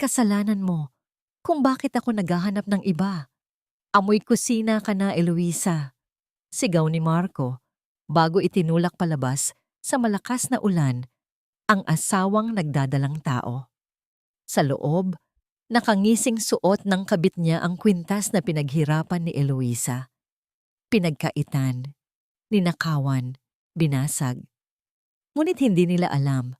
kasalanan mo kung bakit ako naghahanap ng iba. Amoy kusina ka na, Eloisa. Sigaw ni Marco bago itinulak palabas sa malakas na ulan ang asawang nagdadalang tao. Sa loob, nakangising suot ng kabit niya ang kwintas na pinaghirapan ni Eloisa. Pinagkaitan, ninakawan, binasag. Ngunit hindi nila alam,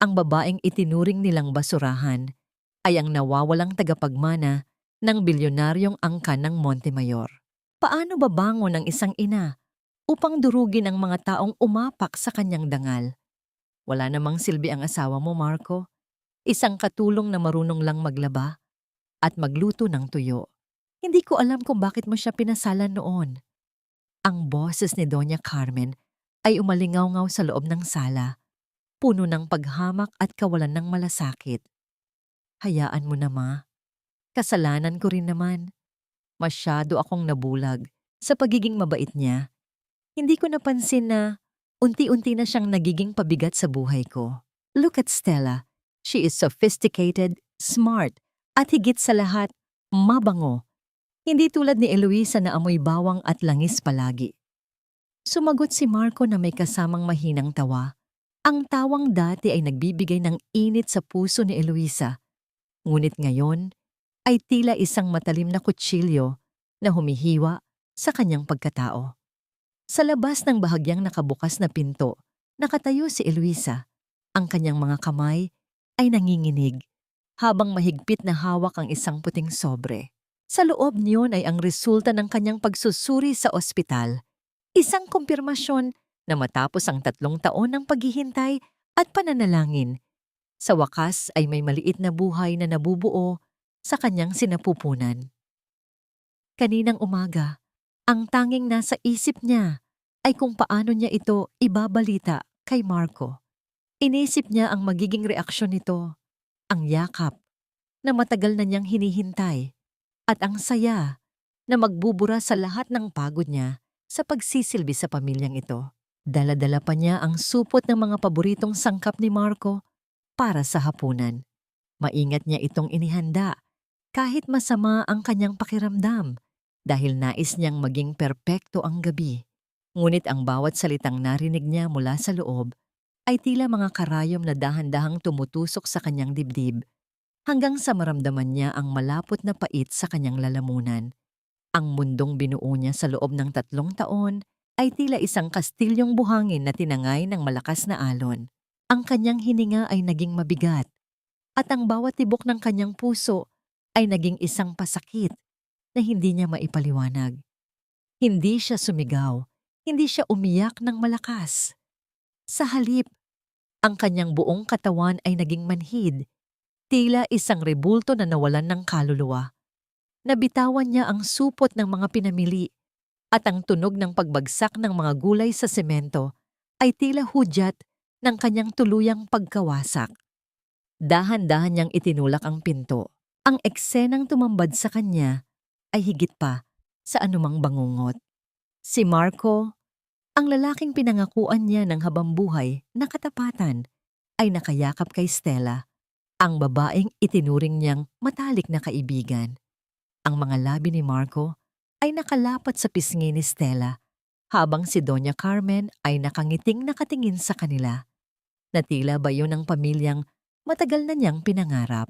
ang babaeng itinuring nilang basurahan ay ang nawawalang tagapagmana ng bilyonaryong angkan ng Montemayor. Paano babangon ang isang ina upang durugin ang mga taong umapak sa kanyang dangal? Wala namang silbi ang asawa mo, Marco. Isang katulong na marunong lang maglaba at magluto ng tuyo. Hindi ko alam kung bakit mo siya pinasalan noon. Ang boses ni Doña Carmen ay umalingaw-ngaw sa loob ng sala, puno ng paghamak at kawalan ng malasakit. Hayaan mo na, Ma. Kasalanan ko rin naman. Masyado akong nabulag sa pagiging mabait niya. Hindi ko napansin na unti-unti na siyang nagiging pabigat sa buhay ko. Look at Stella. She is sophisticated, smart, at higit sa lahat, mabango. Hindi tulad ni Eloisa na amoy bawang at langis palagi. Sumagot si Marco na may kasamang mahinang tawa. Ang tawang dati ay nagbibigay ng init sa puso ni Eloisa. Ngunit ngayon ay tila isang matalim na kutsilyo na humihiwa sa kanyang pagkatao. Sa labas ng bahagyang nakabukas na pinto, nakatayo si Eloisa. Ang kanyang mga kamay ay nanginginig habang mahigpit na hawak ang isang puting sobre. Sa loob niyon ay ang resulta ng kanyang pagsusuri sa ospital. Isang kumpirmasyon na matapos ang 3 taon ng paghihintay at pananalangin, sa wakas ay may maliit na buhay na nabubuo sa kanyang sinapupunan. Kaninang umaga, ang tanging nasa isip niya ay kung paano niya ito ibabalita kay Marco. Inisip niya ang magiging reaksyon nito, ang yakap na matagal na niyang hinihintay, at ang saya na magbubura sa lahat ng pagod niya sa pagsisilbi sa pamilyang ito. Dala-dala pa niya ang supot ng mga paboritong sangkap ni Marco para sa hapunan. Maingat niya itong inihanda kahit masama ang kanyang pakiramdam dahil nais niyang maging perpekto ang gabi. Ngunit ang bawat salitang narinig niya mula sa loob ay tila mga karayom na dahan-dahang tumutusok sa kanyang dibdib hanggang sa maramdaman niya ang malapot na pait sa kanyang lalamunan. Ang mundong binuo niya sa loob ng 3 taon ay tila isang kastilyong buhangin na tinangay ng malakas na alon. Ang kanyang hininga ay naging mabigat at ang bawat tibok ng kanyang puso ay naging isang pasakit na hindi niya maipaliwanag. Hindi siya sumigaw, hindi siya umiyak ng malakas. Sa halip, ang kanyang buong katawan ay naging manhid, tila isang rebulto na nawalan ng kaluluwa. Nabitawan niya ang supot ng mga pinamili at ang tunog ng pagbagsak ng mga gulay sa semento ay tila hudyat ng kanyang tuluyang pagkawasak. Dahan-dahan niyang itinulak ang pinto. Ang eksenang tumambad sa kanya ay higit pa sa anumang bangungot. Si Marco, ang lalaking pinangakuan niya ng habambuhay na katapatan, ay nakayakap kay Stella, ang babaeng itinuring niyang matalik na kaibigan. Ang mga labi ni Marco ay nakalapat sa pisngi ni Stella, habang si Doña Carmen ay nakangiting nakatingin sa kanila, na tila bayo ng pamilyang matagal na niyang pinangarap.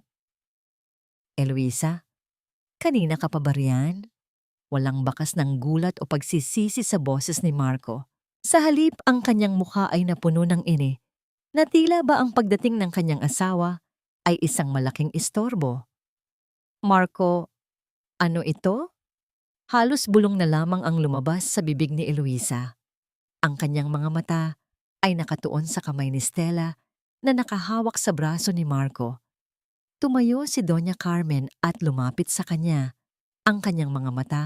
Eloisa, kanina ka pa ba riyan? Walang bakas ng gulat o pagsisisi sa boses ni Marco. Sa halip, ang kanyang mukha ay napuno ng ini, na tila ba ang pagdating ng kanyang asawa ay isang malaking istorbo. Marco, ano ito? Halos bulong na lamang ang lumabas sa bibig ni Eloisa. Ang kanyang mga mata ay nakatuon sa kamay ni Stella na nakahawak sa braso ni Marco. Tumayo si Doña Carmen at lumapit sa kanya. Ang kanyang mga mata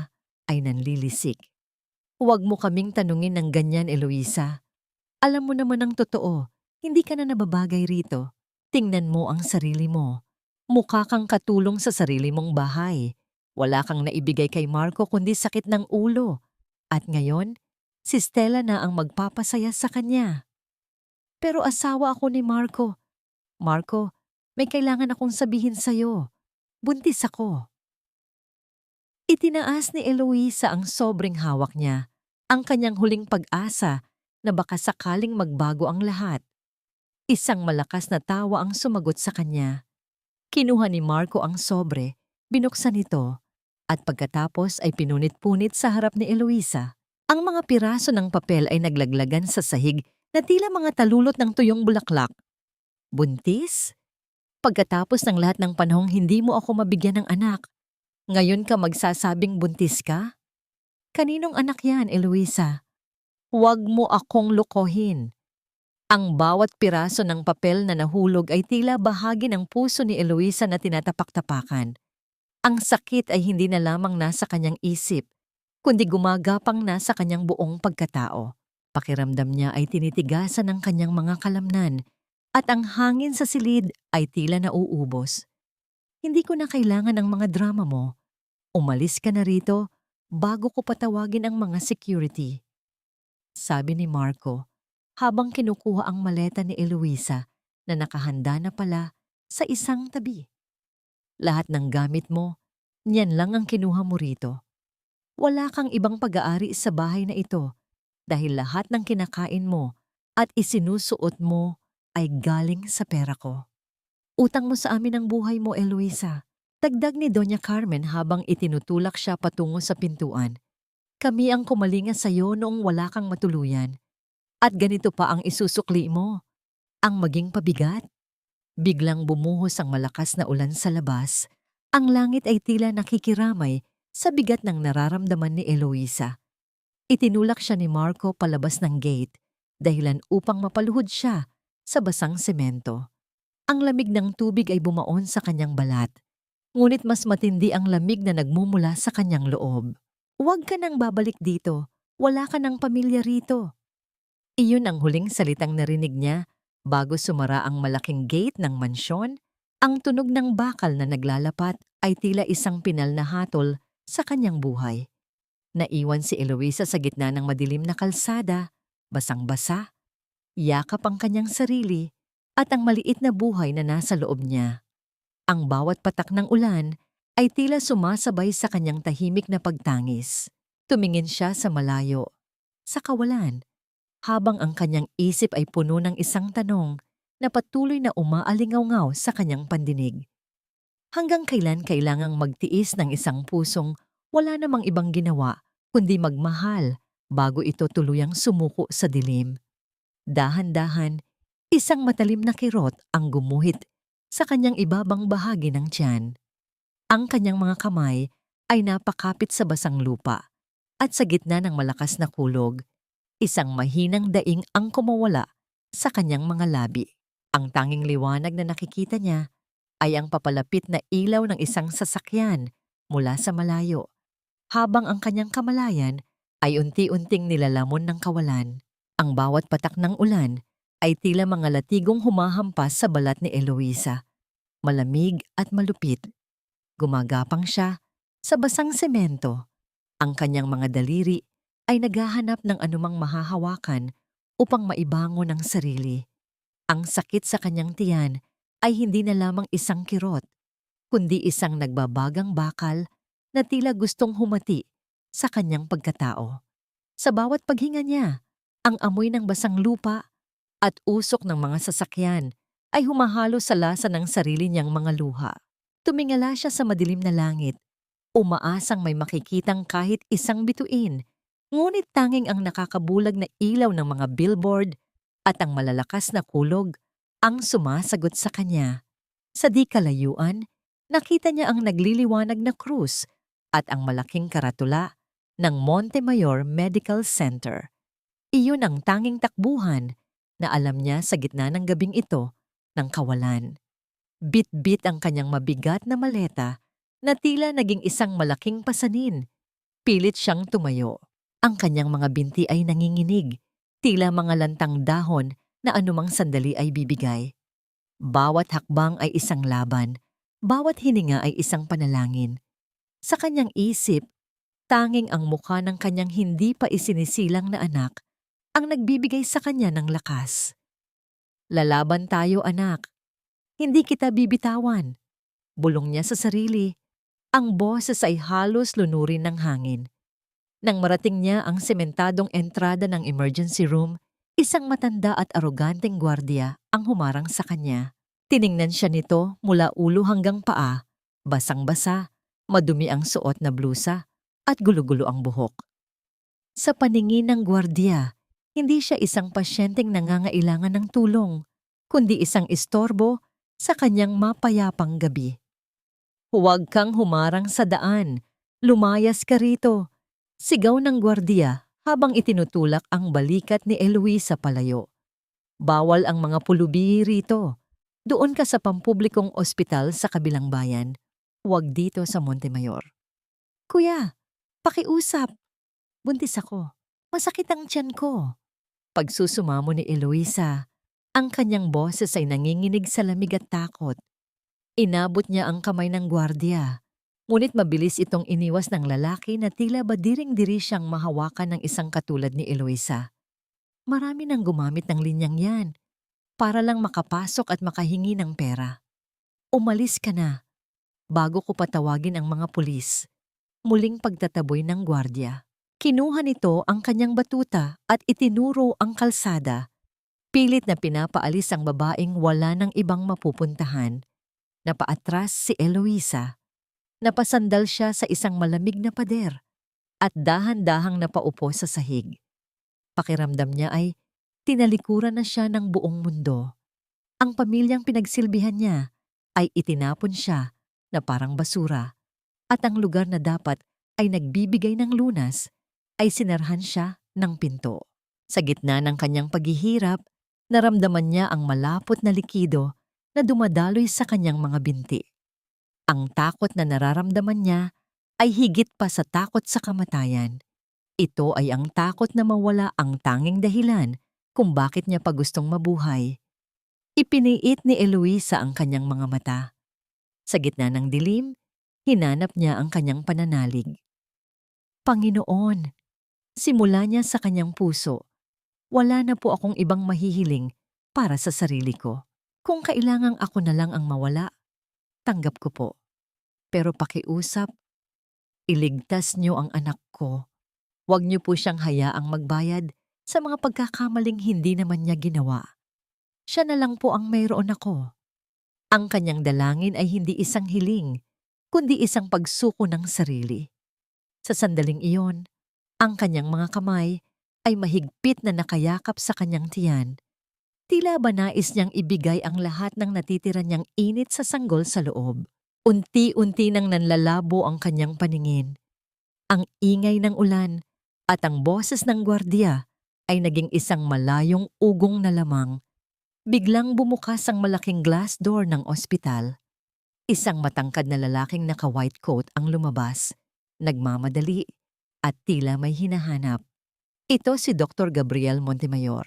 ay nanlilisik. Huwag mo kaming tanungin ng ganyan, Eloisa. Alam mo naman ang totoo, hindi ka na nababagay rito. Tingnan mo ang sarili mo. Mukha kang katulong sa sarili mong bahay. Wala kang naibigay kay Marco kundi sakit ng ulo. At ngayon, si Stella na ang magpapasaya sa kanya. Pero asawa ako ni Marco. Marco, May kailangan akong sabihin sa'yo. Buntis ako. Itinaas ni Eloisa ang sobrang hawak niya, ang kanyang huling pag-asa na baka sakaling magbago ang lahat. Isang malakas na tawa ang sumagot sa kanya. Kinuha ni Marco ang sobre, binuksan ito, at pagkatapos ay pinunit-punit sa harap ni Eloisa. Ang mga piraso ng papel ay naglaglagan sa sahig na tila mga talulot ng tuyong bulaklak. Buntis? Pagkatapos ng lahat ng panahong hindi mo ako mabigyan ng anak, ngayon ka magsasabing buntis ka? Kaninong anak yan, Eloisa? Huwag mo akong lokohin. Ang bawat piraso ng papel na nahulog ay tila bahagi ng puso ni Eloisa na tinatapak-tapakan. Ang sakit ay hindi na lamang nasa kanyang isip, kundi gumagapang na sa kanyang buong pagkatao. Pakiramdam niya ay tinitigasan ng kanyang mga kalamnan at ang hangin sa silid ay tila nauubos. Hindi ko na kailangan ng mga drama mo. Umalis ka na rito bago ko patawagin ang mga security. Sabi ni Marco habang kinukuha ang maleta ni Eloisa na nakahanda na pala sa isang tabi. Lahat ng gamit mo, niyan lang ang kinuha mo rito. Wala kang ibang pag-aari sa bahay na ito dahil lahat ng kinakain mo at isinusuot mo ay galing sa pera ko. Utang mo sa amin ang buhay mo, Eloisa. Dagdag ni Doña Carmen habang itinutulak siya patungo sa pintuan. Kami ang kumalinga sa iyo noong wala kang matuluyan. At ganito pa ang isusukli mo. Ang maging pabigat. Biglang bumuhos ang malakas na ulan sa labas. Ang langit ay tila nakikiramay sa bigat ng nararamdaman ni Eloisa. Itinulak siya ni Marco palabas ng gate dahilan upang mapaluhod siya sa basang semento. Ang lamig ng tubig ay bumaon sa kanyang balat, ngunit mas matindi ang lamig na nagmumula sa kanyang loob. Huwag ka nang babalik dito, wala ka ng pamilya rito. Iyon ang huling salitang narinig niya bago sumara ang malaking gate ng mansyon. Ang tunog ng bakal na naglalapat ay tila isang pinal na hatol sa kanyang buhay. Naiwan si Eloisa sa gitna ng madilim na kalsada, basang-basa, yakap ang kanyang sarili, at ang maliit na buhay na nasa loob niya. Ang bawat patak ng ulan ay tila sumasabay sa kanyang tahimik na pagtangis. Tumingin siya sa malayo, sa kawalan, habang ang kanyang isip ay puno ng isang tanong na patuloy na umaalingaw-ngaw sa kanyang pandinig. Hanggang kailan kailangang magtiis ng isang pusong wala namang ibang ginawa kundi magmahal bago ito tuluyang sumuko sa dilim? Dahan-dahan, isang matalim na kirot ang gumuhit sa kanyang ibabang bahagi ng tiyan. Ang kanyang mga kamay ay napakapit sa basang lupa at sa gitna ng malakas na kulog, isang mahinang daing ang kumawala sa kanyang mga labi. Ang tanging liwanag na nakikita niya ay ang papalapit na ilaw ng isang sasakyan mula sa malayo, habang ang kanyang kamalayan ay unti-unting nilalamon ng kawalan. Ang bawat patak ng ulan ay tila mga latigong humahampas sa balat ni Eloisa. Malamig at malupit. Gumagapang siya sa basang semento. Ang kanyang mga daliri ay naghahanap ng anumang mahahawakan upang maibangon ang sarili. Ang sakit sa kanyang tiyan ay hindi na lamang isang kirot, kundi isang nagbabagang bakal na tila gustong humati sa kanyang pagkatao. Sa bawat paghinga niya, ang amoy ng basang lupa at usok ng mga sasakyan ay humahalo sa lasa ng sarili niyang mga luha. Tumingala siya sa madilim na langit, umaasang may makikitang kahit isang bituin, ngunit tanging ang nakakabulag na ilaw ng mga billboard at ang malalakas na kulog ang sumasagot sa kanya. Sa di kalayuan, nakita niya ang nagliliwanag na krus at ang malaking karatula ng Montemayor Medical Center. Iyon ang tanging takbuhan na alam niya sa gitna ng gabing ito ng kawalan. Bit-bit ang kanyang mabigat na maleta na tila naging isang malaking pasanin. Pilit siyang tumayo. Ang kanyang mga binti ay nanginginig, tila mga lantang dahon na anumang sandali ay bibigay. Bawat hakbang ay isang laban, bawat hininga ay isang panalangin. Sa kanyang isip, tanging ang mukha ng kanyang hindi pa isinisilang na anak ang nagbibigay sa kanya ng lakas. Lalaban tayo, anak. Hindi kita bibitawan. Bulong niya sa sarili. Ang boses ay halos lunurin ng hangin. Nang marating niya ang sementadong entrada ng emergency room, isang matanda at aroganteng gwardiya ang humarang sa kanya. Tiningnan siya nito mula ulo hanggang paa, basang-basa, madumi ang suot na blusa, at gulo-gulo ang buhok. Sa paningin ng gwardiya, hindi siya isang pasyenteng nangangailangan ng tulong, kundi isang istorbo sa kanyang mapayapang gabi. Huwag kang humarang sa daan, lumayas ka rito. Sigaw ng gwardiya habang itinutulak ang balikat ni Eloisa palayo. Bawal ang mga pulubi rito. Doon ka sa pampublikong ospital sa kabilang bayan. Huwag dito sa Montemayor. Kuya, pakiusap. Buntis ako. Masakit ang tiyan ko. Pagsusumamo ni Eloisa, ang kanyang boses ay nanginginig sa lamig at takot. Inabot niya ang kamay ng gwardiya. Ngunit mabilis itong iniwas ng lalaki na tila ba diring-diri siyang mahawakan ng isang katulad ni Eloisa. Marami nang gumamit ng linyang yan para lang makapasok at makahingi ng pera. Umalis ka na, bago ko patawagin ang mga pulis. Muling pagtataboy ng gwardiya. Kinuha nito ang kanyang batuta at itinuro ang kalsada. Pilit na pinapaalis ang babaeng wala ng ibang mapupuntahan. Napaatras si Eloisa. Napasandal siya sa isang malamig na pader at dahan-dahang napaupo sa sahig. Pakiramdam niya ay tinalikuran na siya ng buong mundo. Ang pamilyang pinagsilbihan niya ay itinapon siya na parang basura at ang lugar na dapat ay nagbibigay ng lunas ay sinarhan siya ng pinto. Sa gitna ng kanyang paghihirap, naramdaman niya ang malapot na likido na dumadaloy sa kanyang mga binti. Ang takot na nararamdaman niya ay higit pa sa takot sa kamatayan. Ito ay ang takot na mawala ang tanging dahilan kung bakit niya pa gustong mabuhay. Ipiniit ni Eloisa ang kanyang mga mata. Sa gitna ng dilim, hinanap niya ang kanyang pananalig. Panginoon, simula niya sa kanyang puso, wala na po akong ibang mahihiling para sa sarili ko. Kung kailangang ako na lang ang mawala, tanggap ko po. Pero pakiusap, iligtas niyo ang anak ko. Huwag niyo po siyang hayaang magbayad sa mga pagkakamaling hindi naman niya ginawa. Siya na lang po ang mayroon ako. Ang kanyang dalangin ay hindi isang hiling, kundi isang pagsuko ng sarili. Sa sandaling iyon, ang kanyang mga kamay ay mahigpit na nakayakap sa kanyang tiyan. Tila ba nais niyang ibigay ang lahat ng natitira niyang init sa sanggol sa loob. Unti-unti nang nanlalabo ang kanyang paningin. Ang ingay ng ulan at ang boses ng gwardiya ay naging isang malayong ugong na lamang. Biglang bumukas ang malaking glass door ng ospital. Isang matangkad na lalaking naka-white coat ang lumabas, nagmamadali at tila may hinahanap. Ito si Dr. Gabriel Montemayor.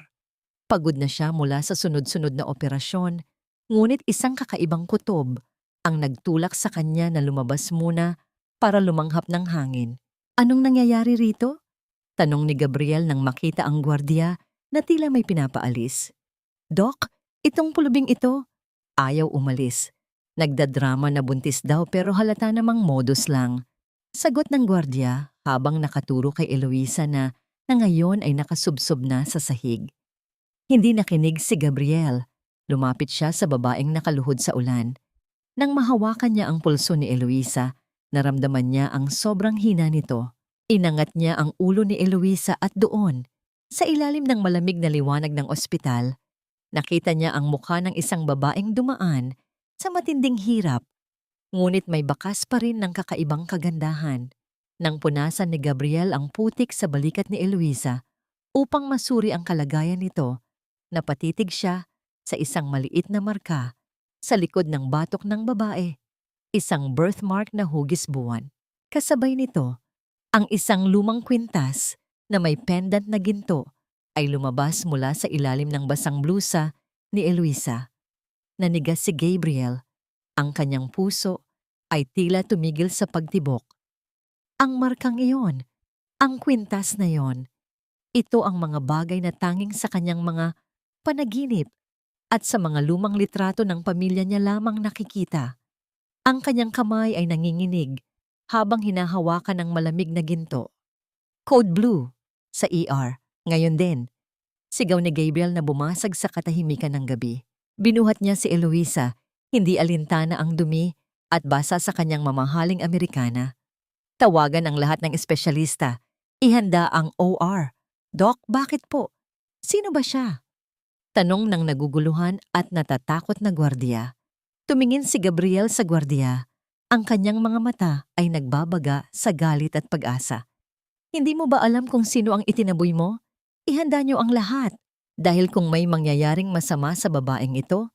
Pagod na siya mula sa sunod-sunod na operasyon, ngunit isang kakaibang kutob ang nagtulak sa kanya na lumabas muna para lumanghap ng hangin. Anong nangyayari rito? Tanong ni Gabriel nang makita ang gwardiya na tila may pinapaalis. Dok, itong pulubing ito. Ayaw umalis. Nagdadrama na buntis daw pero halata namang modus lang. Sagot ng gwardiya habang nakaturo kay Eloisa na ngayon ay nakasubsob na sa sahig. Hindi nakinig si Gabriel. Lumapit siya sa babaeng nakaluhod sa ulan. Nang mahawakan niya ang pulso ni Eloisa, naramdaman niya ang sobrang hina nito. Inangat niya ang ulo ni Eloisa at doon, sa ilalim ng malamig na liwanag ng ospital, nakita niya ang mukha ng isang babaeng dumaan sa matinding hirap. Ngunit may bakas pa rin ng kakaibang kagandahan. Nang punasan ni Gabriel ang putik sa balikat ni Eloisa upang masuri ang kalagayan nito, napatitig siya sa isang maliit na marka sa likod ng batok ng babae, isang birthmark na hugis buwan. Kasabay nito, ang isang lumang kwintas na may pendant na ginto ay lumabas mula sa ilalim ng basang blusa ni Eloisa. Nanigas si Gabriel. Ang kanyang puso ay tila tumigil sa pagtibok. Ang markang iyon, ang kwintas na iyon, ito ang mga bagay na tanging sa kanyang mga panaginip at sa mga lumang litrato ng pamilya niya lamang nakikita. Ang kanyang kamay ay nanginginig habang hinahawakan ng malamig na ginto. Code Blue sa ER. Ngayon din, sigaw ni Gabriel na bumasag sa katahimikan ng gabi. Binuhat niya si Eloisa, hindi alintana ang dumi at basa sa kanyang mamahaling Amerikana. Tawagan ang lahat ng espesyalista. Ihanda ang OR. Doc, bakit po? Sino ba siya? Tanong ng naguguluhan at natatakot na gwardiya. Tumingin si Gabriel sa gwardiya. Ang kanyang mga mata ay nagbabaga sa galit at pag-asa. Hindi mo ba alam kung sino ang itinaboy mo? Ihanda niyo ang lahat. Dahil kung may mangyayaring masama sa babaeng ito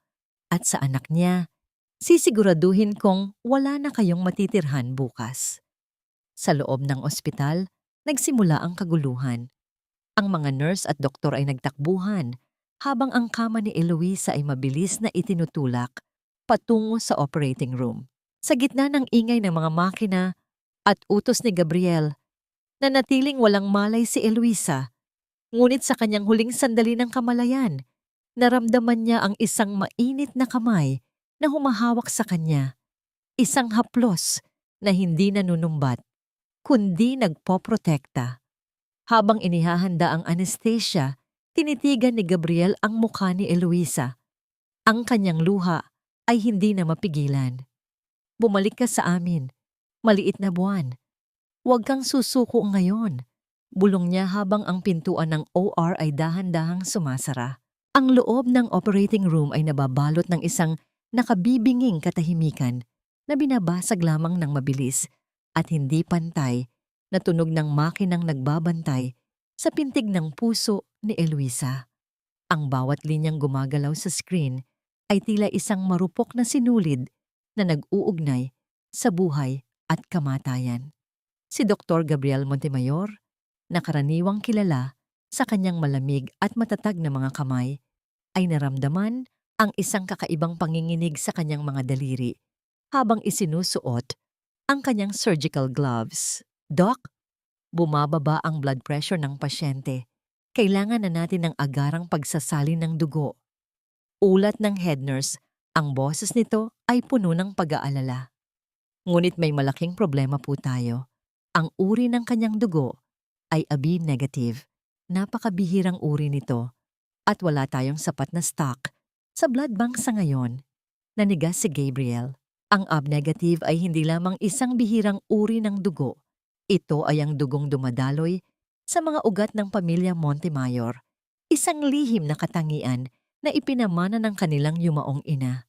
at sa anak niya, sisiguraduhin kong wala na kayong matitirhan bukas. Sa loob ng ospital, nagsimula ang kaguluhan. Ang mga nurse at doktor ay nagtakbuhan habang ang kama ni Eloisa ay mabilis na itinutulak patungo sa operating room. Sa gitna ng ingay ng mga makina at utos ni Gabriel, nanatiling walang malay si Eloisa. Ngunit sa kanyang huling sandali ng kamalayan, naramdaman niya ang isang mainit na kamay na humahawak sa kanya. Isang haplos na hindi nanunumbat, kundi nagpoprotekta. Habang inihahanda ang anesthesia, tinitigan ni Gabriel ang mukha ni Eloisa. Ang kanyang luha ay hindi na mapigilan. Bumalik ka sa amin, maliit na buwan. Huwag kang susuko ngayon. Bulong niya habang ang pintuan ng OR ay dahan-dahang sumasara. Ang loob ng operating room ay nababalot ng isang nakabibinging katahimikan na binabasag lamang ng mabilis at hindi pantay na tunog ng makinang nagbabantay sa pintig ng puso ni Eloisa. Ang bawat linyang gumagalaw sa screen ay tila isang marupok na sinulid na nag-uugnay sa buhay at kamatayan. Si Dr. Gabriel Montemayor, na karaniwang kilala sa kanyang malamig at matatag na mga kamay, ay naramdaman ang isang kakaibang panginginig sa kanyang mga daliri habang isinusuot ang kanyang surgical gloves. Doc, bumababa ang blood pressure ng pasyente. Kailangan na natin ng agarang pagsasalin ng dugo. Ulat ng head nurse, ang boses nito ay puno ng pag-aalala. Ngunit may malaking problema po tayo. Ang uri ng kanyang dugo ay AB negative. Napakabihirang uri nito at wala tayong sapat na stock sa blood bank sa ngayon. Nanigas si Gabriel. Ang AB negative ay hindi lamang isang bihirang uri ng dugo. Ito ay ang dugong dumadaloy sa mga ugat ng pamilya Montemayor, isang lihim na katangian na ipinamana ng kanilang yumaong ina.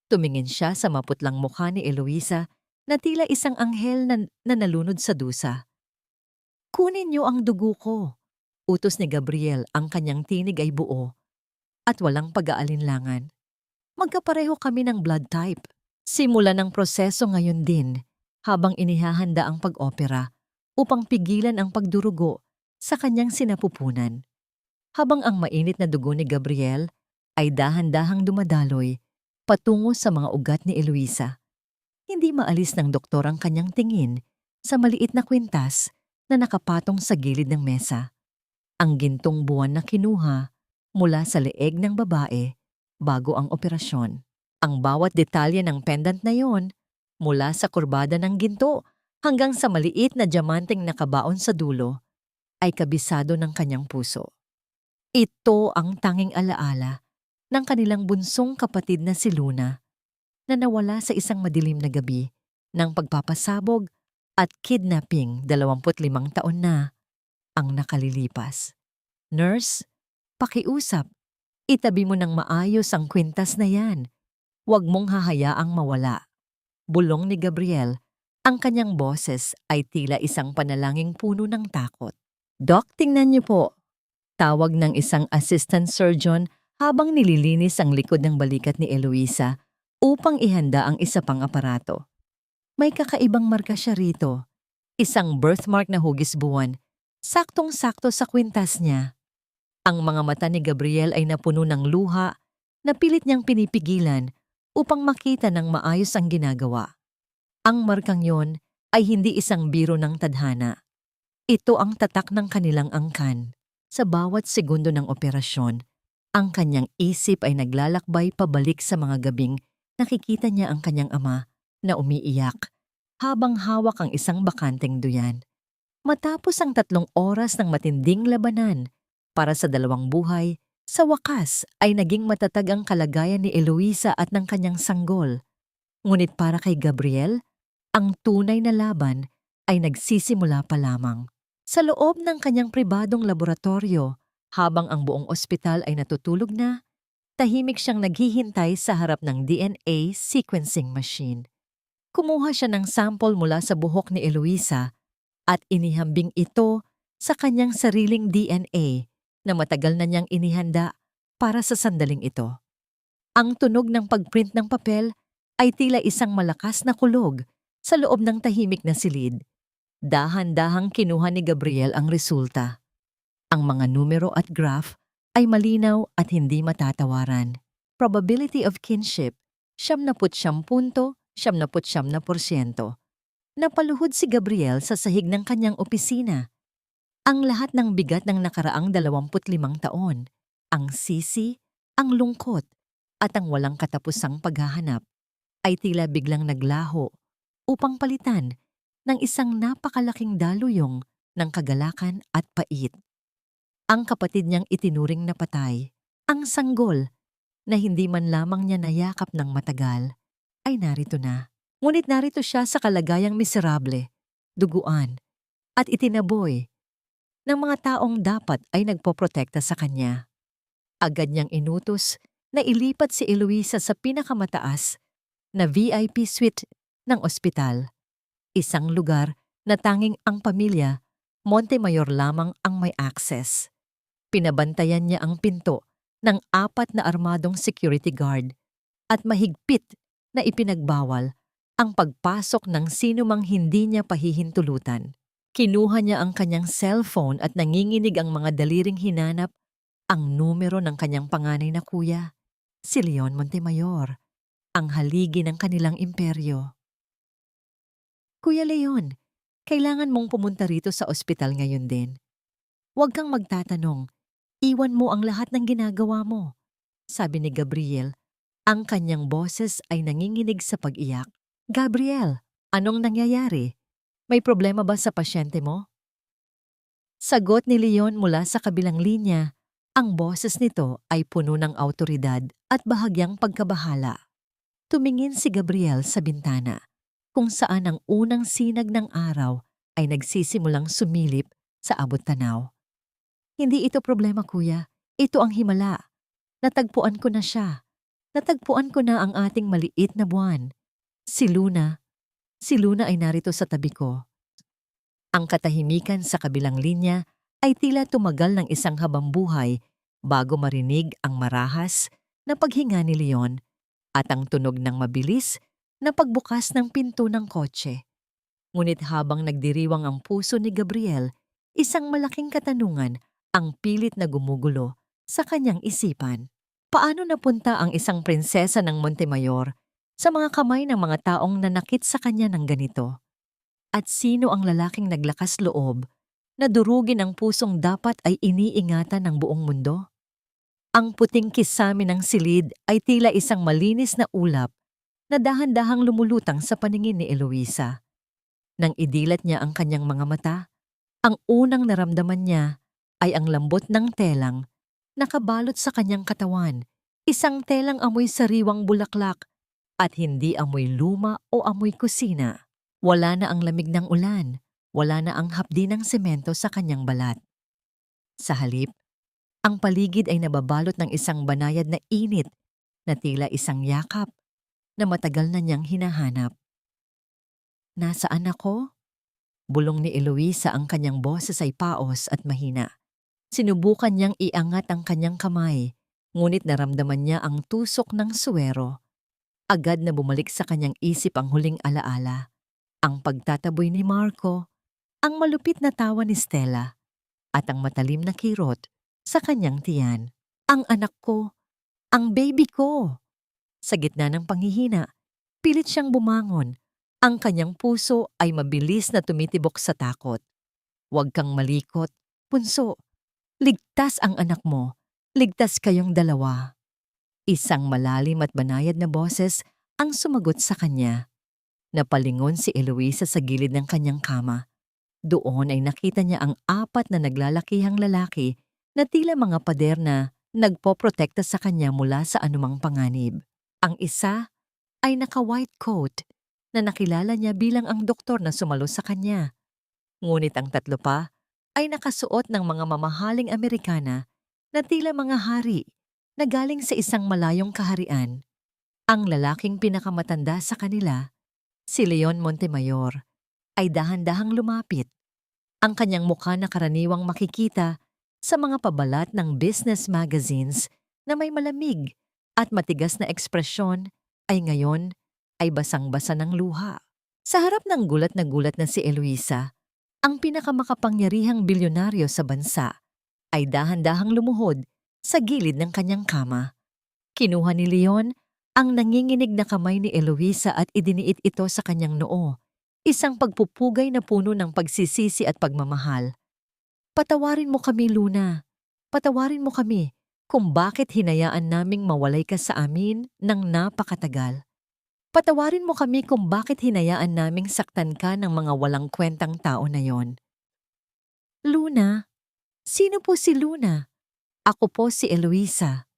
Tumingin siya sa maputlang mukha ni Eloisa na tila isang anghel na nalunod sa dusa. Kunin niyo ang dugo ko. Utos ni Gabriel, ang kanyang tinig ay buo at walang pag-aalinlangan. Magkapareho kami ng blood type. Simula ng proseso ngayon din habang inihahanda ang pag-opera upang pigilan ang pagdurugo sa kanyang sinapupunan. Habang ang mainit na dugo ni Gabriel ay dahan-dahang dumadaloy patungo sa mga ugat ni Eloisa. Hindi maalis ng doktor ang kanyang tingin sa maliit na kwintas na nakapatong sa gilid ng mesa. Ang gintong buwan na kinuha mula sa leeg ng babae bago ang operasyon. Ang bawat detalye ng pendant na yon, mula sa kurbada ng ginto hanggang sa maliit na diamanteng nakabaon sa dulo, ay kabisado ng kanyang puso. Ito ang tanging alaala ng kanilang bunsong kapatid na si Luna, na nawala sa isang madilim na gabi ng pagpapasabog at kidnapping 25 taon na ang nakalilipas. Nurse, pakiusap. Itabi mo ng maayos ang kwintas na yan. Huwag mong hahayaang mawala. Bulong ni Gabriel, ang kanyang boses ay tila isang panalangin puno ng takot. Doc, tingnan niyo po. Tawag ng isang assistant surgeon habang nililinis ang likod ng balikat ni Eloisa upang ihanda ang isa pang aparato. May kakaibang marka siya rito. Isang birthmark na hugis buwan, saktong-sakto sa kwintas niya. Ang mga mata ni Gabriel ay napuno ng luha na pilit niyang pinipigilan upang makita ng maayos ang ginagawa. Ang markang yon ay hindi isang biro ng tadhana. Ito ang tatak ng kanilang angkan. Sa bawat segundo ng operasyon, Ang kanyang isip ay naglalakbay pabalik sa mga gabing nakikita niya ang kanyang ama na umiiyak habang hawak ang isang bakanteng duyan. Matapos ang 3 oras ng matinding labanan para sa dalawang buhay, sa wakas ay naging matatag ang kalagayan ni Eloisa at ng kanyang sanggol. Ngunit para kay Gabriel, ang tunay na laban ay nagsisimula pa lamang. Sa loob ng kanyang pribadong laboratorio, habang ang buong ospital ay natutulog na, tahimik siyang naghihintay sa harap ng DNA sequencing machine. Kumuha siya ng sample mula sa buhok ni Eloisa at inihambing ito sa kanyang sariling DNA na matagal na niyang inihanda para sa sandaling ito. Ang tunog ng pagprint ng papel ay tila isang malakas na kulog sa loob ng tahimik na silid. Dahan-dahang kinuha ni Gabriel ang resulta. Ang mga numero at graph ay malinaw at hindi matatawaran. Probability of kinship, 79.79%. Napaluhod si Gabriel sa sahig ng kanyang opisina. Ang lahat ng bigat ng nakaraang 25 taon, ang sisi, ang lungkot, at ang walang katapusang paghahanap, ay tila biglang naglaho upang palitan ng isang napakalaking daluyong ng kagalakan at pait. Ang kapatid niyang itinuring na patay, ang sanggol na hindi man lamang niya nayakap ng matagal, ay narito na. Ngunit narito siya sa kalagayang miserable, duguan, at itinaboy ng mga taong dapat ay nagpoprotekta sa kanya. Agad niyang inutos na ilipat si Eloisa sa pinakamataas na VIP suite ng ospital, isang lugar na tanging ang pamilya Montemayor lamang ang may access. Pinabantayan niya ang pinto ng 4 na armadong security guard at mahigpit na ipinagbawal ang pagpasok ng sinumang hindi niya pahihintulutan. Kinuha niya ang kanyang cellphone at nanginginig ang mga daliring hinanap ang numero ng kanyang panganay na kuya, si Leon Montemayor, ang haligi ng kanilang imperyo. Kuya Leon, kailangan mong pumunta rito sa ospital ngayon din. Huwag kang magtatanong, iwan mo ang lahat ng ginagawa mo, sabi ni Gabriel. Ang kanyang boses ay nanginginig sa pag-iyak. Gabriel, anong nangyayari? May problema ba sa pasyente mo? Sagot ni Leon mula sa kabilang linya. Ang boses nito ay puno ng awtoridad at bahagyang pagkabahala. Tumingin si Gabriel sa bintana, kung saan ang unang sinag ng araw ay nagsisimulang sumilip sa abot-tanaw. Hindi ito problema, kuya. Ito ang himala. Natagpuan ko na siya. Natagpuan ko na ang ating maliit na buwan. Si Luna ay narito sa tabi ko. Ang katahimikan sa kabilang linya ay tila tumagal ng isang habang buhay bago marinig ang marahas na paghinga ni Leon at ang tunog ng mabilis na pagbukas ng pinto ng kotse. Ngunit habang nagdiriwang ang puso ni Gabriel, isang malaking katanungan ang pilit na gumugulo sa kanyang isipan. Paano napunta ang isang prinsesa ng Montemayor sa mga kamay ng mga taong nanakit sa kanya ng ganito? At sino ang lalaking naglakas loob na durugin ang pusong dapat ay iniingatan ng buong mundo? Ang puting kisame ng silid ay tila isang malinis na ulap na dahan-dahang lumulutang sa paningin ni Eloisa. Nang idilat niya ang kanyang mga mata, ang unang naramdaman niya ay ang lambot ng telang nakabalot sa kanyang katawan, isang telang amoy sariwang bulaklak at hindi amoy luma o amoy kusina. Wala na ang lamig ng ulan, wala na ang hapdi ng semento sa kanyang balat. Sa halip, ang paligid ay nababalot ng isang banayad na init na tila isang yakap na matagal na niyang hinahanap. Nasaan ako? Bulong ni Eloisa, ang kanyang boses ay paos at mahina. Sinubukan niyang iangat ang kanyang kamay, ngunit naramdaman niya ang tusok ng suwero. Agad na bumalik sa kanyang isip ang huling alaala, ang pagtataboy ni Marco, ang malupit na tawa ni Stella, at ang matalim na kirot sa kanyang tiyan. Ang anak ko, ang baby ko! Sa gitna ng panghihina, pilit siyang bumangon. Ang kanyang puso ay mabilis na tumitibok sa takot. Huwag kang malikot, punso. Ligtas ang anak mo. Ligtas kayong dalawa. Isang malalim at banayad na boses ang sumagot sa kanya. Napalingon si Eloisa sa gilid ng kanyang kama. Doon ay nakita niya ang apat na naglalakihang lalaki na tila mga pader na nagpoprotekta sa kanya mula sa anumang panganib. Ang isa ay naka-white coat na nakilala niya bilang ang doktor na sumalo sa kanya. Ngunit ang tatlo pa ay nakasuot ng mga mamahaling Amerikana na tila mga hari na galing sa isang malayong kaharian. Ang lalaking pinakamatanda sa kanila, si Leon Montemayor, ay dahan-dahang lumapit. Ang kanyang mukha na karaniwang makikita sa mga pabalat ng business magazines na may malamig at matigas na ekspresyon ay ngayon ay basang-basa ng luha. Sa harap ng gulat na si Eloisa, ang pinakamakapangyarihang bilyonaryo sa bansa ay dahan-dahang lumuhod sa gilid ng kanyang kama. Kinuha ni Leon ang nanginginig na kamay ni Eloisa at idiniit ito sa kanyang noo, isang pagpupugay na puno ng pagsisisi at pagmamahal. Patawarin mo kami, Luna. Patawarin mo kami kung bakit hinayaan naming mawalay ka sa amin ng napakatagal. Patawarin mo kami kung bakit hinayaan naming saktan ka ng mga walang kwentang tao na yon. Luna? Sino po si Luna? Ako po si Eloisa.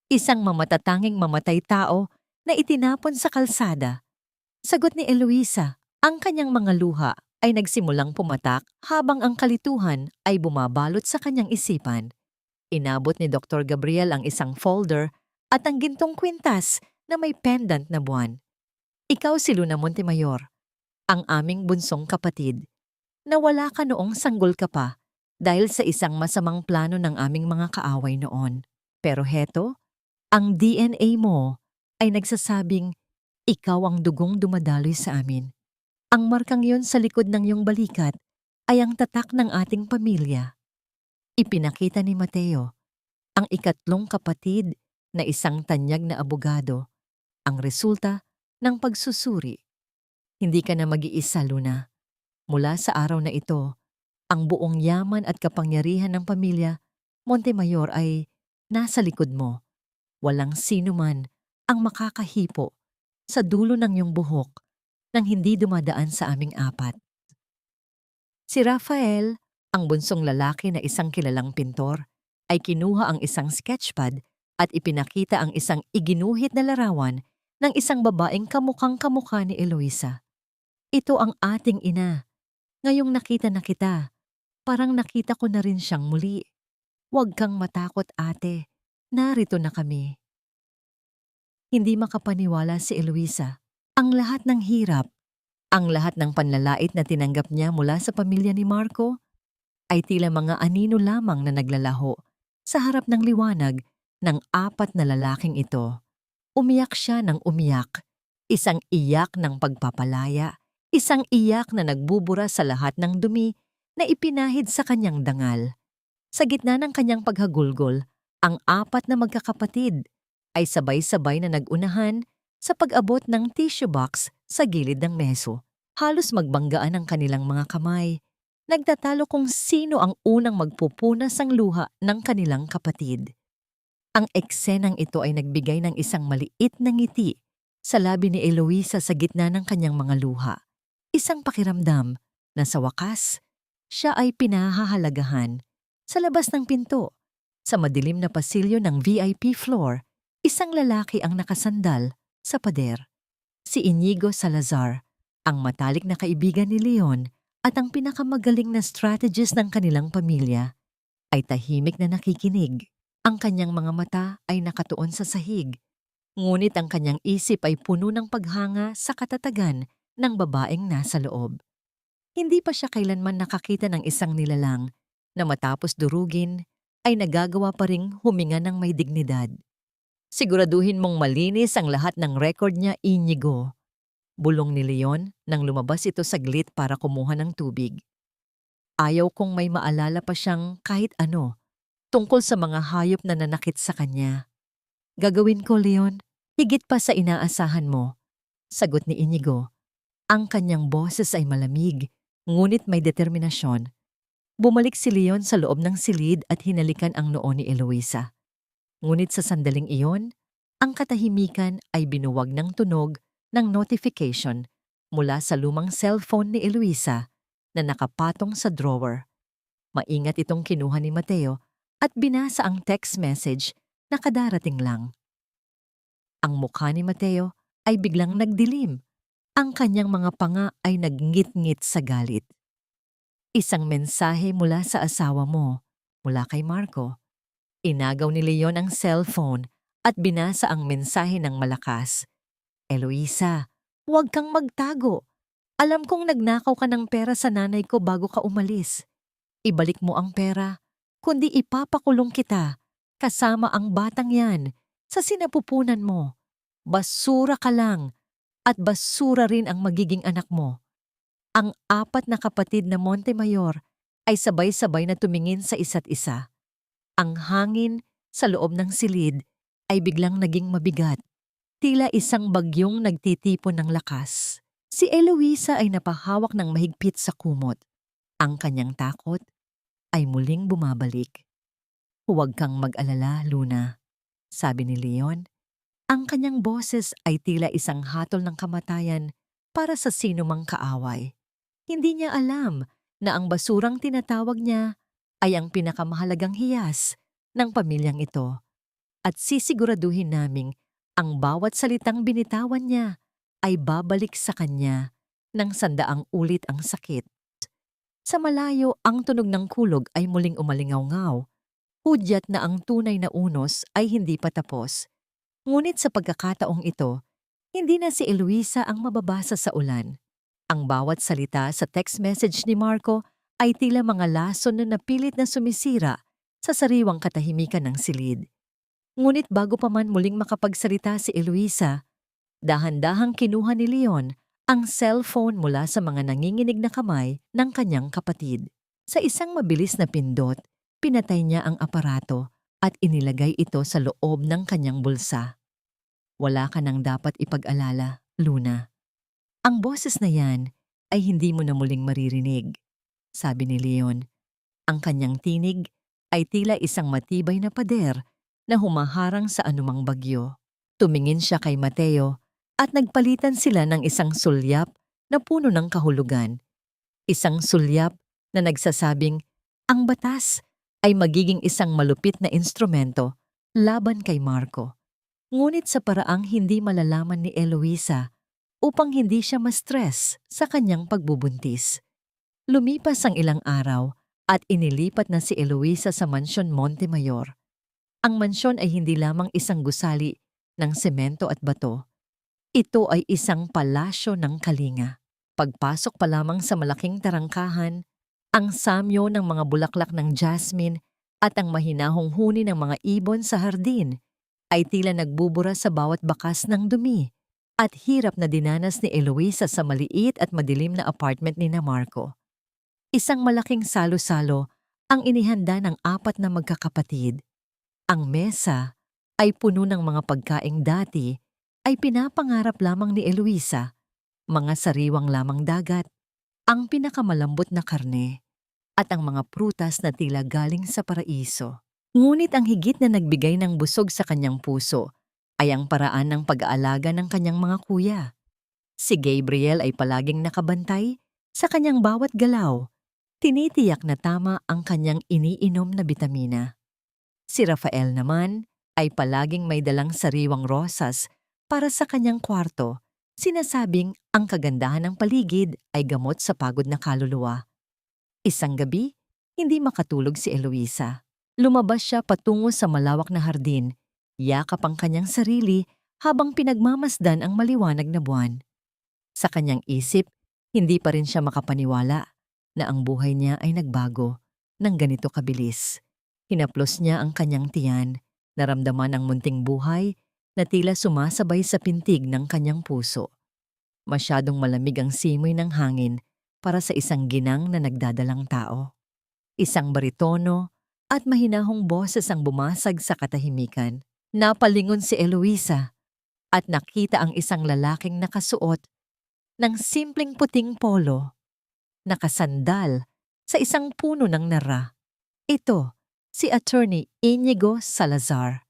Isang mamatatanging mamatay tao na itinapon sa kalsada. Sagot ni Eloisa, ang kanyang mga luha ay nagsimulang pumatak habang ang kalituhan ay bumabalot sa kanyang isipan. Inabot ni Dr. Gabriel ang isang folder at ang gintong kwintas na may pendant na buwan. Ikaw si Luna Montemayor, ang aming bunsong kapatid. Nawala ka noong sanggol ka pa dahil sa isang masamang plano ng aming mga kaaway noon. Pero heto, ang DNA mo ay nagsasabing ikaw ang dugong dumadaloy sa amin. Ang markang yon sa likod ng iyong balikat ay ang tatak ng ating pamilya. Ipinakita ni Mateo, ang ikatlong kapatid na isang tanyag na abogado, ang resulta ng pagsusuri. Hindi ka na mag-iisa, Luna. Mula sa araw na ito, ang buong yaman at kapangyarihan ng pamilya Montemayor ay nasa likod mo. Walang sino man ang makakahipo sa dulo ng iyong buhok nang hindi dumadaan sa aming apat. Si Rafael, ang bunsong lalaki na isang kilalang pintor, ay kinuha ang isang sketchpad at ipinakita ang isang iginuhit na larawan ng isang babaeng kamukhang-kamukha ni Eloisa. Ito ang ating ina. Ngayong nakita na kita, parang nakita ko na rin siyang muli. Huwag kang matakot, ate. Narito na kami. Hindi makapaniwala si Eloisa. Ang lahat ng hirap, ang lahat ng panlalait na tinanggap niya mula sa pamilya ni Marco ay tila mga anino lamang na naglalaho sa harap ng liwanag ng apat na lalaking ito. Umiyak siya ng umiyak, isang iyak ng pagpapalaya, isang iyak na nagbubura sa lahat ng dumi na ipinahid sa kanyang dangal. Sa gitna ng kanyang paghagulgol, ang apat na magkakapatid ay sabay-sabay na nagunahan sa pag-abot ng tissue box sa gilid ng meso. Halos magbanggaan ang kanilang mga kamay. Nagtatalo kung sino ang unang magpupunas ang luha ng kanilang kapatid. Ang eksenang ito ay nagbigay ng isang maliit na ngiti sa labi ni Eloisa sa gitna ng kanyang mga luha. Isang pakiramdam na sa wakas, siya ay pinahahalagahan. Sa labas ng pinto, sa madilim na pasilyo ng VIP floor, isang lalaki ang nakasandal sa pader. Si Inigo Salazar, ang matalik na kaibigan ni Leon at ang pinakamagaling na strategist ng kanilang pamilya, ay tahimik na nakikinig. Ang kanyang mga mata ay nakatuon sa sahig, ngunit ang kanyang isip ay puno ng paghanga sa katatagan ng babaeng nasa loob. Hindi pa siya kailanman nakakita ng isang nilalang na matapos durugin ay nagagawa pa ring huminga ng may dignidad. Siguraduhin mong malinis ang lahat ng record niya, Inigo. Bulong ni Leon nang lumabas ito saglit para kumuha ng tubig. Ayaw kong may maalala pa siyang kahit ano tungkol sa mga hayop na nanakit sa kanya. Gagawin ko, Leon, higit pa sa inaasahan mo. Sagot ni Inigo. Ang kanyang boses ay malamig, ngunit may determinasyon. Bumalik si Leon sa loob ng silid at hinalikan ang noo ni Eloisa. Ngunit sa sandaling iyon, ang katahimikan ay binuwag ng tunog ng notification mula sa lumang cellphone ni Eloisa na nakapatong sa drawer. Maingat itong kinuha ni Mateo at binasa ang text message na kadarating lang. Ang mukha ni Mateo ay biglang nagdilim. Ang kanyang mga panga ay naggit-ngit sa galit. Isang mensahe mula sa asawa mo, mula kay Marco. Inagaw ni Leon ang cellphone at binasa ang mensahe ng malakas. Eloisa, huwag kang magtago. Alam kong nagnakaw ka ng pera sa nanay ko bago ka umalis. Ibalik mo ang pera, kundi ipapakulong kita, kasama ang batang yan, sa sinapupunan mo. Basura ka lang, at basura rin ang magiging anak mo. Ang 4 na kapatid na Montemayor ay sabay-sabay na tumingin sa isa't isa. Ang hangin sa loob ng silid ay biglang naging mabigat, tila isang bagyong nagtitipon ng lakas. Si Eloisa ay napahawak ng mahigpit sa kumot. Ang kanyang takot ay muling bumabalik. Huwag kang mag-alala, Luna, sabi ni Leon. Ang kanyang boses ay tila isang hatol ng kamatayan para sa sino mang kaaway. Hindi niya alam na ang basurang tinatawag niya ay ang pinakamahalagang hiyas ng pamilyang ito. At sisiguraduhin naming ang bawat salitang binitawan niya ay babalik sa kanya ng 100 ulit ang sakit. Sa malayo, ang tunog ng kulog ay muling umalingaw-ngaw. Hudyat na ang tunay na unos ay hindi pa tapos. Ngunit sa pagkakataong ito, hindi na si Eloisa ang mababasa sa ulan. Ang bawat salita sa text message ni Marco ay tila mga lason na napilit na sumisira sa sariwang katahimikan ng silid. Ngunit bago pa man muling makapagsalita si Eloisa, dahan-dahang kinuha ni Leon ang cellphone mula sa mga nanginginig na kamay ng kanyang kapatid. Sa isang mabilis na pindot, pinatay niya ang aparato at inilagay ito sa loob ng kanyang bulsa. Wala ka nang dapat ipag-alala, Luna. Ang boses na yan ay hindi mo na muling maririnig, sabi ni Leon. Ang kanyang tinig ay tila isang matibay na pader na humaharang sa anumang bagyo. Tumingin siya kay Mateo at nagpalitan sila ng isang sulyap na puno ng kahulugan. Isang sulyap na nagsasabing, ang batas ay magiging isang malupit na instrumento laban kay Marco. Ngunit sa paraang hindi malalaman ni Eloisa upang hindi siya ma-stress sa kanyang pagbubuntis. Lumipas ang ilang araw at inilipat na si Eloisa sa mansyon Montemayor. Ang mansyon ay hindi lamang isang gusali ng semento at bato. Ito ay isang palasyo ng kalinga. Pagpasok pa lamang sa malaking tarangkahan, ang samyo ng mga bulaklak ng jasmine at ang mahinahong huni ng mga ibon sa hardin ay tila nagbubura sa bawat bakas ng dumi at hirap na dinanas ni Eloisa sa maliit at madilim na apartment ni Marco. Isang malaking salo-salo ang inihanda ng 4 na magkakapatid. Ang mesa ay puno ng mga pagkaing dati ay pinapangarap lamang ni Eloisa, mga sariwang lamang dagat, ang pinakamalambot na karne, at ang mga prutas na tila galing sa paraiso. Ngunit ang higit na nagbigay ng busog sa kanyang puso ay ang paraan ng pag-aalaga ng kanyang mga kuya. Si Gabriel ay palaging nakabantay sa kanyang bawat galaw, tinitiyak na tama ang kanyang iniinom na bitamina. Si Rafael naman ay palaging may dalang sariwang rosas para sa kanyang kwarto, sinasabing ang kagandahan ng paligid ay gamot sa pagod na kaluluwa. Isang gabi, hindi makatulog si Eloisa. Lumabas siya patungo sa malawak na hardin, yakap ang kanyang sarili habang pinagmamasdan ang maliwanag na buwan. Sa kanyang isip, hindi pa rin siya makapaniwala na ang buhay niya ay nagbago ng ganito kabilis. Hinaplos niya ang kanyang tiyan, naramdaman ang munting buhay na tila sumasabay sa pintig ng kanyang puso. Masyadong malamig ang simoy ng hangin para sa isang ginang na nagdadalang tao. Isang baritono at mahinahong boses ang bumasag sa katahimikan. Napalingon si Eloisa at nakita ang isang lalaking nakasuot ng simpleng puting polo, nakasandal sa isang puno ng nara. Ito, si Attorney Inigo Salazar.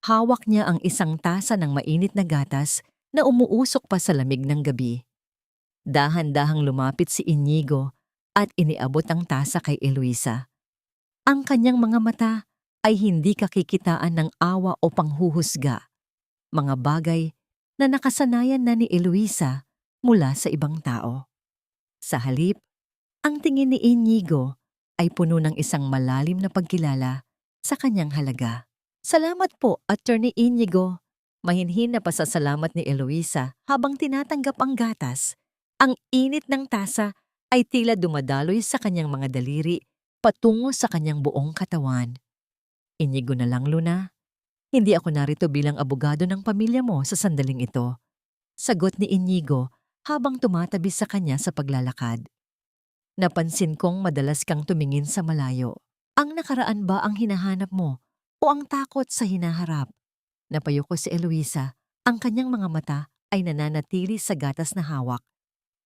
Hawak niya ang isang tasa ng mainit na gatas na umuusok pa sa lamig ng gabi. Dahan-dahang lumapit si Inigo at iniabot ang tasa kay Eloisa. Ang kanyang mga mata ay hindi kakikitaan ng awa o panghuhusga, mga bagay na nakasanayan na ni Eloisa mula sa ibang tao. Sa halip, ang tingin ni Inigo ay puno ng isang malalim na pagkilala sa kanyang halaga. Salamat po, Attorney Inigo. Mahinhin na pasasalamat ni Eloisa habang tinatanggap ang gatas. Ang init ng tasa ay tila dumadaloy sa kanyang mga daliri patungo sa kanyang buong katawan. Inigo na lang, Luna. Hindi ako narito bilang abogado ng pamilya mo sa sandaling ito. Sagot ni Inigo habang tumatabi sa kanya sa paglalakad. Napansin kong madalas kang tumingin sa malayo. Ang nakaraan ba ang hinahanap mo o ang takot sa hinaharap? Napayo ko si Eloisa. Ang kanyang mga mata ay nananatili sa gatas na hawak.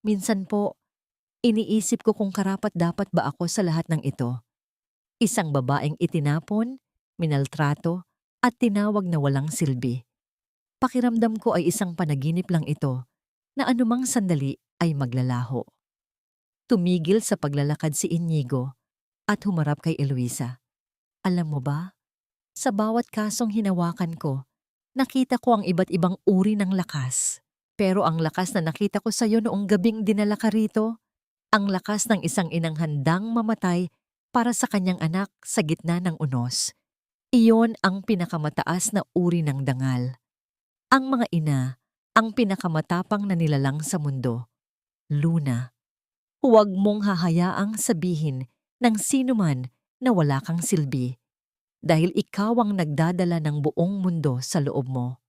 Minsan po, iniisip ko kung karapat-dapat ba ako sa lahat ng ito. Isang babaeng itinapon, minaltrato, at tinawag na walang silbi. Pakiramdam ko ay isang panaginip lang ito na anumang sandali ay maglalaho. Tumigil sa paglalakad si Inigo at humarap kay Eloisa. Alam mo ba, sa bawat kasong hinawakan ko, nakita ko ang iba't ibang uri ng lakas. Pero ang lakas na nakita ko sa iyo noong gabing dinala ka rito, ang lakas ng isang inang handang mamatay para sa kanyang anak sa gitna ng unos. Iyon ang pinakamataas na uri ng dangal. Ang mga ina, ang pinakamatapang na nilalang sa mundo. Luna, huwag mong hahayaang sabihin ng sinuman na wala kang silbi, dahil ikaw ang nagdadala ng buong mundo sa loob mo.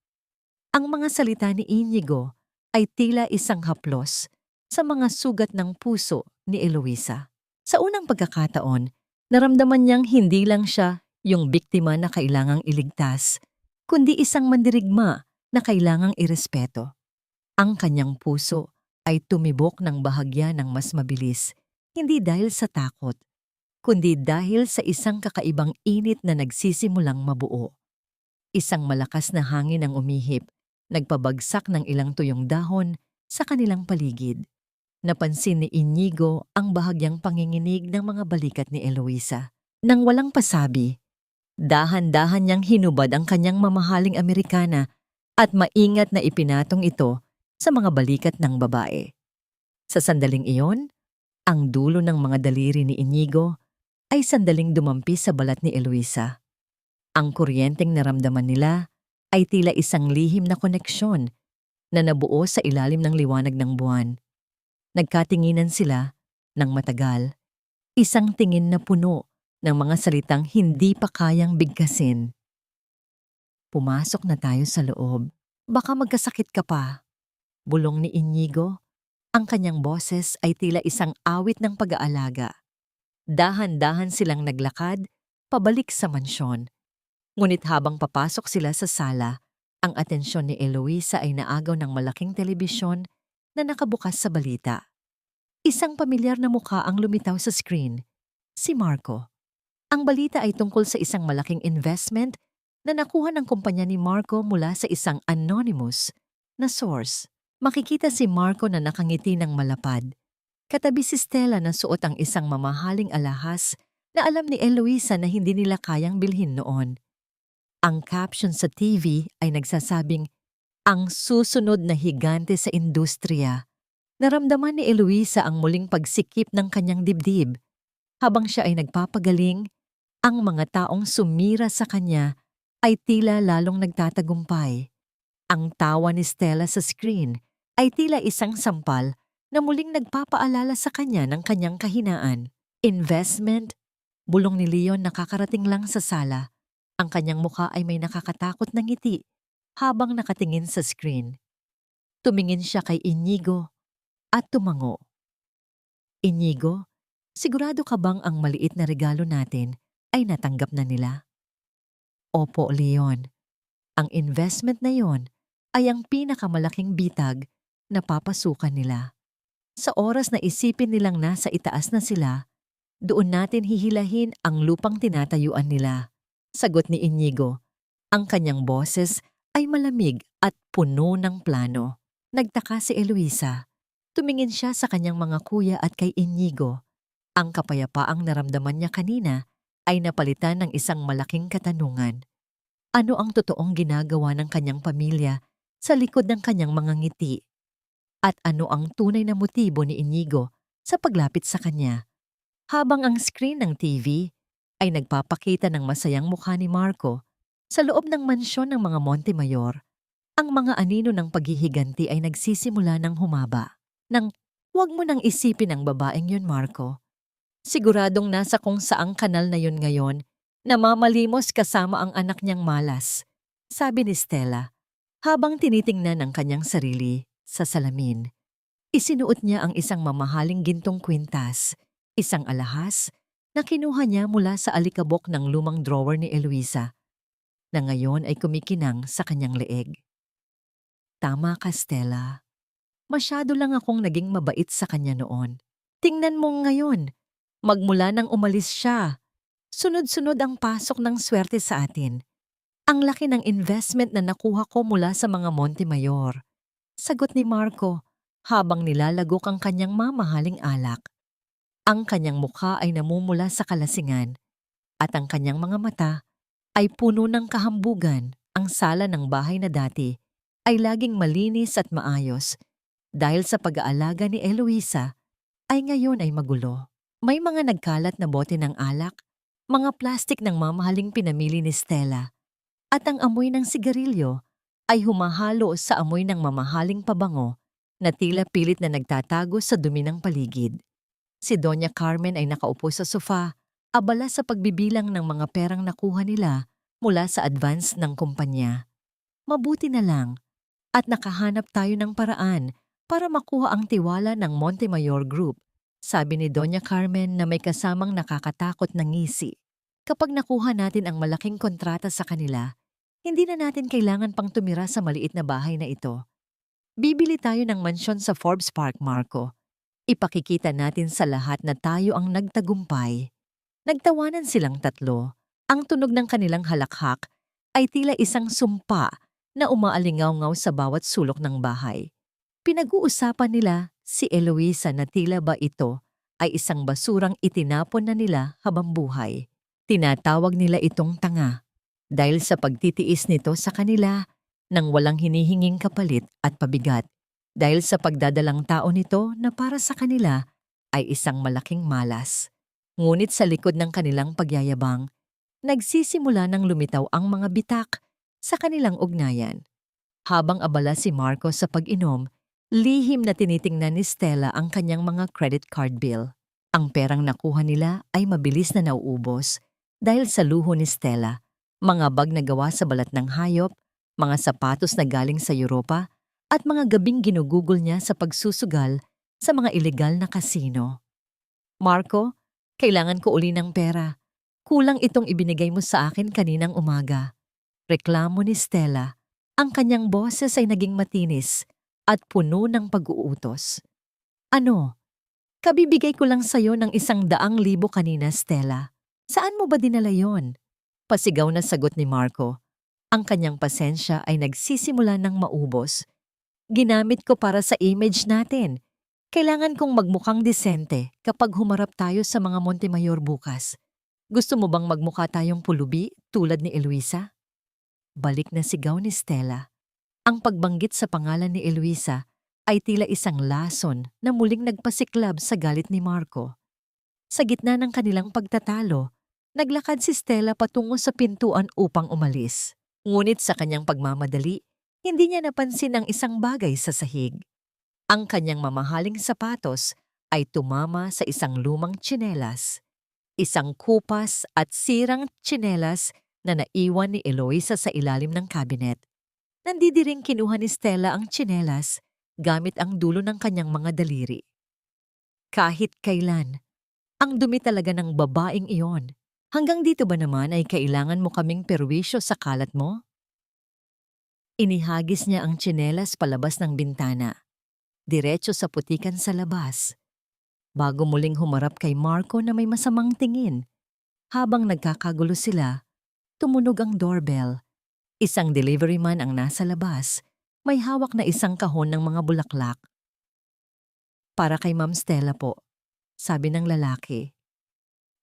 Ang mga salita ni Inigo ay tila isang haplos sa mga sugat ng puso ni Eloisa. Sa unang pagkakataon, naramdaman niyang hindi lang siya yung biktima na kailangang iligtas, kundi isang mandirigma na kailangang irespeto. Ang kanyang puso ay tumibok ng bahagya ng mas mabilis, hindi dahil sa takot, kundi dahil sa isang kakaibang init na nagsisimulang mabuo. Isang malakas na hangin ang umihip, nagpabagsak ng ilang tuyong dahon sa kanilang paligid. Napansin ni Inigo ang bahagyang panginginig ng mga balikat ni Eloisa. Nang walang pasabi, dahan-dahan niyang hinubad ang kanyang mamahaling Amerikana at maingat na ipinatong ito sa mga balikat ng babae. Sa sandaling iyon, ang dulo ng mga daliri ni Inigo ay sandaling dumampi sa balat ni Eloisa. Ang kuryenteng naramdaman nila ay tila isang lihim na koneksyon na nabuo sa ilalim ng liwanag ng buwan. Nagkatinginan sila ng matagal, isang tingin na puno ng mga salitang hindi pa kayang bigkasin. Pumasok na tayo sa loob. Baka magkasakit ka pa. Bulong ni Inigo. Ang kanyang boses ay tila isang awit ng pag-aalaga. Dahan-dahan silang naglakad, pabalik sa mansyon. Ngunit habang papasok sila sa sala, ang atensyon ni Eloisa ay naagaw ng malaking telebisyon na nakabukas sa balita. Isang pamilyar na mukha ang lumitaw sa screen, si Marco. Ang balita ay tungkol sa isang malaking investment na nakuha ng kumpanya ni Marco mula sa isang anonymous na source. Makikita si Marco na nakangiti ng malapad. Katabi si Stella na suot ang isang mamahaling alahas na alam ni Eloisa na hindi nila kayang bilhin noon. Ang caption sa TV ay nagsasabing, "Ang susunod na higante sa industriya." Naramdaman ni Eloisa ang muling pagsikip ng kanyang dibdib. Habang siya ay nagpapagaling, ang mga taong sumira sa kanya ay tila lalong nagtatagumpay. Ang tawa ni Stella sa screen ay tila isang sampal na muling nagpapaalala sa kanya ng kanyang kahinaan. Investment? Bulong ni Leon nakakarating lang sa sala. Ang kanyang mukha ay may nakakatakot na ngiti habang nakatingin sa screen. Tumingin siya kay Inigo at tumango. Inigo, sigurado ka bang ang maliit na regalo natin ay natanggap na nila? Opo, Leon. Ang investment na yon ay ang pinakamalaking bitag na papasukan nila. Sa oras na isipin nilang nasa itaas na sila, doon natin hihilahin ang lupang tinatayuan nila. Sagot ni Inigo. Ang kanyang boses ay malamig at puno ng plano. Nagtaka si Eloisa. Tumingin siya sa kanyang mga kuya at kay Inigo. Ang kapayapaang naramdaman niya kanina ay napalitan ng isang malaking katanungan. Ano ang totoong ginagawa ng kanyang pamilya sa likod ng kanyang mga ngiti? At ano ang tunay na motibo ni Inigo sa paglapit sa kanya? Habang ang screen ng TV ay nagpapakita ng masayang mukha ni Marco sa loob ng mansyon ng mga Montemayor, ang mga anino ng paghihiganti ay nagsisimula ng humaba. Nang, "Huwag mo nang isipin ang babaeng yun, Marco. Siguradong nasa kung saang kanal na yun ngayon, namamalimos kasama ang anak niyang malas," sabi ni Stella, habang tinitingnan ang kanyang sarili sa salamin. Isinuot niya ang isang mamahaling gintong kwintas, isang alahas na kinuha niya mula sa alikabok ng lumang drawer ni Eloisa, na ngayon ay kumikinang sa kanyang leeg. "Tama ka, Stella. Masyado lang akong naging mabait sa kanya noon. Tingnan mo ngayon, magmula nang umalis siya, sunod-sunod ang pasok ng swerte sa atin. Ang laki ng investment na nakuha ko mula sa mga Montemayor," sagot ni Marco habang nilalagok ang kanyang mamahaling alak. Ang kanyang mukha ay namumula sa kalasingan at ang kanyang mga mata ay puno ng kahambugan. Ang sala ng bahay na dati ay laging malinis at maayos dahil sa pag-aalaga ni Eloisa ay ngayon ay magulo. May mga nagkalat na bote ng alak, mga plastik ng mamahaling pinamili ni Stella, at ang amoy ng sigarilyo ay humahalo sa amoy ng mamahaling pabango na tila pilit na nagtatago sa dumi ng paligid. Si Doña Carmen ay nakaupo sa sofa, abala sa pagbibilang ng mga perang nakuha nila mula sa advance ng kumpanya. "Mabuti na lang at nakahanap tayo ng paraan para makuha ang tiwala ng Montemayor Group," sabi ni Doña Carmen na may kasamang nakakatakot na ngisi. "Kapag nakuha natin ang malaking kontrata sa kanila, hindi na natin kailangan pang tumira sa maliit na bahay na ito. Bibili tayo ng mansyon sa Forbes Park, Marco. Ipakikita natin sa lahat na tayo ang nagtagumpay." Nagtawanan silang tatlo. Ang tunog ng kanilang halakhak ay tila isang sumpa na umaalingaw-ngaw sa bawat sulok ng bahay. Pinag-uusapan nila si Eloisa na tila ba ito ay isang basurang itinapon na nila habang buhay. Tinatawag nila itong tanga dahil sa pagtitiis nito sa kanila nang walang hinihinging kapalit at pabigat, dahil sa pagdadalang tao nito na para sa kanila ay isang malaking malas. Ngunit sa likod ng kanilang pagyayabang, nagsisimula ng lumitaw ang mga bitak sa kanilang ugnayan. Habang abala si Marco sa pag-inom, lihim na tinitingnan ni Stella ang kanyang mga credit card bill. Ang perang nakuha nila ay mabilis na nauubos dahil sa luho ni Stella, mga bag na gawa sa balat ng hayop, mga sapatos na galing sa Europa, at mga gabing ginugugol niya sa pagsusugal sa mga ilegal na kasino. "Marco, kailangan ko uli ng pera. Kulang itong ibinigay mo sa akin kaninang umaga," reklamo ni Stella. Ang kanyang boses ay naging matinis at puno ng pag-uutos. "Ano? Kabibigay ko lang sa'yo ng 100,000 kanina, Stella. Saan mo ba dinala yon?" Pasigaw na sagot ni Marco. Ang kanyang pasensya ay nagsisimula ng maubos. "Ginamit ko para sa image natin. Kailangan kong magmukhang disente kapag humarap tayo sa mga Montemayor bukas. Gusto mo bang magmukha tayong pulubi tulad ni Eloisa?" Balik na sigaw ni Stella. Ang pagbanggit sa pangalan ni Eloisa ay tila isang lason na muling nagpasiklab sa galit ni Marco. Sa gitna ng kanilang pagtatalo, naglakad si Stella patungo sa pintuan upang umalis. Ngunit sa kanyang pagmamadali, hindi niya napansin ang isang bagay sa sahig. Ang kanyang mamahaling sapatos ay tumama sa isang lumang tsinelas. Isang kupas at sirang tsinelas na naiwan ni Eloisa sa ilalim ng kabinet. Nandidiring kinuha ni Stella ang tsinelas gamit ang dulo ng kanyang mga daliri. Kahit kailan, ang dumi talaga ng babaeng iyon. Hanggang dito ba naman ay kailangan mo kaming perwisyo sa kalat mo? Inihagis niya ang tsinelas palabas ng bintana, diretso sa putikan sa labas, bago muling humarap kay Marco na may masamang tingin. Habang nagkakagulo sila, tumunog ang doorbell Isang delivery man ang nasa labas, may hawak na isang kahon ng mga bulaklak. Para kay Ma'am Stella po, sabi ng lalaki.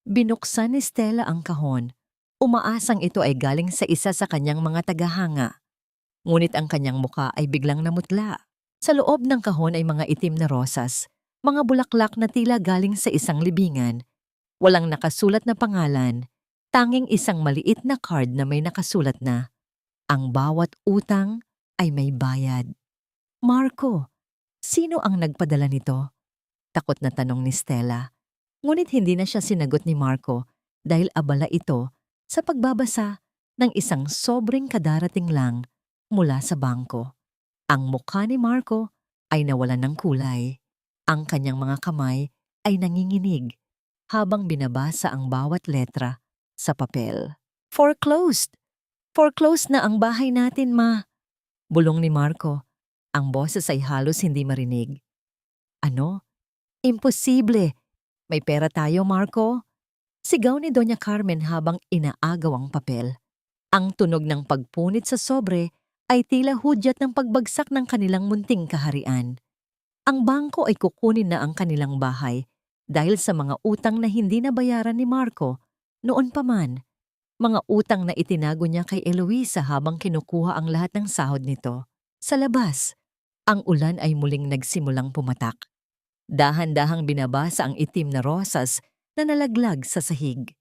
Binuksan ni Stella ang kahon. Umaasang ito ay galing sa isa sa kanyang mga tagahanga. Ngunit ang kanyang muka ay biglang namutla. Sa loob ng kahon ay mga itim na rosas, mga bulaklak na tila galing sa isang libingan. Walang nakasulat na pangalan, tanging isang maliit na card na may nakasulat na, ang bawat utang ay may bayad. Marco, sino ang nagpadala nito? Takot na tanong ni Stella. Ngunit hindi na siya sinagot ni Marco dahil abala ito sa pagbabasa ng isang sobrang kadarating lang mula sa bangko. Ang mukha ni Marco ay nawalan ng kulay. Ang kanyang mga kamay ay nanginginig habang binabasa ang bawat letra sa papel. Foreclosed! Foreclosed na ang bahay natin, ma! Bulong ni Marco. Ang boses ay halos hindi marinig. Ano? Imposible! May pera tayo, Marco? Sigaw ni Doña Carmen habang inaagaw ang papel. Ang tunog ng pagpunit sa sobre ay tila hudyat ng pagbagsak ng kanilang munting kaharian. Ang bangko ay kukunin na ang kanilang bahay dahil sa mga utang na hindi nabayaran ni Marco noon pa man. Mga utang na itinago niya kay Eloisa habang kinukuha ang lahat ng sahod nito. Sa labas, ang ulan ay muling nagsimulang pumatak. Dahan-dahang binabasa ang itim na rosas na nalaglag sa sahig.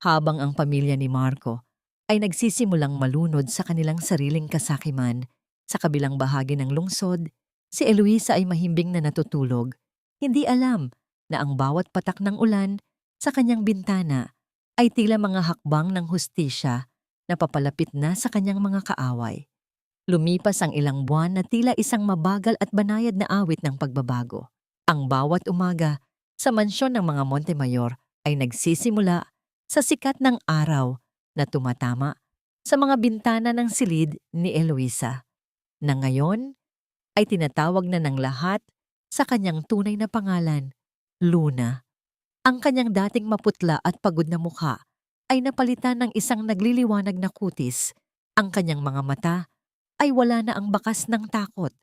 Habang ang pamilya ni Marco ay nagsisimulang malunod sa kanilang sariling kasakiman sa kabilang bahagi ng lungsod, si Eloisa ay mahimbing na natutulog. Hindi alam na ang bawat patak ng ulan sa kanyang bintana ay tila mga hakbang ng hustisya na papalapit na sa kanyang mga kaaway. Lumipas ang ilang buwan na tila isang mabagal at banayad na awit ng pagbabago. Ang bawat umaga sa mansyon ng mga Montemayor ay nagsisimula sa sikat ng araw na tumatama sa mga bintana ng silid ni Eloisa, na ngayon ay tinatawag na ng lahat sa kanyang tunay na pangalan, Luna. Ang kanyang dating maputla at pagod na mukha ay napalitan ng isang nagliliwanag na kutis. Ang kanyang mga mata ay wala na ang bakas ng takot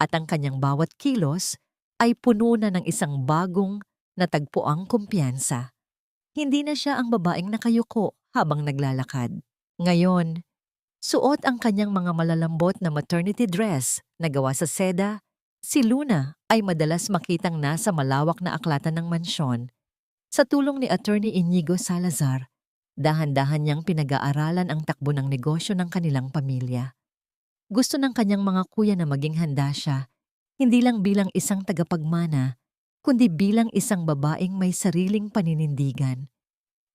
at ang kanyang bawat kilos ay puno na ng isang bagong natagpuang kumpiyansa. Hindi na siya ang babaeng nakayuko habang naglalakad. Ngayon, suot ang kanyang mga malalambot na maternity dress na gawa sa seda, si Luna ay madalas makitang nasa malawak na aklatan ng mansyon. Sa tulong ni Attorney Inigo Salazar, dahan-dahan niyang pinag-aaralan ang takbo ng negosyo ng kanilang pamilya. Gusto ng kanyang mga kuya na maging handa siya, hindi lang bilang isang tagapagmana, kundi bilang isang babaeng may sariling paninindigan.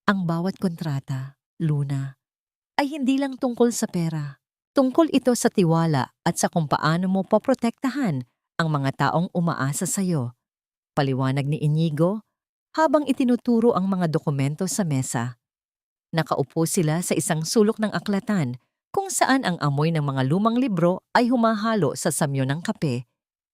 Ang bawat kontrata, Luna, ay hindi lang tungkol sa pera. Tungkol ito sa tiwala at sa kung paano mo poprotektahan ang mga taong umaasa sa iyo. Paliwanag ni Inigo habang itinuturo ang mga dokumento sa mesa. Nakaupo sila sa isang sulok ng aklatan kung saan ang amoy ng mga lumang libro ay humahalo sa samyo ng kape.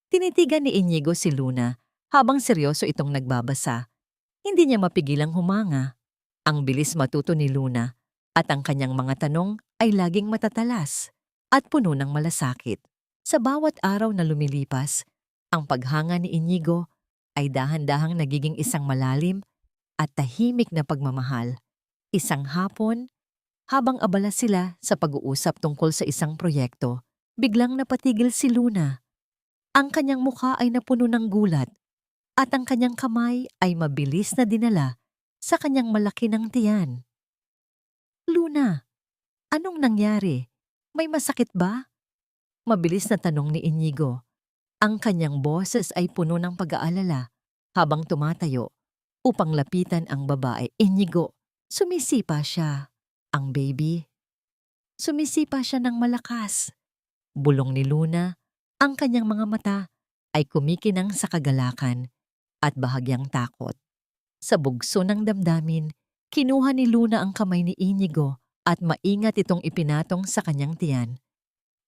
Tinitigan ni Inigo si Luna habang seryoso itong nagbabasa. Hindi niya mapigilang humanga. Ang bilis matuto ni Luna at ang kanyang mga tanong ay laging matatalas at puno ng malasakit. Sa bawat araw na lumilipas, ang paghanga ni Inigo ay dahan-dahang nagiging isang malalim at tahimik na pagmamahal. Isang hapon, habang abala sila sa pag-uusap tungkol sa isang proyekto, biglang napatigil si Luna. Ang kanyang mukha ay napuno ng gulat at ang kanyang kamay ay mabilis na dinala sa kanyang malaki ng tiyan. Luna, anong nangyari? May masakit ba? Mabilis na tanong ni Inigo. Ang kanyang boses ay puno ng pag-aalala habang tumatayo upang lapitan ang babae. Inigo, sumisipa siya. Ang baby, sumisipa siya ng malakas. Bulong ni Luna, ang kanyang mga mata ay kumikinang sa kagalakan at bahagyang takot. Sa bugso ng damdamin, kinuha ni Luna ang kamay ni Inigo at maingat itong ipinatong sa kanyang tiyan.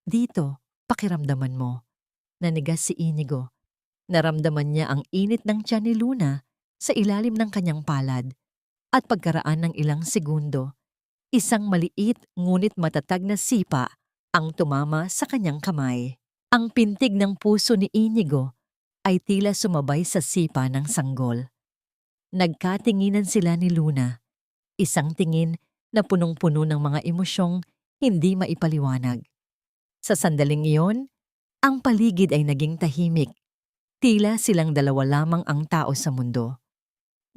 Dito, pakiramdaman mo. Nanigas si Inigo. Naramdaman niya ang init ng tiyan ni Luna sa ilalim ng kanyang palad at pagkaraan ng ilang segundo, Isang maliit ngunit matatag na sipa ang tumama sa kanyang kamay. Ang pintig ng puso ni Inigo ay tila sumabay sa sipa ng sanggol. Nagkatinginan sila ni Luna, isang tingin na punong-puno ng mga emosyong hindi maipaliwanag. Sa sandaling iyon, ang paligid ay naging tahimik. Tila silang dalawa lamang ang tao sa mundo.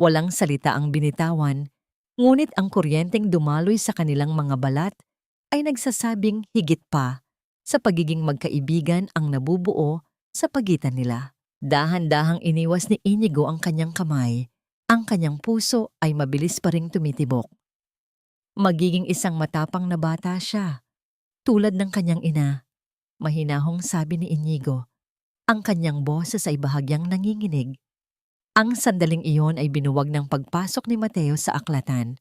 Walang salita ang binitawan, ngunit ang kuryenteng dumaloy sa kanilang mga balat ay nagsasabing higit pa sa pagiging magkaibigan ang nabubuo sa pagitan nila. Dahan-dahang iniwas ni Inigo ang kanyang kamay. Ang kanyang puso ay mabilis pa ring tumitibok. Magiging isang matapang na bata siya, tulad ng kanyang ina. Mahinahong sabi ni Inigo. Ang kanyang boses ay bahagyang nanginginig. Ang sandaling iyon ay binuwag ng pagpasok ni Mateo sa aklatan.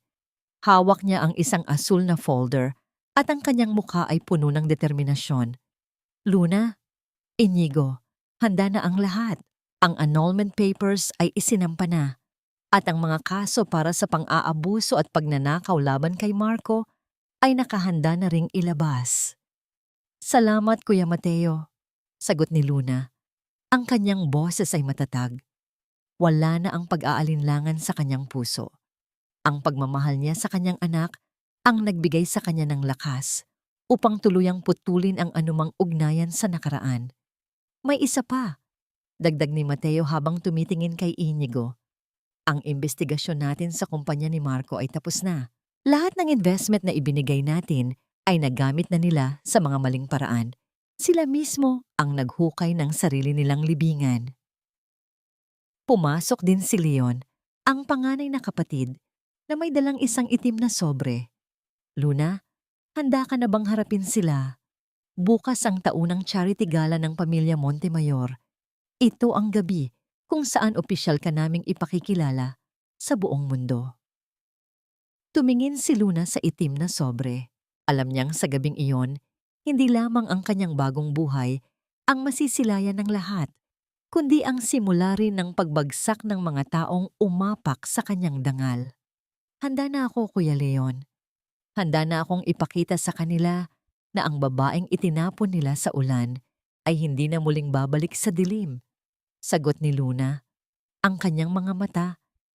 Hawak niya ang isang asul na folder at ang kanyang mukha ay puno ng determinasyon. Luna, Inigo, handa na ang lahat. Ang annulment papers ay isinampa na. At ang mga kaso para sa pang-aabuso at pagnanakaw laban kay Marco ay nakahanda na ring ilabas. Salamat, Kuya Mateo, sagot ni Luna. Ang kanyang boses ay matatag. Wala na ang pag-aalinlangan sa kanyang puso. Ang pagmamahal niya sa kanyang anak ang nagbigay sa kanya ng lakas upang tuluyang putulin ang anumang ugnayan sa nakaraan. May isa pa, dagdag ni Mateo habang tumitingin kay Inigo. Ang investigasyon natin sa kumpanya ni Marco ay tapos na. Lahat ng investment na ibinigay natin ay nagamit na nila sa mga maling paraan. Sila mismo ang naghukay ng sarili nilang libingan. Pumasok din si Leon, ang panganay na kapatid, na may dalang isang itim na sobre. Luna, handa ka na bang harapin sila? Bukas ang taunang charity gala ng pamilya Montemayor. Ito ang gabi kung saan opisyal ka naming ipakikilala sa buong mundo. Tumingin si Luna sa itim na sobre. Alam niyang sa gabing iyon, hindi lamang ang kanyang bagong buhay ang masisilayan ng lahat, kundi ang simula rin ng pagbagsak ng mga taong umapak sa kanyang dangal. Handa na ako, Kuya Leon. Handa na akong ipakita sa kanila na ang babaeng itinapon nila sa ulan ay hindi na muling babalik sa dilim. Sagot ni Luna. Ang kanyang mga mata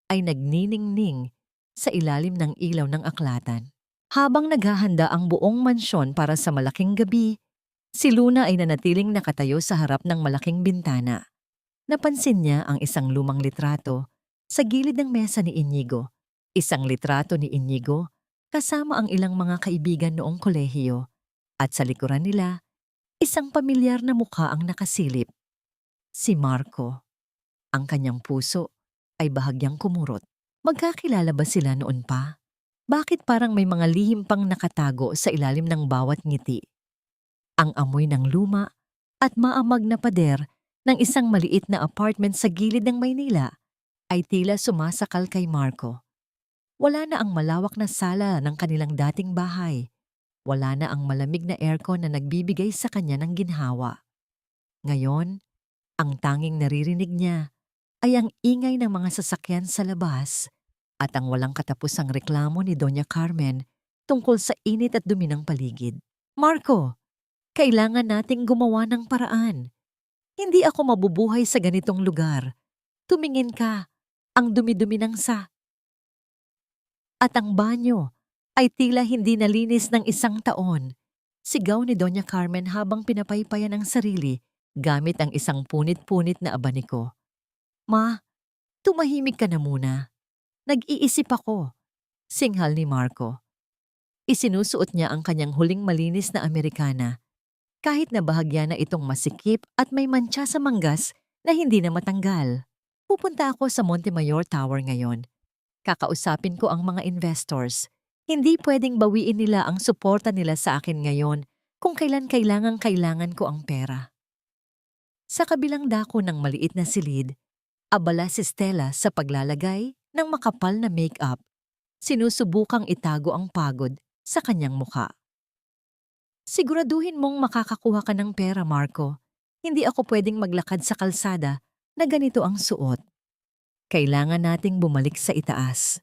ay nagniningning sa ilalim ng ilaw ng aklatan. Habang naghahanda ang buong mansyon para sa malaking gabi, si Luna ay nanatiling nakatayo sa harap ng malaking bintana. Napansin niya ang isang lumang litrato sa gilid ng mesa ni Inigo. Isang litrato ni Inigo kasama ang ilang mga kaibigan noong kolehiyo at sa likuran nila, isang pamilyar na mukha ang nakasilip. Si Marco. Ang kanyang puso ay bahagyang kumurot. Magkakilala ba sila noon pa? Bakit parang may mga lihim pang nakatago sa ilalim ng bawat ngiti? Ang amoy ng luma at maamag na pader ng isang maliit na apartment sa gilid ng Maynila ay tila sumasakal kay Marco. Wala na ang malawak na sala ng kanilang dating bahay. Wala na ang malamig na aircon na nagbibigay sa kanya ng ginhawa. Ngayon, ang tanging naririnig niya ay ang ingay ng mga sasakyan sa labas at ang walang katapusang reklamo ni Doña Carmen tungkol sa init at dumi ng paligid. Marco, kailangan nating gumawa ng paraan. Hindi ako mabubuhay sa ganitong lugar. Tumingin ka, ang dumi-dumi ng at ang banyo ay tila hindi nalinis ng isang taon. Sigaw ni Doña Carmen habang pinapaypayan ang sarili gamit ang isang punit-punit na abaniko. Ma, tumahimik ka na muna. Nag-iisip ako, singhal ni Marco. Isinusuot niya ang kanyang huling malinis na Amerikana, kahit na bahagya na itong masikip at may mantsa sa manggas na hindi na matanggal. Pupunta ako sa Montemayor Tower ngayon. Kakausapin ko ang mga investors. Hindi pwedeng bawiin nila ang suporta nila sa akin ngayon kung kailan kailangan ko ang pera. Sa kabilang dako ng maliit na silid, abala si Stella sa paglalagay ng makapal na make-up. Sinusubukang itago ang pagod sa kanyang mukha. Siguraduhin mong makakakuha ka ng pera, Marco. Hindi ako pwedeng maglakad sa kalsada na ganito ang suot. Kailangan nating bumalik sa itaas.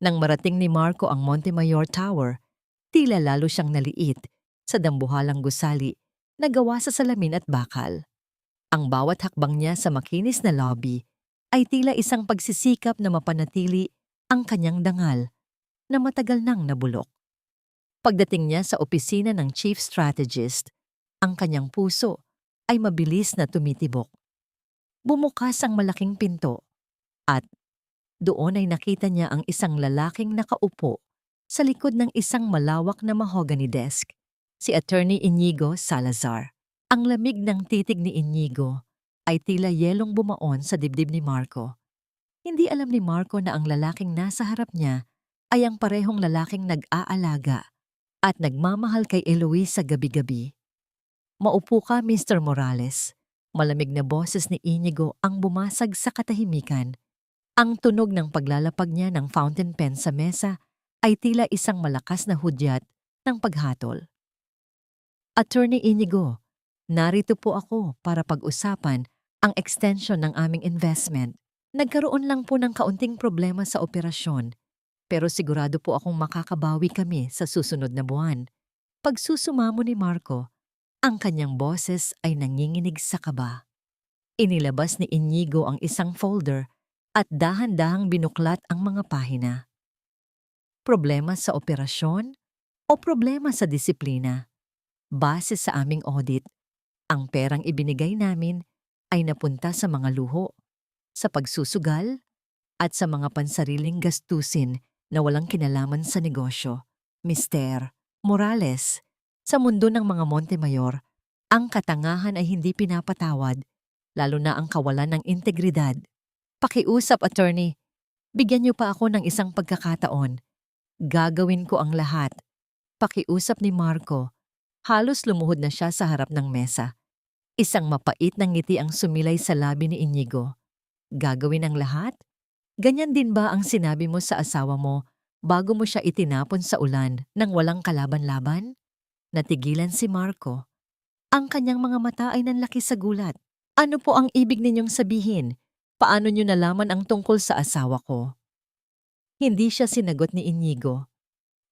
Nang marating ni Marco ang Montemayor Tower, tila lalo siyang naliit sa dambuhalang gusali na gawa sa salamin at bakal. Ang bawat hakbang niya sa makinis na lobby ay tila isang pagsisikap na mapanatili ang kanyang dangal na matagal nang nabulok. Pagdating niya sa opisina ng chief strategist, ang kanyang puso ay mabilis na tumitibok. Bumukas ang malaking pinto at doon ay nakita niya ang isang lalaking nakaupo sa likod ng isang malawak na mahogany desk, si Attorney Inigo Salazar. Ang lamig ng titig ni Inigo ay tila yelong bumaon sa dibdib ni Marco. Hindi alam ni Marco na ang lalaking nasa harap niya ay ang parehong lalaking nag-aalaga at nagmamahal kay Eloisa gabi-gabi. "Maupo ka, Mr. Morales." Malamig na boses ni Inigo ang bumasag sa katahimikan. Ang tunog ng paglalapag niya ng fountain pen sa mesa ay tila isang malakas na hudyat ng paghatol. "Attorney Inigo, narito po ako para pag-usapan ang extension ng aming investment. Nagkaroon lang po ng kaunting problema sa operasyon, pero sigurado po akong makakabawi kami sa susunod na buwan." Pagsusumamo ni Marco, ang kanyang boses ay nanginginig sa kaba. Inilabas ni Inigo ang isang folder at dahan-dahang binuklat ang mga pahina. Problema sa operasyon o problema sa disiplina? Base sa aming audit, ang perang ibinigay namin ay napunta sa mga luho, sa pagsusugal, at sa mga pansariling gastusin na walang kinalaman sa negosyo. Mr. Morales, sa mundo ng mga Montemayor, ang katangahan ay hindi pinapatawad, lalo na ang kawalan ng integridad. Pakiusap, attorney. Bigyan niyo pa ako ng isang pagkakataon. Gagawin ko ang lahat. Pakiusap ni Marco. Halos lumuhod na siya sa harap ng mesa. Isang mapait na ngiti ang sumilay sa labi ni Inigo. Gagawin ang lahat? Ganyan din ba ang sinabi mo sa asawa mo bago mo siya itinapon sa ulan nang walang kalaban-laban? Natigilan si Marco. Ang kanyang mga mata ay nanlaki sa gulat. Ano po ang ibig ninyong sabihin? Paano niyo nalaman ang tungkol sa asawa ko? Hindi siya sinagot ni Inigo.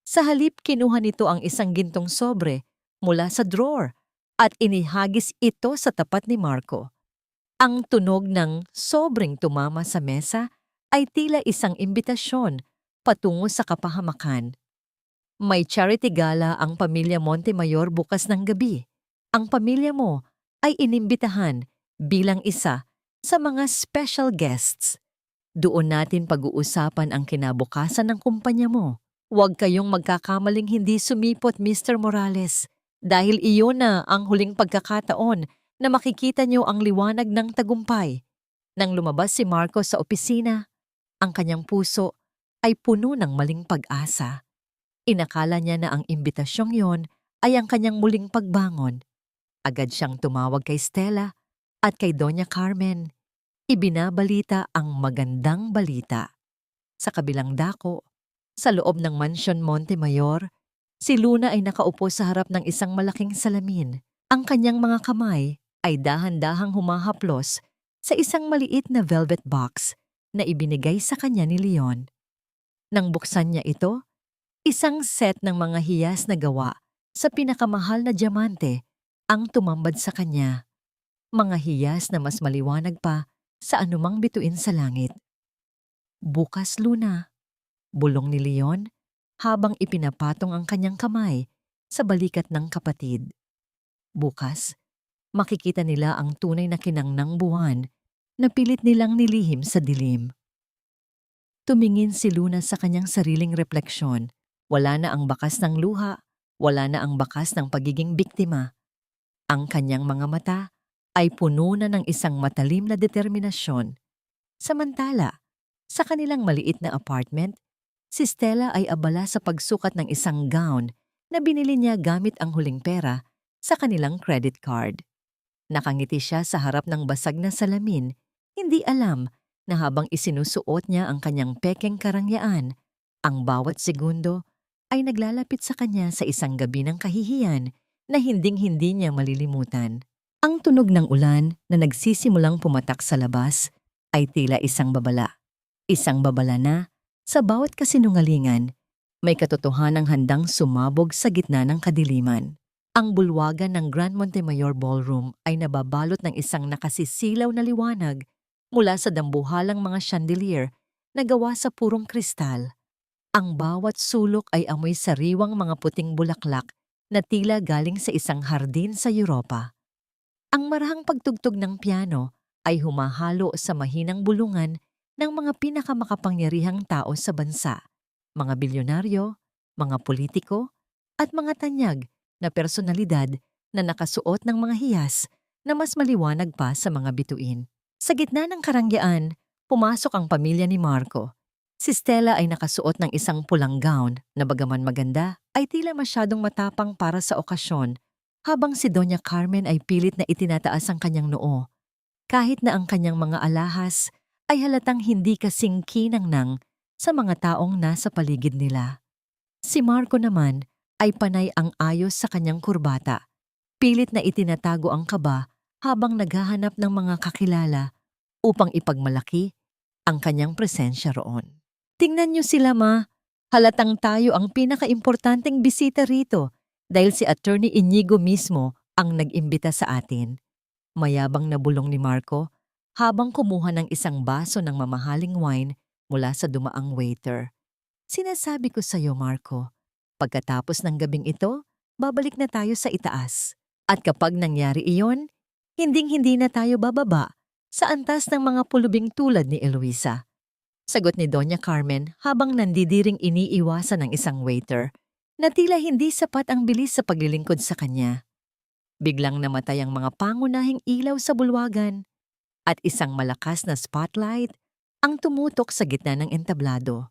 Sa halip, kinuha nito ang isang gintong sobre mula sa drawer at inihagis ito sa tapat ni Marco. Ang tunog ng sobreng tumama sa mesa ay tila isang imbitasyon patungo sa kapahamakan. May charity gala ang pamilya Montemayor bukas ng gabi. Ang pamilya mo ay inimbitahan bilang isa sa mga special guests. Doon natin pag-uusapan ang kinabukasan ng kumpanya mo. Huwag kayong magkakamaling hindi sumipot, Mr. Morales, dahil iyon na ang huling pagkakataon na makikita niyo ang liwanag ng tagumpay. Nang lumabas si Marco sa opisina, ang kanyang puso ay puno ng maling pag-asa. Inakala niya na ang imbitasyong yon ay ang kanyang muling pagbangon. Agad siyang tumawag kay Stella at kay Doña Carmen. Ibinabalita ang magandang balita. Sa kabilang dako, sa loob ng Mansion Montemayor, si Luna ay nakaupo sa harap ng isang malaking salamin. Ang kanyang mga kamay ay dahan-dahang humahaplos sa isang maliit na velvet box na ibinigay sa kanya ni Leon. Nang buksan niya ito, isang set ng mga hiyas na gawa sa pinakamahal na diamante ang tumambad sa kanya. Mga hiyas na mas maliwanag pa sa anumang bituin sa langit. "Bukas, Luna," bulong ni Leon habang ipinapatong ang kanyang kamay sa balikat ng kapatid. Bukas, makikita nila ang tunay na kinangnang buwan na pilit nilang nilihim sa dilim. Tumingin si Luna sa kanyang sariling refleksyon. Wala na ang bakas ng luha, wala na ang bakas ng pagiging biktima. Ang kanyang mga mata ay puno na ng isang matalim na determinasyon. Samantala, sa kanilang maliit na apartment, si Stella ay abala sa pagsukat ng isang gown na binili niya gamit ang huling pera sa kanilang credit card. Nakangiti siya sa harap ng basag na salamin, hindi alam na habang isinusuot niya ang kanyang pekeng karangyaan, ang bawat segundo ay naglalapit sa kanya sa isang gabi ng kahihiyan na hinding-hindi niya malilimutan. Ang tunog ng ulan na nagsisimulang pumatak sa labas ay tila isang babala. Isang babala na Sa bawat kasinungalingan, may katotohanang handang sumabog sa gitna ng kadiliman. Ang bulwagan ng Grand Montemayor Ballroom ay nababalot ng isang nakasisilaw na liwanag mula sa dambuhalang mga chandelier na gawa sa purong kristal. Ang bawat sulok ay amoy sariwang mga puting bulaklak na tila galing sa isang hardin sa Europa. Ang marahang pagtugtog ng piano ay humahalo sa mahinang bulungan ng mga pinakamakapangyarihang tao sa bansa, mga bilyonaryo, mga politiko, at mga tanyag na personalidad na nakasuot ng mga hiyas na mas maliwanag pa sa mga bituin. Sa gitna ng karangyaan, pumasok ang pamilya ni Marco. Si Stella ay nakasuot ng isang pulang gown na bagaman maganda ay tila masyadong matapang para sa okasyon, habang si Doña Carmen ay pilit na itinataas ang kanyang noo, kahit na ang kanyang mga alahas ay halatang hindi kasing kinangnang sa mga taong nasa paligid nila. Si Marco naman ay panay ang ayos sa kanyang kurbata, pilit na itinatago ang kaba habang naghahanap ng mga kakilala upang ipagmalaki ang kanyang presensya roon. Tingnan niyo sila, ma. Halatang tayo ang pinakaimportanteng bisita rito dahil si Attorney Inigo mismo ang nag-imbita sa atin. Mayabang na bulong ni Marco habang kumuha ng isang baso ng mamahaling wine mula sa dumaang waiter. Sinasabi ko sa iyo, Marco, pagkatapos ng gabing ito, babalik na tayo sa itaas. At kapag nangyari iyon, hinding-hindi na tayo bababa sa antas ng mga pulubing tulad ni Eloisa. Sagot ni Doña Carmen habang nandidiring iniiwasan ng isang waiter na tila hindi sapat ang bilis sa paglilingkod sa kanya. Biglang namatay ang mga pangunahing ilaw sa bulwagan at isang malakas na spotlight ang tumutok sa gitna ng entablado.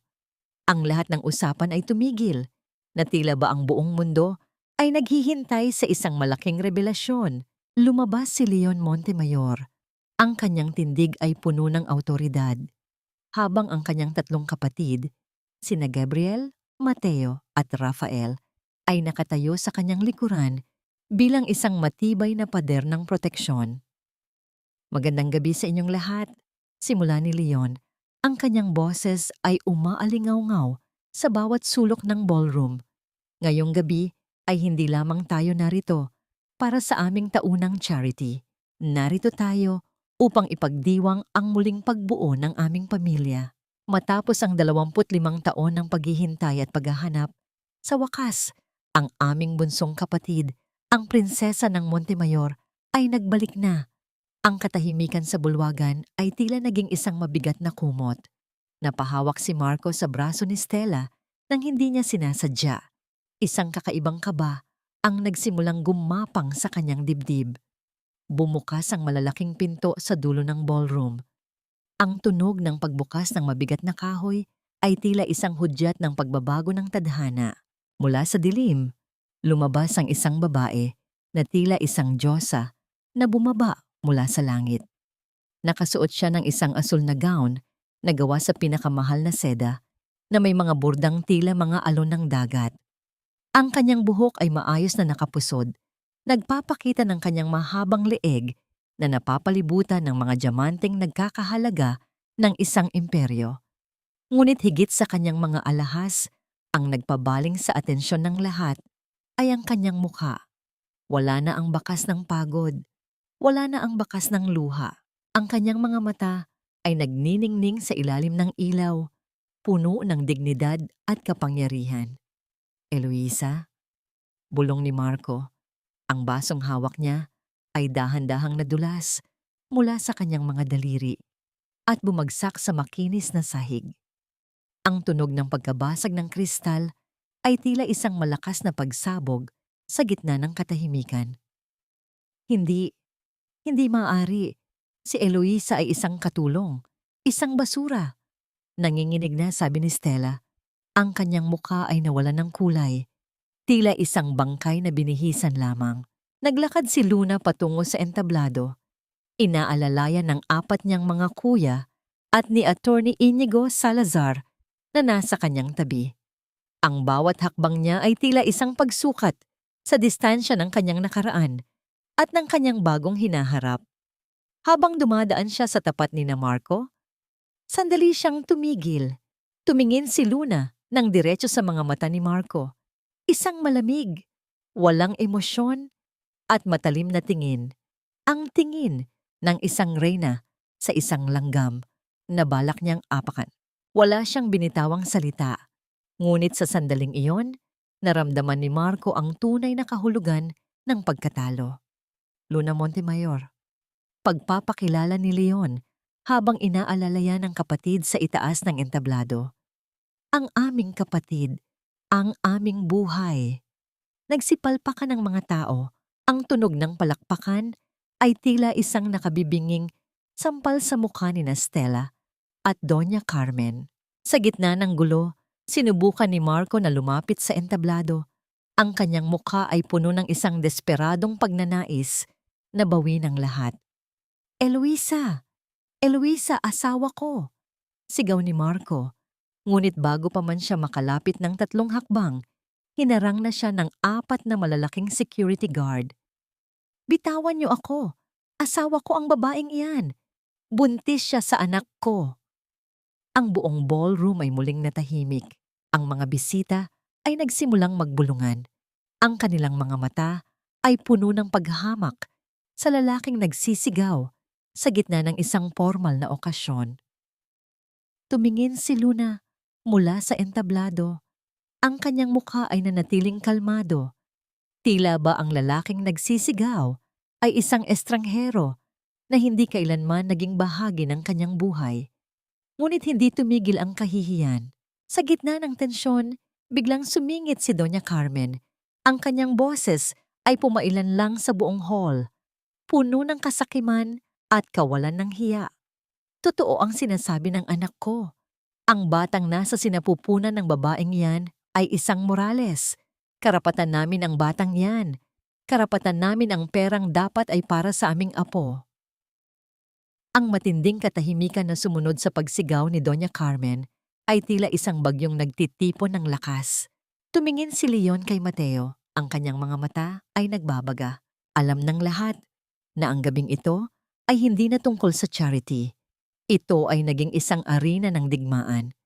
Ang lahat ng usapan ay tumigil, na tila ba ang buong mundo ay naghihintay sa isang malaking revelasyon. Lumabas si Leon Montemayor. Ang kanyang tindig ay puno ng awtoridad, habang ang kanyang tatlong kapatid, sina Gabriel, Mateo at Rafael, ay nakatayo sa kanyang likuran bilang isang matibay na pader ng proteksyon. Magandang gabi sa inyong lahat. Simula ni Leon, ang kanyang boses ay umaalingaw-ngaw sa bawat sulok ng ballroom. Ngayong gabi ay hindi lamang tayo narito para sa aming taunang charity. Narito tayo upang ipagdiwang ang muling pagbuo ng aming pamilya. Matapos ang 25 taon ng paghihintay at paghahanap, sa wakas, ang aming bunsong kapatid, ang prinsesa ng Montemayor, ay nagbalik na. Ang katahimikan sa bulwagan ay tila naging isang mabigat na kumot. Napahawak si Marco sa braso ni Stella nang hindi niya sinasadya. Isang kakaibang kaba ang nagsimulang gumapang sa kanyang dibdib. Bumukas ang malalaking pinto sa dulo ng ballroom. Ang tunog ng pagbukas ng mabigat na kahoy ay tila isang hudyat ng pagbabago ng tadhana. Mula sa dilim, lumabas ang isang babae na tila isang diyosa na bumaba mula sa langit. Nakasuot siya ng isang asul na gown na gawa sa pinakamahal na seda na may mga bordang tila mga alon ng dagat. Ang kanyang buhok ay maayos na nakapusod, nagpapakita ng kanyang mahabang leeg na napapalibutan ng mga diamanteng nagkakahalaga ng isang imperyo. Ngunit higit sa kanyang mga alahas, ang nagpabaling sa atensyon ng lahat ay ang kanyang mukha. Wala na ang bakas ng pagod. Wala na ang bakas ng luha. Ang kanyang mga mata ay nagniningning sa ilalim ng ilaw, puno ng dignidad at kapangyarihan. Eloisa, bulong ni Marco, ang basong hawak niya ay dahan-dahang nadulas mula sa kanyang mga daliri at bumagsak sa makinis na sahig. Ang tunog ng pagkabasag ng kristal ay tila isang malakas na pagsabog sa gitna ng katahimikan. Hindi maaari. Si Eloisa ay isang katulong, isang basura. Nanginginig na, sabi ni Stella. Ang kanyang mukha ay nawalan ng kulay. Tila isang bangkay na binihisan lamang. Naglakad si Luna patungo sa entablado. Inaalalayan ng 4 niyang mga kuya at ni Attorney Inigo Salazar na nasa kanyang tabi. Ang bawat hakbang niya ay tila isang pagsukat sa distansya ng kanyang nakaraan at ng kanyang bagong hinaharap. Habang dumadaan siya sa tapat ni na Marco, sandali siyang tumigil. Tumingin si Luna nang diretso sa mga mata ni Marco. Isang malamig, walang emosyon, at matalim na tingin. Ang tingin ng isang reyna sa isang langgam na balak niyang apakan. Wala siyang binitawang salita. Ngunit sa sandaling iyon, naramdaman ni Marco ang tunay na kahulugan ng pagkatalo. Luna Montemayor, pagpapakilala ni Leon habang inaalalayan ng kapatid sa itaas ng entablado. Ang aming kapatid, ang aming buhay. Nagsipalpakan ng mga tao, ang tunog ng palakpakan ay tila isang nakabibinging sampal sa mukha ni Stella at Doña Carmen. Sa gitna ng gulo, sinubukan ni Marco na lumapit sa entablado. Ang kanyang mukha ay puno ng isang desperadong pagnanais na bawin ang lahat. Eloisa! Eloisa, asawa ko! Sigaw ni Marco. Ngunit bago pa man siya makalapit ng 3 hakbang, hinarang na siya ng 4 na malalaking security guard. Bitawan niyo ako! Asawa ko ang babaeng iyan! Buntis siya sa anak ko! Ang buong ballroom ay muling natahimik. Ang mga bisita ay nagsimulang magbulungan. Ang kanilang mga mata ay puno ng paghahamak sa lalaking nagsisigaw sa gitna ng isang formal na okasyon. Tumingin si Luna mula sa entablado. Ang kanyang mukha ay nanatiling kalmado. Tila ba ang lalaking nagsisigaw ay isang estranghero na hindi kailanman naging bahagi ng kanyang buhay. Ngunit hindi tumigil ang kahihiyan. Sa gitna ng tensyon, biglang sumingit si Doña Carmen. Ang kanyang boses ay pumailan lang sa buong hall, puno ng kasakiman at kawalan ng hiya. Totoo ang sinasabi ng anak ko. Ang batang nasa sinapupunan ng babaeng yan ay isang Morales. Karapatan namin ang batang yan. Karapatan namin ang perang dapat ay para sa aming apo. Ang matinding katahimikan na sumunod sa pagsigaw ni Doña Carmen ay tila isang bagyong nagtitipon ng lakas. Tumingin si Leon kay Mateo. Ang kanyang mga mata ay nagbabaga. Alam ng lahat na ang gabing ito ay hindi na tungkol sa charity. Ito ay naging isang arena ng digmaan.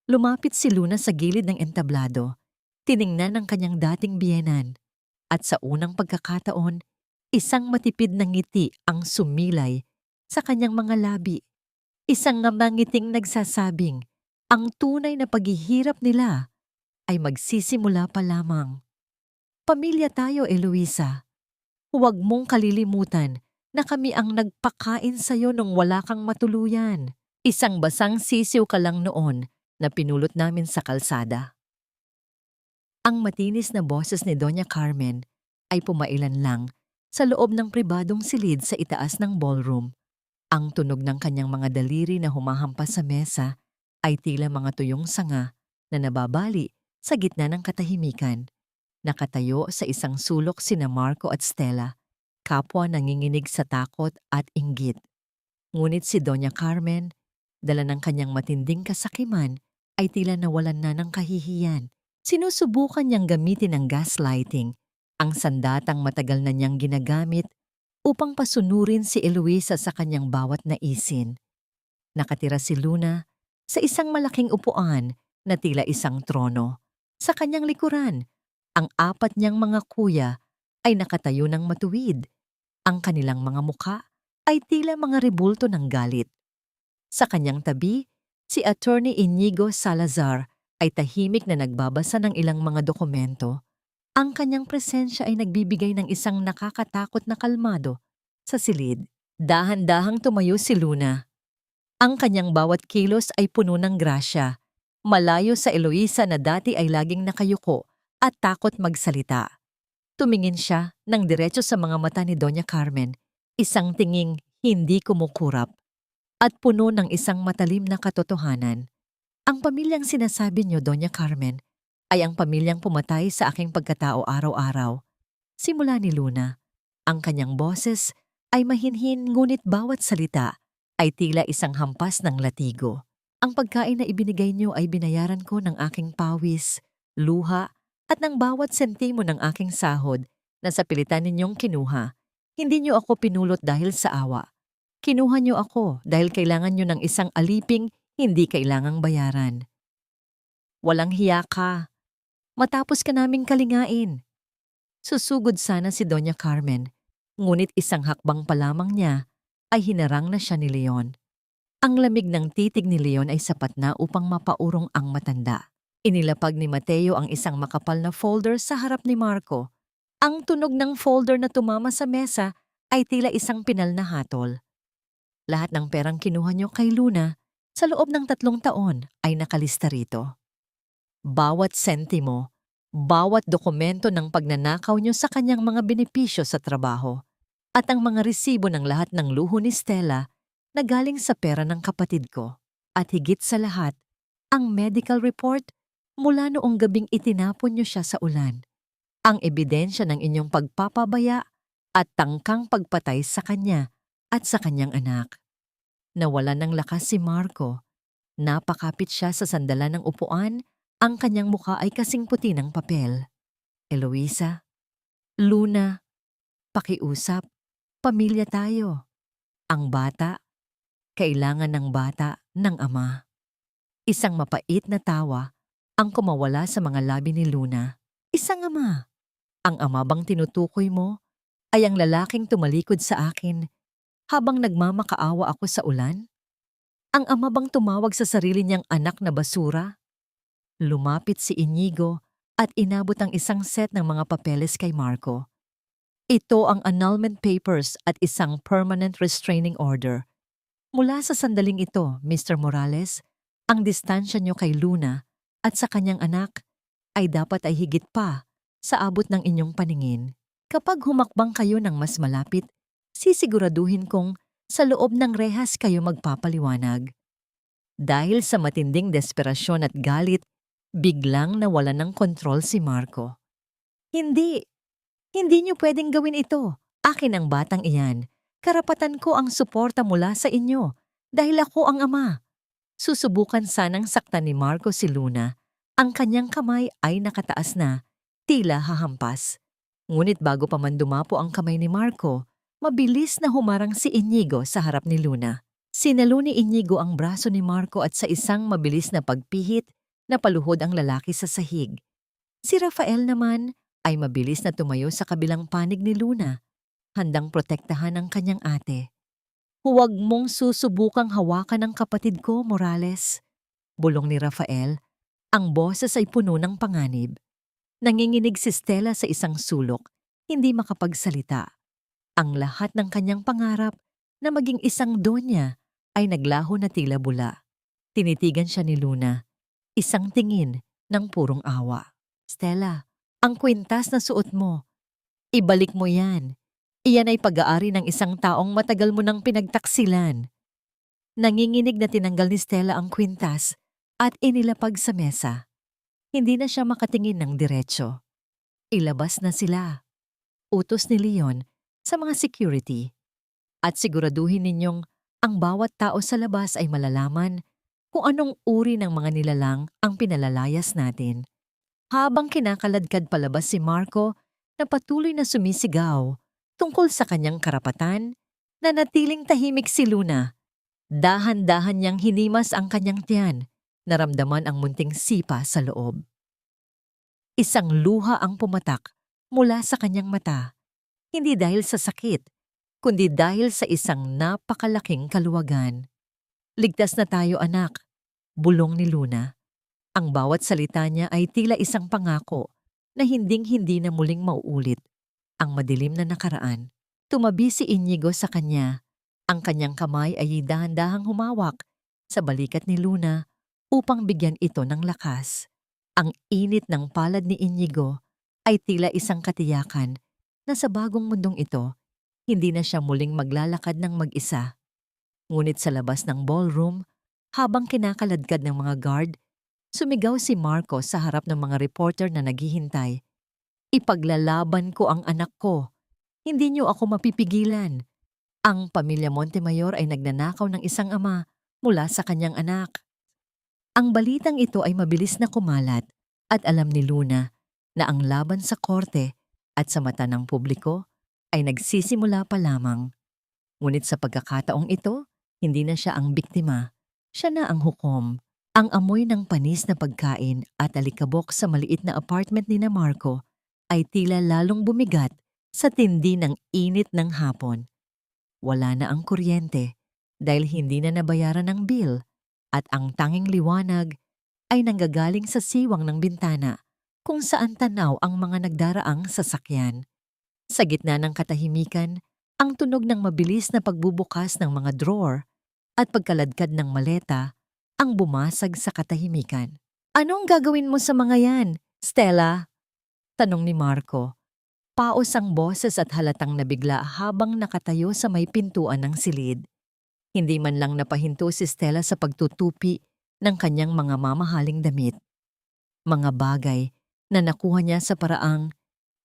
Lumapit si Luna sa gilid ng entablado. Tiningnan ang kanyang dating biyenan. At sa unang pagkakataon, isang matipid na ngiti ang sumilay sa kanyang mga labi. Isang ngiting nagsasabing, ang tunay na paghihirap nila ay magsisimula pa lamang. Pamilya tayo, Eloisa. Huwag mong kalilimutan na kami ang nagpakain sa'yo nung wala kang matuluyan. Isang basang sisiw ka lang noon na pinulot namin sa kalsada. Ang matinis na boses ni Doña Carmen ay pumailan lang sa loob ng pribadong silid sa itaas ng ballroom. Ang tunog ng kanyang mga daliri na humahampas sa mesa ay tila mga tuyong sanga na nababali sa gitna ng katahimikan. Nakatayo sa isang sulok sina Marco at Stella, kapwa nanginginig sa takot at inggit. Ngunit si Doña Carmen, dala ng kanyang matinding kasakiman, ay tila nawalan na ng kahihiyan. Sinusubukan niyang gamitin ang gaslighting, ang sandatang matagal na niyang ginagamit upang pasunurin si Eloisa sa kanyang bawat naisin. Nakatira si Luna sa isang malaking upuan na tila isang trono. Sa kanyang likuran, ang 4 niyang mga kuya ay nakatayo ng matuwid. Ang kanilang mga mukha ay tila mga rebulto ng galit. Sa kanyang tabi, si Attorney Inigo Salazar ay tahimik na nagbabasa ng ilang mga dokumento. Ang kanyang presensya ay nagbibigay ng isang nakakatakot na kalmado sa silid. Dahan-dahang tumayo si Luna. Ang kanyang bawat kilos ay puno ng grasya. Malayo sa Eloisa na dati ay laging nakayuko at takot magsalita. Tumingin siya ng diretso sa mga mata ni Doña Carmen, isang tinging hindi kumukurap at puno ng isang matalim na katotohanan. Ang pamilyang sinasabi niyo, Doña Carmen, ay ang pamilyang pumatay sa aking pagkatao araw-araw. Simula ni Luna, ang kanyang boses ay mahinhin ngunit bawat salita ay tila isang hampas ng latigo. Ang pagkain na ibinigay niyo ay binayaran ko ng aking pawis, luha, at ng bawat sentimo ng aking sahod na sa pilitan ninyong kinuha. Hindi niyo ako pinulot dahil sa awa. Kinuha niyo ako dahil kailangan niyo ng isang aliping hindi kailangang bayaran. Walang hiya ka. Matapos ka naming kalingain. Susugod sana si Doña Carmen, ngunit isang hakbang pa lamang niya ay hinarang na siya ni Leon. Ang lamig ng titig ni Leon ay sapat na upang mapaurong ang matanda. Inilapag ni Mateo ang isang makapal na folder sa harap ni Marco. Ang tunog ng folder na tumama sa mesa ay tila isang pinal na hatol. Lahat ng perang kinuha niyo kay Luna sa loob ng 3 taon ay nakalista rito. Bawat sentimo, bawat dokumento ng pagnanakaw niyo sa kanyang mga benepisyo sa trabaho, at ang mga resibo ng lahat ng luho ni Stella na galing sa pera ng kapatid ko. At higit sa lahat, ang medical report mula noong gabing itinapon niyo siya sa ulan. Ang ebidensya ng inyong pagpapabaya at tangkang pagpatay sa kanya at sa kanyang anak. Nawalan ng lakas si Marco. Napakapit siya sa sandalan ng upuan, ang kanyang mukha ay kasing puti ng papel. Eloisa, Luna, pakiusap, pamilya tayo. Ang bata, kailangan ng bata ng ama. Isang mapait na tawa ang kumawala sa mga labi ni Luna. Isang ama. Ang ama bang tinutukoy mo ay ang lalaking tumalikod sa akin habang nagmamakaawa ako sa ulan? Ang ama bang tumawag sa sarili niyang anak na basura? Lumapit si Inigo at inabot ang isang set ng mga papeles kay Marco. Ito ang annulment papers at isang permanent restraining order. Mula sa sandaling ito, Mr. Morales, ang distansya niyo kay Luna at sa kanyang anak ay dapat ay higit pa sa abot ng inyong paningin. Kapag humakbang kayo ng mas malapit, sisiguraduhin kong sa loob ng rehas kayo magpapaliwanag. Dahil sa matinding desperasyon at galit, biglang nawalan ng kontrol si Marco. Hindi niyo pwedeng gawin ito. Akin ang batang iyan. Karapatan ko ang suporta mula sa inyo dahil ako ang ama. Susubukan sanang saktan ni Marco si Luna. Ang kanyang kamay ay nakataas na, tila hahampas. Ngunit bago pa man dumapo ang kamay ni Marco, mabilis na humarang si Inigo sa harap ni Luna. Sinalo ni Inigo ang braso ni Marco at sa isang mabilis na pagpihit, napaluhod ang lalaki sa sahig. Si Rafael naman ay mabilis na tumayo sa kabilang panig ni Luna, handang protektahan ang kanyang ate. Huwag mong susubukang hawakan ang kapatid ko, Morales. Bulong ni Rafael, ang boses ay puno ng panganib. Nanginginig si Stella sa isang sulok, hindi makapagsalita. Ang lahat ng kanyang pangarap na maging isang donya ay naglaho na tila bula. Tinitigan siya ni Luna, isang tingin ng purong awa. Stella, ang kwintas na suot mo, ibalik mo yan. Iyan ay pag-aari ng isang taong matagal mo nang pinagtaksilan. Nanginginig na tinanggal ni Stella ang kwintas at inilapag sa mesa. Hindi na siya makatingin ng diretso. Ilabas na sila. Utos ni Leon sa mga security. At siguraduhin ninyong ang bawat tao sa labas ay malalaman kung anong uri ng mga nilalang ang pinalalayas natin. Habang kinakaladkad palabas si Marco na patuloy na sumisigaw tungkol sa kanyang karapatan, nanatiling tahimik si Luna. Dahan-dahan niyang hinimas ang kanyang tiyan, naramdaman ang munting sipa sa loob. Isang luha ang pumatak mula sa kanyang mata, hindi dahil sa sakit, kundi dahil sa isang napakalaking kaluwagan. Ligtas na tayo, anak, bulong ni Luna. Ang bawat salita niya ay tila isang pangako na hinding-hindi na muling mauulit. Ang madilim na nakaraan. Tumabi si Inigo sa kanya. Ang kanyang kamay ay dahan-dahang humawak sa balikat ni Luna upang bigyan ito ng lakas. Ang init ng palad ni Inigo ay tila isang katiyakan na sa bagong mundong ito, hindi na siya muling maglalakad ng mag-isa. Ngunit sa labas ng ballroom, habang kinakaladkad ng mga guard, sumigaw si Marco sa harap ng mga reporter na naghihintay. Ipaglalaban ko ang anak ko. Hindi niyo ako mapipigilan. Ang pamilya Montemayor ay nagnanakaw ng isang ama mula sa kanyang anak. Ang balitang ito ay mabilis na kumalat at alam ni Luna na ang laban sa korte at sa mata ng publiko ay nagsisimula pa lamang. Ngunit sa pagkakataong ito, hindi na siya ang biktima, siya na ang hukom. Ang amoy ng panis na pagkain at alikabok sa maliit na apartment ni na Marco ay tila lalong bumigat sa tindi ng init ng hapon. Wala na ang kuryente dahil hindi na nabayaran ang bill at ang tanging liwanag ay nanggagaling sa siwang ng bintana kung saan tanaw ang mga nagdaraang sasakyan. Sa gitna ng katahimikan, ang tunog ng mabilis na pagbubukas ng mga drawer at pagkaladkad ng maleta ang bumasag sa katahimikan. "Anong gagawin mo sa mga yan, Stella?" tanong ni Marco. Paos ang boses at halatang nabigla habang nakatayo sa may pintuan ng silid. Hindi man lang napahinto si Stella sa pagtutupi ng kanyang mga mamahaling damit. Mga bagay na nakuha niya sa paraang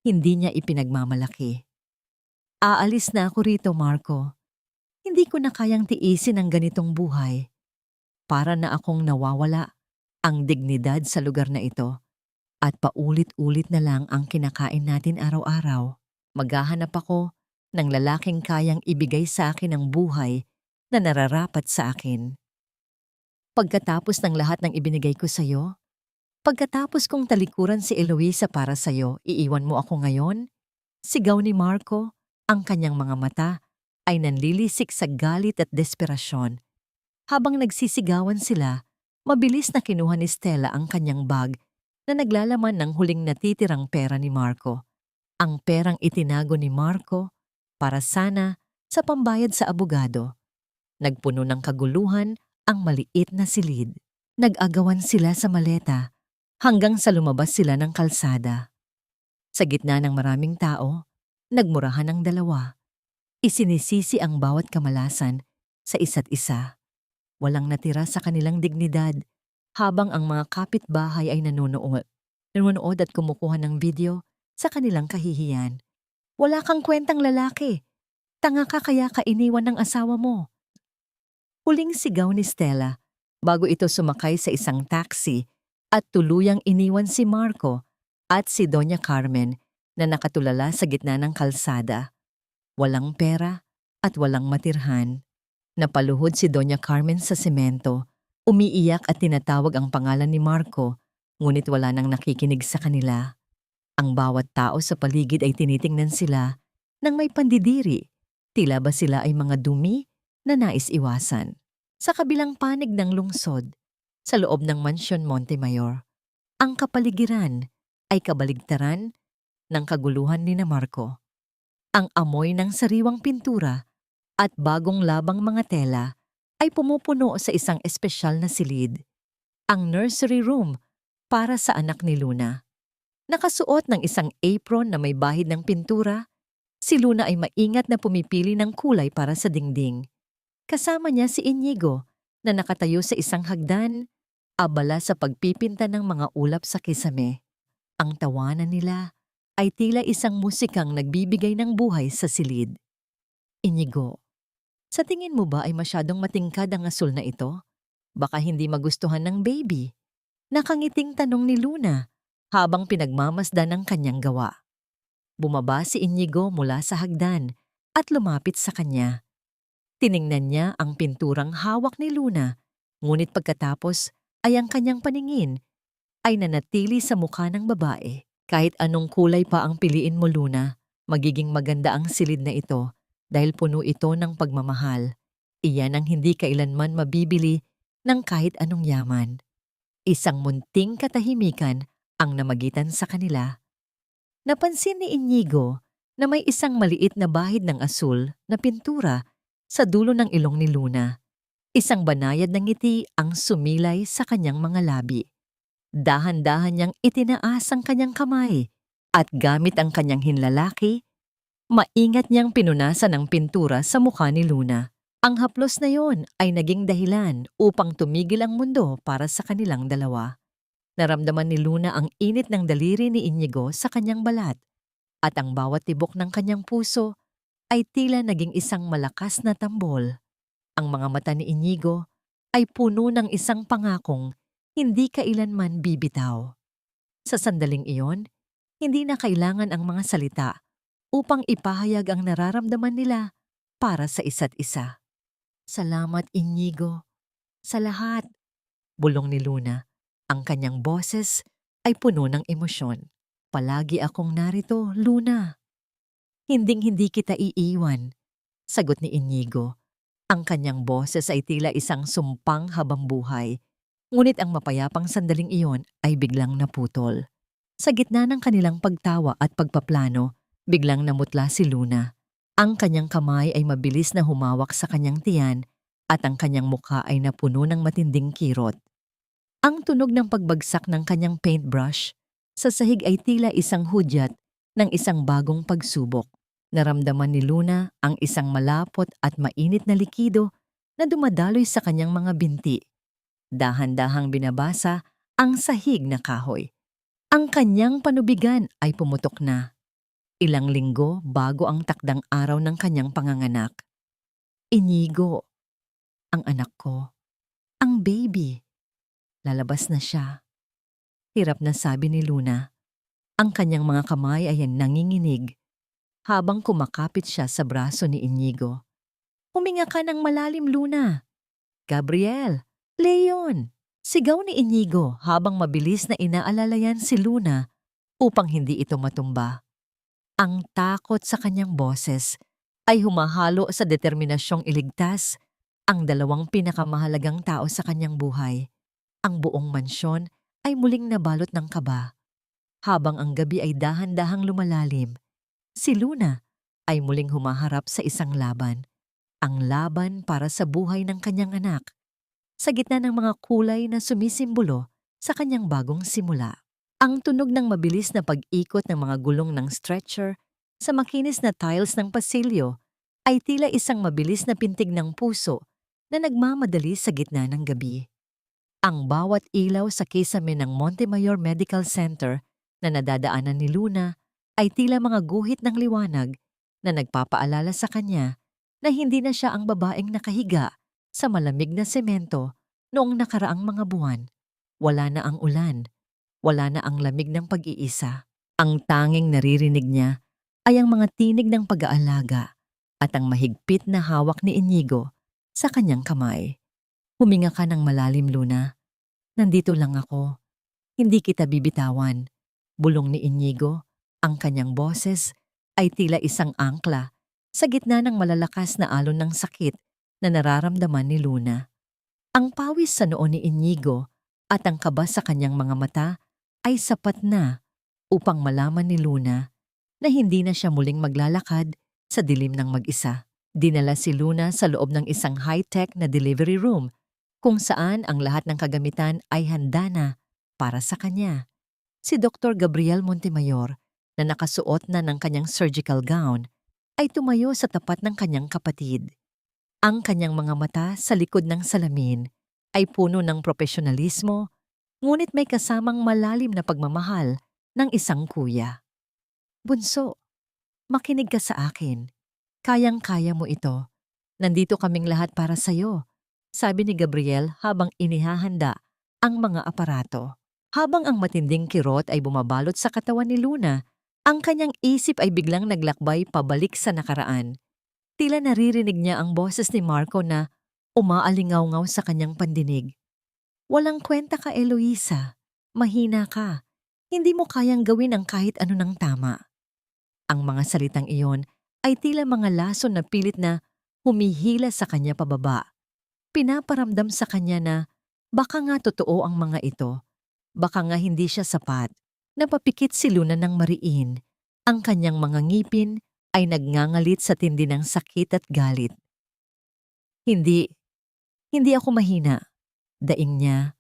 hindi niya ipinagmamalaki. "Aalis na ako rito, Marco. Hindi ko na kayang tiisin ang ganitong buhay. Para na akong nawawala ang dignidad sa lugar na ito at paulit-ulit na lang ang kinakain natin araw-araw. Maghahanap ako ng lalaking kayang ibigay sa akin ang buhay na nararapat sa akin. Pagkatapos ng lahat ng ibinigay ko sa'yo, pagkatapos kong talikuran si Eloisa para sa'yo, iiwan mo ako ngayon?" Sigaw ni Marco, ang kanyang mga mata ay nanlilisik sa galit at desperasyon. Habang nagsisigawan sila, mabilis na kinuha ni Stella ang kanyang bag na naglalaman ng huling natitirang pera ni Marco. Ang perang itinago ni Marco para sana sa pambayad sa abogado. Nagpuno ng kaguluhan ang maliit na silid. Nag-agawan sila sa maleta hanggang sa lumabas sila ng kalsada. Sa gitna ng maraming tao, nagmurahan ang dalawa. Isinisisi ang bawat kamalasan sa isa't isa. Walang natira sa kanilang dignidad habang ang mga kapitbahay ay nanonood at kumukuha ng video sa kanilang kahihiyan. "Wala kang kwentang lalaki. Tanga ka kaya ka iniwan ng asawa mo." Huling sigaw ni Stella bago ito sumakay sa isang taxi at tuluyang iniwan si Marco at si Doña Carmen na nakatulala sa gitna ng kalsada. Walang pera at walang matirhan. Napaluhod si Doña Carmen sa semento, umiiyak at tinatawag ang pangalan ni Marco, ngunit wala nang nakikinig sa kanila. Ang bawat tao sa paligid ay tinitingnan sila nang may pandidiri. Tila ba sila ay mga dumi na nais iwasan? Sa kabilang panig ng lungsod, sa loob ng Mansyon Montemayor, ang kapaligiran ay kabaligtaran ng kaguluhan ni na Marco. Ang amoy ng sariwang pintura at bagong labang mga tela ay pumupuno sa isang espesyal na silid, ang nursery room para sa anak ni Luna. Nakasuot ng isang apron na may bahid ng pintura, si Luna ay maingat na pumipili ng kulay para sa dingding. Kasama niya si Inigo na nakatayo sa isang hagdan, abala sa pagpipinta ng mga ulap sa kisame. Ang tawanan nila ay tila isang musikang nagbibigay ng buhay sa silid. "Inigo, sa tingin mo ba ay masyadong matingkad ang asul na ito? Baka hindi magustuhan ng baby?" Nakangiting tanong ni Luna habang pinagmamasdan ang kanyang gawa. Bumaba si Inigo mula sa hagdan at lumapit sa kanya. Tiningnan niya ang pinturang hawak ni Luna, ngunit pagkatapos ay ang kanyang paningin ay nanatili sa mukha ng babae. "Kahit anong kulay pa ang piliin mo, Luna, magiging maganda ang silid na ito dahil puno ito ng pagmamahal. Iyan ang hindi kailanman mabibili ng kahit anong yaman." Isang munting katahimikan ang namagitan sa kanila. Napansin ni Inigo na may isang maliit na bahid ng asul na pintura sa dulo ng ilong ni Luna. Isang banayad ng ngiti ang sumilay sa kanyang mga labi. Dahan-dahan niyang itinaas ang kanyang kamay at gamit ang kanyang hinlalaki, maingat niyang pinunasan ang pintura sa mukha ni Luna. Ang haplos na yon ay naging dahilan upang tumigil ang mundo para sa kanilang dalawa. Naramdaman ni Luna ang init ng daliri ni Inigo sa kanyang balat at ang bawat tibok ng kanyang puso ay tila naging isang malakas na tambol. Ang mga mata ni Inigo ay puno ng isang pangakong hindi kailanman bibitaw. Sa sandaling iyon, hindi na kailangan ang mga salita upang ipahayag ang nararamdaman nila para sa isa't isa. "Salamat, Inigo, sa lahat. Bulong ni Luna. Ang kanyang boses ay puno ng emosyon. Palagi akong narito, Luna. Hinding-hindi kita iiwan, sagot ni Inigo. Ang kanyang boses ay tila isang sumpang habang buhay, ngunit ang mapayapang sandaling iyon ay biglang naputol. Sa gitna ng kanilang pagtawa at pagpaplano, biglang namutla si Luna. Ang kanyang kamay ay mabilis na humawak sa kanyang tiyan at ang kanyang mukha ay napuno ng matinding kirot. Ang tunog ng pagbagsak ng kanyang paintbrush sa sahig ay tila isang hudyat ng isang bagong pagsubok. Naramdaman ni Luna ang isang malapot at mainit na likido na dumadaloy sa kanyang mga binti. Dahan-dahang binabasa ang sahig na kahoy. Ang kanyang panubigan ay pumutok na. Ilang linggo bago ang takdang araw ng kanyang panganganak. Inigo, ang anak ko, ang baby. Lalabas na siya. Hirap na sabi ni Luna. Ang kanyang mga kamay ay nanginginig habang kumakapit siya sa braso ni Inigo. Huminga ka ng malalim, Luna. Gabriel, Leon, sigaw ni Inigo habang mabilis na inaalalayan si Luna upang hindi ito matumba. Ang takot sa kanyang boses ay humahalo sa determinasyong iligtas ang dalawang pinakamahalagang tao sa kanyang buhay. Ang buong mansyon ay muling nabalot ng kaba. Habang ang gabi ay dahan-dahang lumalalim, si Luna ay muling humaharap sa isang laban. Ang laban para sa buhay ng kanyang anak, sa gitna ng mga kulay na sumisimbolo sa kanyang bagong simula. Ang tunog ng mabilis na pag-ikot ng mga gulong ng stretcher sa makinis na tiles ng pasilyo ay tila isang mabilis na pintig ng puso na nagmamadali sa gitna ng gabi. Ang bawat ilaw sa kisame ng Montemayor Medical Center na nadadaanan ni Luna ay tila mga guhit ng liwanag na nagpapaalala sa kanya na hindi na siya ang babaeng nakahiga sa malamig na semento noong nakaraang mga buwan. Wala na ang ulan, wala na ang lamig ng pag-iisa. Ang tanging naririnig niya ay ang mga tinig ng pag-aalaga at ang mahigpit na hawak ni Inigo sa kanyang kamay. Huminga ka ng malalim, Luna. Nandito lang ako. Hindi kita bibitawan. Bulong ni Inigo. Ang kanyang boses ay tila isang angkla sa gitna ng malalakas na alon ng sakit na nararamdaman ni Luna. Ang pawis sa noo ni Inigo at ang kaba sa kanyang mga mata ay sapat na upang malaman ni Luna na hindi na siya muling maglalakad sa dilim ng mag-isa. Dinala si Luna sa loob ng isang high-tech na delivery room kung saan ang lahat ng kagamitan ay handa na para sa kanya. Si Dr. Gabriel Montemayor, na nakasuot na ng kanyang surgical gown, ay tumayo sa tapat ng kanyang kapatid. Ang kanyang mga mata sa likod ng salamin ay puno ng profesionalismo, ngunit may kasamang malalim na pagmamahal ng isang kuya. Bunso, makinig ka sa akin. Kayang-kaya mo ito. Nandito kaming lahat para sa'yo, sabi ni Gabriel habang inihahanda ang mga aparato. Habang ang matinding kirot ay bumabalot sa katawan ni Luna, ang kanyang isip ay biglang naglakbay pabalik sa nakaraan. Tila naririnig niya ang boses ni Marco na umaalingaw-ngaw sa kanyang pandinig. Walang kwenta ka, Eloisa. Mahina ka. Hindi mo kayang gawin ang kahit ano ng tama. Ang mga salitang iyon ay tila mga lason na pilit na humihila sa kanya pababa. Pinaparamdam sa kanya na baka nga totoo ang mga ito. Baka nga hindi siya sapat. Napapikit si Luna ng mariin. Ang kanyang mga ngipin ay nagngangalit sa tindi ng sakit at galit. Hindi ako mahina. Daing niya.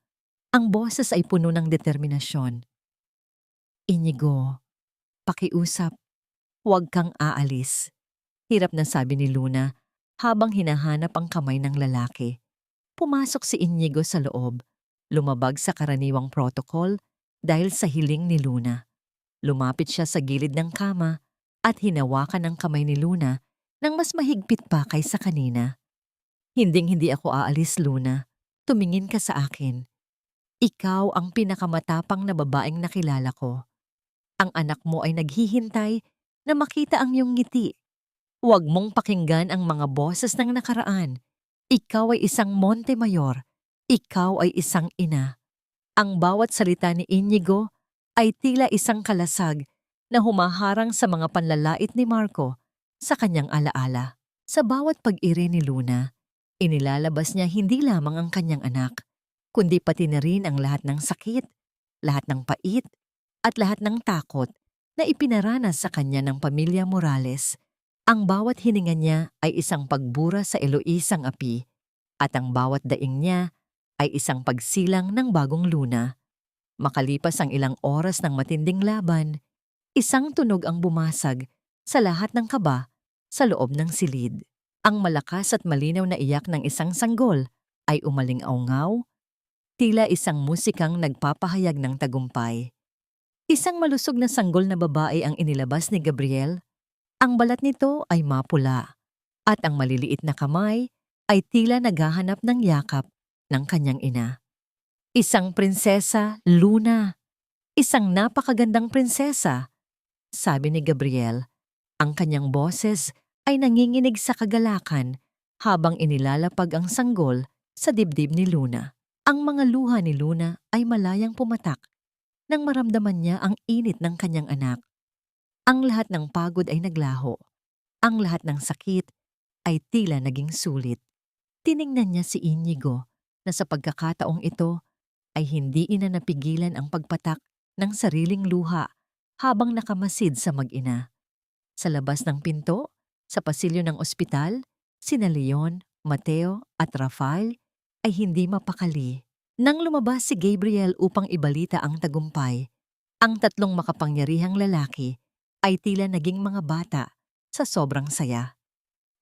Ang boses ay puno ng determinasyon. Inigo, pakiusap. Huwag kang aalis. Hirap na sabi ni Luna habang hinahanap ang kamay ng lalaki. Pumasok si Inigo sa loob. Lumabag sa karaniwang protocol dahil sa hiling ni Luna. Lumapit siya sa gilid ng kama at hinawakan ang kamay ni Luna nang mas mahigpit pa kaysa kanina. Hinding-hindi ako aalis, Luna. Tumingin ka sa akin. Ikaw ang pinakamatapang na babaeng nakilala ko. Ang anak mo ay naghihintay na makita ang iyong ngiti. Huwag mong pakinggan ang mga boses ng nakaraan. Ikaw ay isang Montemayor Ikaw ay isang ina. Ang bawat salita ni Inigo ay tila isang kalasag na humaharang sa mga panlalait ni Marco sa kanyang alaala. Sa bawat pag-iri ni Luna, inilalabas niya hindi lamang ang kanyang anak, kundi pati na rin ang lahat ng sakit, lahat ng pait, at lahat ng takot na ipinaranas sa kanya ng pamilya Morales. Ang bawat hininga niya ay isang pagbura sa Eloisang api, at ang bawat daing niya ay isang pagsilang ng bagong luna. Makalipas ang ilang oras ng matinding laban, isang tunog ang bumasag sa lahat ng kaba sa loob ng silid. Ang malakas at malinaw na iyak ng isang sanggol ay umaling-aungaw, tila isang musikang nagpapahayag ng tagumpay. Isang malusog na sanggol na babae ang inilabas ni Gabriel. Ang balat nito ay mapula, at ang maliliit na kamay ay tila naghahanap ng yakap ng kanyang ina. Isang prinsesa, Luna. Isang napakagandang prinsesa, sabi ni Gabriel. Ang kanyang boses ay nanginginig sa kagalakan habang inilalapag ang sanggol sa dibdib ni Luna. Ang mga luha ni Luna ay malayang pumatak nang maramdaman niya ang init ng kanyang anak. Ang lahat ng pagod ay naglaho. Ang lahat ng sakit ay tila naging sulit. Tiningnan niya si Inigo na sa pagkakataong ito ay hindi ina napigilan ang pagpatak ng sariling luha habang nakamasid sa mag-ina. Sa labas ng pinto, sa pasilyo ng ospital, sina Leon, Mateo at Rafael ay hindi mapakali. Nang lumabas si Gabriel upang ibalita ang tagumpay, ang tatlong makapangyarihang lalaki ay tila naging mga bata sa sobrang saya.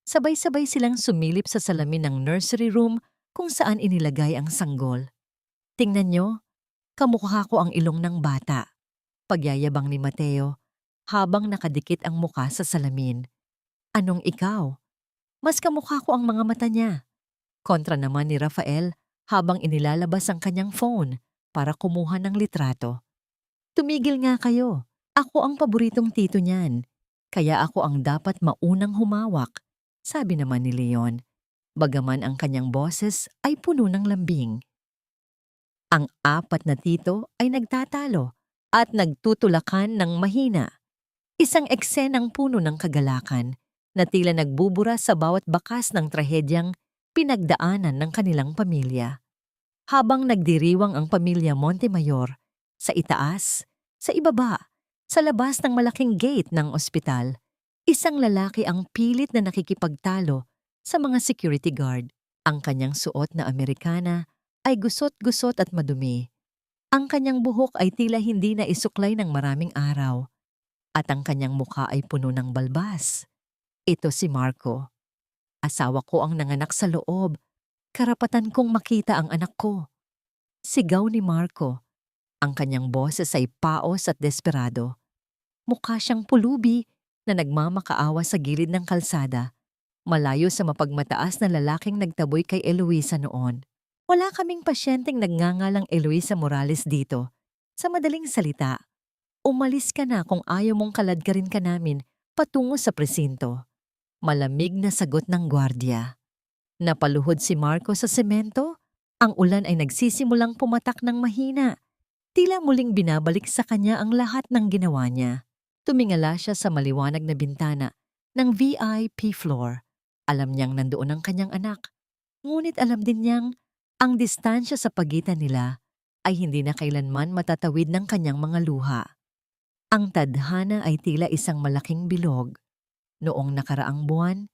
Sabay-sabay silang sumilip sa salamin ng nursery room kung saan inilagay ang sanggol. Tingnan nyo, kamukha ko ang ilong ng bata, pagyayabang ni Mateo habang nakadikit ang muka sa salamin. Anong ikaw? Mas kamukha ko ang mga mata niya. Kontra naman ni Rafael habang inilalabas ang kanyang phone para kumuha ng litrato. Tumigil nga kayo. Ako ang paboritong tito niyan. Kaya ako ang dapat maunang humawak, sabi naman ni Leon. Bagaman ang kanyang boses ay puno ng lambing. Ang apat na tito ay nagtatalo at nagtutulakan ng mahina. Isang eksenang puno ng kagalakan na tila nagbubura sa bawat bakas ng trahedyang pinagdaanan ng kanilang pamilya. Habang nagdiriwang ang pamilya Montemayor, sa itaas, sa ibaba, sa labas ng malaking gate ng ospital, isang lalaki ang pilit na nakikipagtalo sa mga security guard. Ang kanyang suot na Amerikana ay gusot-gusot at madumi. Ang kanyang buhok ay tila hindi na isuklay ng maraming araw, at ang kanyang mukha ay puno ng balbas. Ito si Marco. Asawa ko ang nanganak sa loob. Karapatan kong makita ang anak ko. Sigaw ni Marco. Ang kanyang boses ay paos at desperado. Mukha siyang pulubi na nagmamakaawa sa gilid ng kalsada, malayo sa mapagmataas na lalaking nagtaboy kay Eloisa noon. Wala kaming pasyenteng nagngangalang Eloisa Morales dito. Sa madaling salita, umalis ka na kung ayaw mong kaladkarin ka namin patungo sa presinto. Malamig na sagot ng gwardiya. Napaluhod si Marco sa semento. Ang ulan ay nagsisimulang pumatak ng mahina. Tila muling binabalik sa kanya ang lahat ng ginawa niya. Tumingala siya sa maliwanag na bintana ng VIP floor. Alam niyang nandoon ang kanyang anak. Ngunit alam din niyang ang distansya sa pagitan nila ay hindi na kailanman matatawid ng kanyang mga luha. Ang tadhana ay tila isang malaking bilog. Noong nakaraang buwan,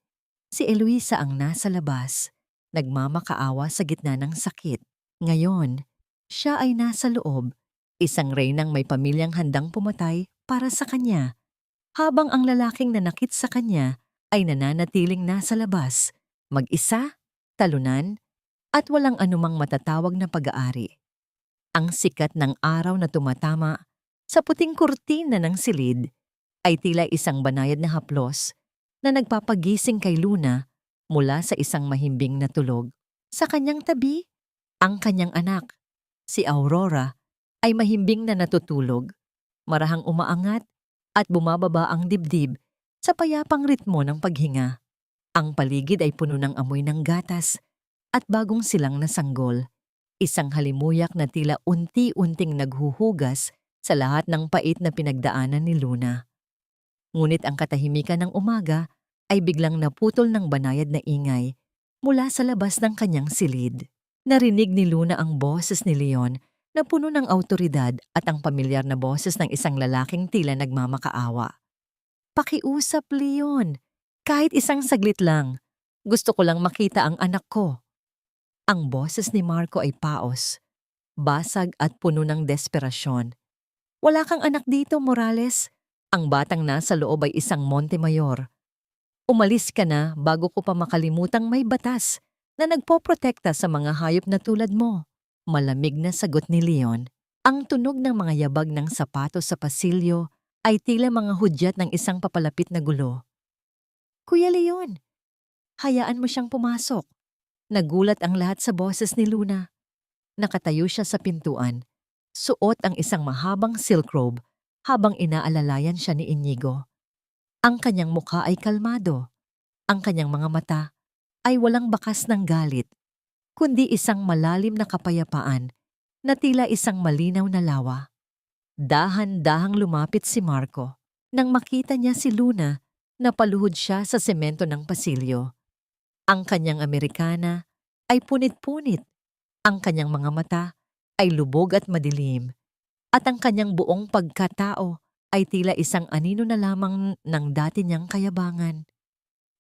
si Eloisa ang nasa labas, nagmamakaawa sa gitna ng sakit. Ngayon, siya ay nasa loob, isang reynang may pamilyang handang pumatay para sa kanya, habang ang lalaking nanakit sa kanya ay nananatiling nasa labas, mag-isa, talunan, at walang anumang matatawag na pag-aari. Ang sikat ng araw na tumatama sa puting kurtina ng silid ay tila isang banayad na haplos na nagpapagising kay Luna mula sa isang mahimbing na tulog. Sa kanyang tabi, ang kanyang anak, si Aurora, ay mahimbing na natutulog, marahang umaangat at bumababa ang dibdib sa payapang ritmo ng paghinga. Ang paligid ay puno ng amoy ng gatas at bagong silang na sanggol. Isang halimuyak na tila unti-unting naghuhugas sa lahat ng pait na pinagdaanan ni Luna. Ngunit ang katahimikan ng umaga ay biglang naputol ng banayad na ingay mula sa labas ng kanyang silid. Narinig ni Luna ang boses ni Leon na puno ng awtoridad at ang pamilyar na boses ng isang lalaking tila nagmamakaawa. "Pakiusap, Leon. Kahit isang saglit lang. Gusto ko lang makita ang anak ko." Ang boses ni Marco ay paos, basag at puno ng desperasyon. "Wala kang anak dito, Morales. Ang batang nasa loob ay isang Montemayor. Umalis ka na bago ko pa makalimutang may batas na nagpoprotekta sa mga hayop na tulad mo." Malamig na sagot ni Leon. Ang tunog ng mga yabag ng sapatos sa pasilyo ay tila mga hudyat ng isang papalapit na gulo. "Kuya Leon, hayaan mo siyang pumasok." Nagulat ang lahat sa boses ni Luna. Nakatayo siya sa pintuan, suot ang isang mahabang silk robe habang inaalalayan siya ni Inigo. Ang kanyang mukha ay kalmado. Ang kanyang mga mata ay walang bakas ng galit, kundi isang malalim na kapayapaan na tila isang malinaw na lawa. Dahan-dahang lumapit si Marco nang makita niya si Luna na paluhod siya sa semento ng pasilyo. Ang kanyang Amerikana ay punit-punit, ang kanyang mga mata ay lubog at madilim, at ang kanyang buong pagkatao ay tila isang anino na lamang ng dati niyang kayabangan.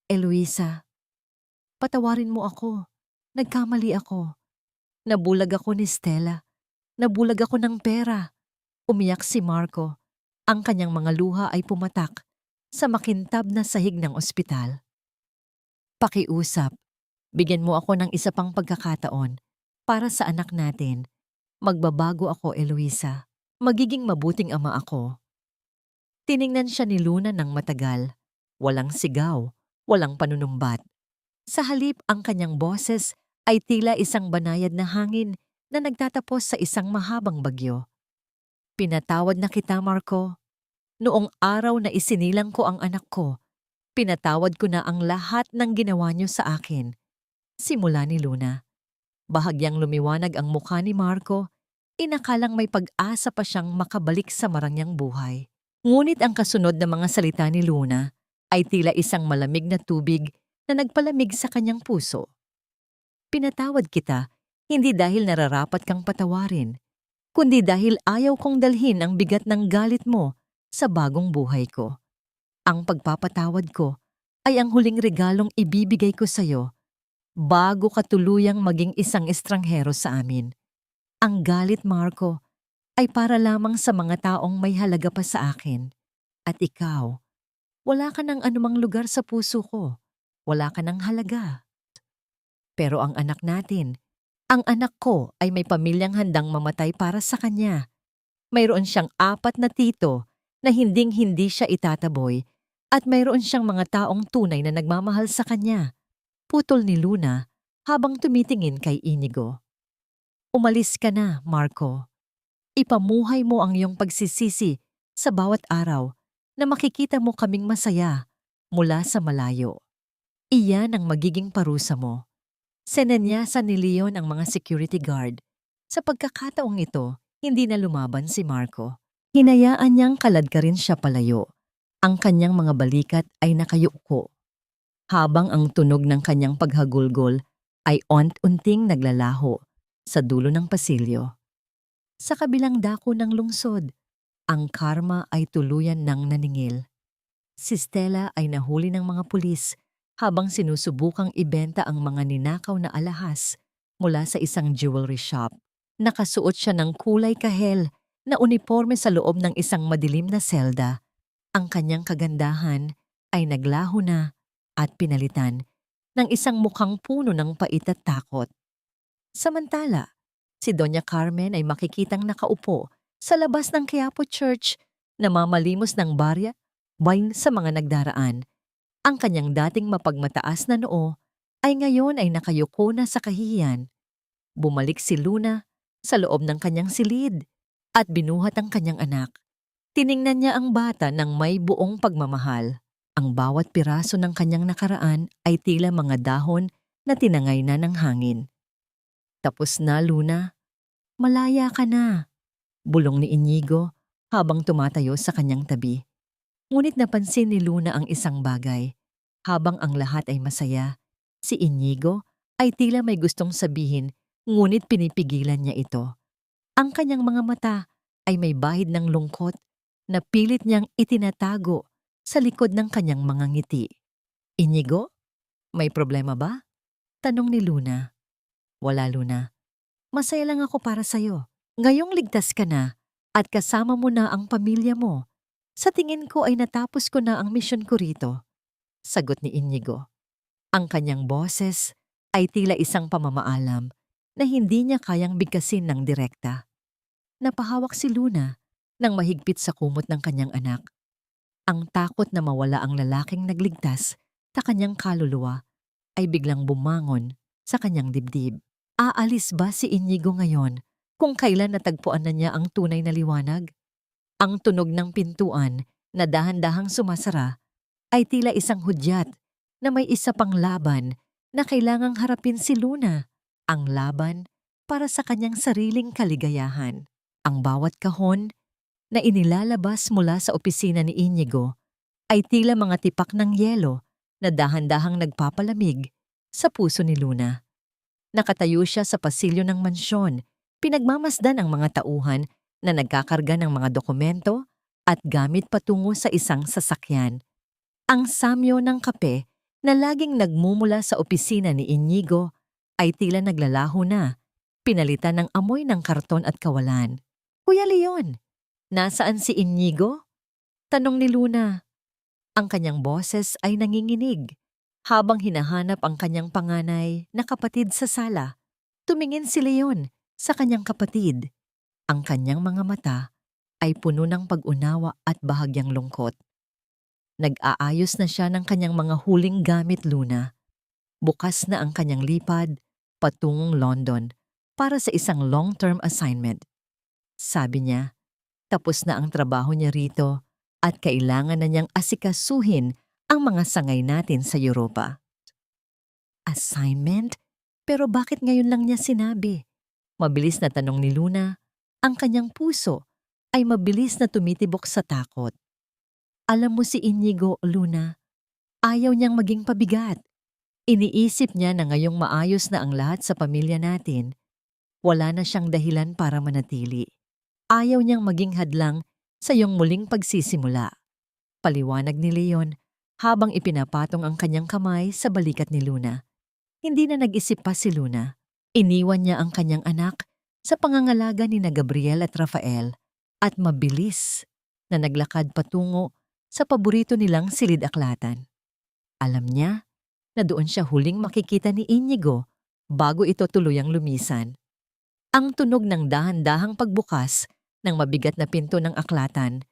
"Eloisa, patawarin mo ako. Nagkamali ako. Nabulag ako ni Stella. Nabulag ako ng pera." Umiyak si Marco. Ang kanyang mga luha ay pumatak sa makintab na sahig ng ospital. "Pakiusap. Bigyan mo ako ng isa pang pagkakataon para sa anak natin. Magbabago ako, Eloisa. Magiging mabuting ama ako." Tiningnan siya ni Luna ng matagal. Walang sigaw, walang panunumbat. Sa halip, ang kanyang boses ay tila isang banayad na hangin na nagtatapos sa isang mahabang bagyo. "Pinatawad na kita, Marco. Noong araw na isinilang ko ang anak ko, pinatawad ko na ang lahat ng ginawa niyo sa akin." Simula ni Luna. Bahagyang lumiwanag ang mukha ni Marco, inakalang may pag-asa pa siyang makabalik sa marangyang buhay. Ngunit ang kasunod na mga salita ni Luna ay tila isang malamig na tubig na nagpalamig sa kanyang puso. "Pinatawad kita, hindi dahil nararapat kang patawarin, kundi dahil ayaw kong dalhin ang bigat ng galit mo sa bagong buhay ko. Ang pagpapatawad ko ay ang huling regalong ibibigay ko sa'yo bago ka tuluyang maging isang estranghero sa amin. Ang galit, Marco, ay para lamang sa mga taong may halaga pa sa akin. At ikaw, wala ka ng anumang lugar sa puso ko. Wala ka ng halaga. Pero ang anak natin, ang anak ko ay may pamilyang handang mamatay para sa kanya. Mayroon siyang 4 na tito na hinding-hindi siya itataboy at mayroon siyang mga taong tunay na nagmamahal sa kanya." Putol ni Luna habang tumitingin kay Inigo. "Umalis ka na, Marco. Ipamuhay mo ang iyong pagsisisi sa bawat araw na makikita mo kaming masaya mula sa malayo. Iyan ang magiging parusa mo." Senenyasan ni Leon ang mga security guard. Sa pagkakataong ito, hindi na lumaban si Marco. Hinayaan niyang kaladkarin siya palayo. Ang kanyang mga balikat ay nakayuko, habang ang tunog ng kanyang paghagulgol ay unti-unting naglalaho sa dulo ng pasilyo. Sa kabilang dako ng lungsod, ang karma ay tuluyan ng naningil. Si Stella ay nahuli ng mga pulis habang sinusubukang ibenta ang mga ninakaw na alahas mula sa isang jewelry shop. Nakasuot siya ng kulay kahel na uniforme sa loob ng isang madilim na selda. Ang kanyang kagandahan ay naglaho na at pinalitan ng isang mukhang puno ng pait at takot. Samantala, si Doña Carmen ay makikitang nakaupo sa labas ng Quiapo Church na mamalimos ng barya wine sa mga nagdaraan. Ang kanyang dating mapagmataas na noo ay ngayon ay nakayuko na sa kahihiyan. Bumalik si Luna sa loob ng kanyang silid at binuhat ang kanyang anak. Tiningnan niya ang bata ng may buong pagmamahal. Ang bawat piraso ng kanyang nakaraan ay tila mga dahon na tinangay na ng hangin. Tapos na, Luna. Malaya ka na. Bulong ni Inigo habang tumatayo sa kanyang tabi. Ngunit napansin ni Luna ang isang bagay. Habang ang lahat ay masaya, si Inigo ay tila may gustong sabihin ngunit pinipigilan niya ito. Ang kanyang mga mata ay may bahid ng lungkot na pilit niyang itinatago sa likod ng kanyang mga ngiti. Inigo, may problema ba? Tanong ni Luna. Wala, Luna. Masaya lang ako para sa'yo. Ngayong ligtas ka na at kasama mo na ang pamilya mo. Sa tingin ko ay natapos ko na ang misyon ko rito. Sagot ni Inigo. Ang kanyang boses ay tila isang pamamaalam na hindi niya kayang bigkasin ng direkta. Napahawak si Luna nang mahigpit sa kumot ng kanyang anak. Ang takot na mawala ang lalaking nagligtas sa kanyang kaluluwa ay biglang bumangon sa kanyang dibdib. Aalis ba si Inigo ngayon kung kailan natagpuan na niya ang tunay na liwanag? Ang tunog ng pintuan na dahan-dahang sumasara ay tila isang hudyat na may isa pang laban na kailangang harapin si Luna. Ang laban para sa kanyang sariling kaligayahan. Ang bawat kahon na inilalabas mula sa opisina ni Inigo ay tila mga tipak ng yelo na dahan-dahang nagpapalamig sa puso ni Luna. Nakatayo siya sa pasilyo ng mansyon, pinagmamasdan ang mga tauhan na nagkakarga ng mga dokumento at gamit patungo sa isang sasakyan. Ang samyo ng kape na laging nagmumula sa opisina ni Inigo ay tila naglalaho na, pinalitan ng amoy ng karton at kawalan. Kuya Leon, nasaan si Inigo? Tanong ni Luna. Ang kanyang boses ay nanginginig. Habang hinahanap ang kanyang panganay na kapatid sa sala, tumingin si Leon sa kanyang kapatid. Ang kanyang mga mata ay puno ng pag-unawa at bahagyang lungkot. Nag-aayos na siya ng kanyang mga huling gamit, Luna. Bukas na ang kanyang lipad patungong London para sa isang long-term assignment. Sabi niya, tapos na ang trabaho niya rito at kailangan na niyang asikasuhin ang mga sangay natin sa Europa. Assignment? Pero bakit ngayon lang niya sinabi? Mabilis na tanong ni Luna. Ang kanyang puso ay mabilis na tumitibok sa takot. Alam mo si Inigo, Luna, ayaw niyang maging pabigat. Iniisip niya na ngayong maayos na ang lahat sa pamilya natin, wala na siyang dahilan para manatili. Ayaw niyang maging hadlang sa iyong muling pagsisimula. Paliwanag ni Leon habang ipinapatong ang kanyang kamay sa balikat ni Luna. Hindi na nag-isip pa si Luna. Iniwan niya ang kanyang anak sa pangangalaga ni na Gabriel at Rafael at mabilis na naglakad patungo sa paborito nilang silid-aklatan. Alam niya na doon siya huling makikita ni Inigo bago ito tuluyang lumisan. Ang tunog ng dahan-dahang pagbukas ng mabigat na pinto ng aklatan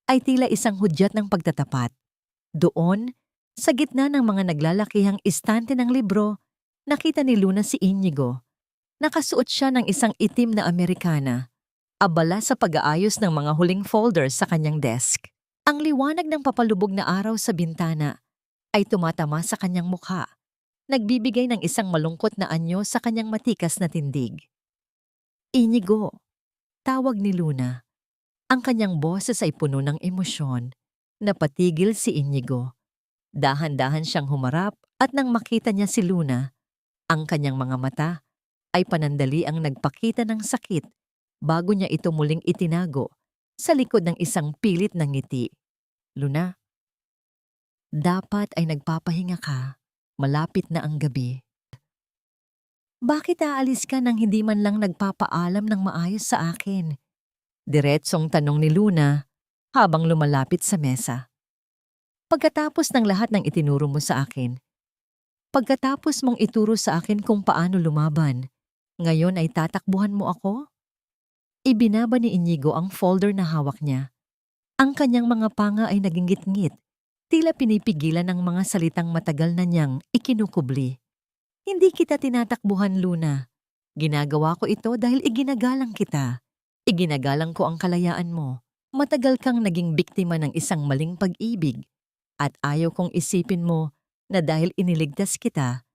ay tila isang hudyat ng pagtatapat. Doon, sa gitna ng mga naglalakihang istante ng libro, nakita ni Luna si Inigo. Nakasuot siya ng isang itim na Amerikana, abala sa pag-aayos ng mga huling folders sa kanyang desk. Ang liwanag ng papalubog na araw sa bintana ay tumatama sa kanyang mukha, nagbibigay ng isang malungkot na anyo sa kanyang matikas na tindig. Inigo, tawag ni Luna. Ang kanyang boses ay puno ng emosyon. Napatigil si Inigo. Dahan-dahan siyang humarap at nang makita niya si Luna, ang kanyang mga mata ay panandali ang nagpakita ng sakit bago niya ito muling itinago sa likod ng isang pilit na ngiti. Luna, dapat ay nagpapahinga ka. Malapit na ang gabi. Bakit aalis ka nang hindi man lang nagpapaalam ng maayos sa akin? Diretsong tanong ni Luna habang lumalapit sa mesa. Pagkatapos ng lahat ng itinuro mo sa akin, pagkatapos mong ituro sa akin kung paano lumaban, ngayon ay tatakbuhan mo ako? Ibinaba ni Inigo ang folder na hawak niya. Ang kanyang mga panga ay naging ngit-ngit, tila pinipigilan ng mga salitang matagal na niyang ikinukubli. Hindi kita tinatakbuhan, Luna. Ginagawa ko ito dahil iginagalang kita. Iginagalang ko ang kalayaan mo. Matagal kang naging biktima ng isang maling pag-ibig at ayaw kong isipin mo na dahil iniligtas kita,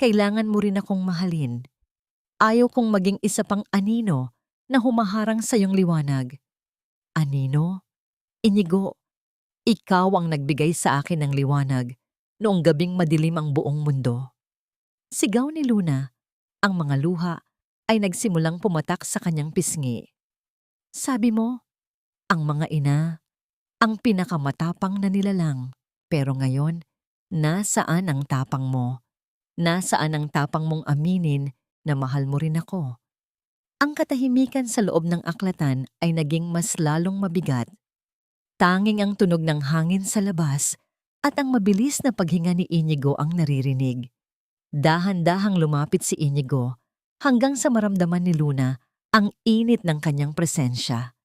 kailangan mo rin akong mahalin. ayaw kong maging isa pang anino na humaharang sa iyong liwanag. Anino? Inigo, ikaw ang nagbigay sa akin ng liwanag noong gabing madilim ang buong mundo. Sigaw ni Luna, ang mga luha ay nagsimulang pumatak sa kanyang pisngi. Sabi mo, ang mga ina, ang pinakamatapang na nilalang. Pero ngayon, nasaan ang tapang mo? Nasaan ang tapang mong aminin na mahal mo rin ako? Ang katahimikan sa loob ng aklatan ay naging mas lalong mabigat. Tanging ang tunog ng hangin sa labas at ang mabilis na paghinga ni Inigo ang naririnig. Dahan-dahang lumapit si Inigo hanggang sa maramdaman ni Luna ang init ng kanyang presensya.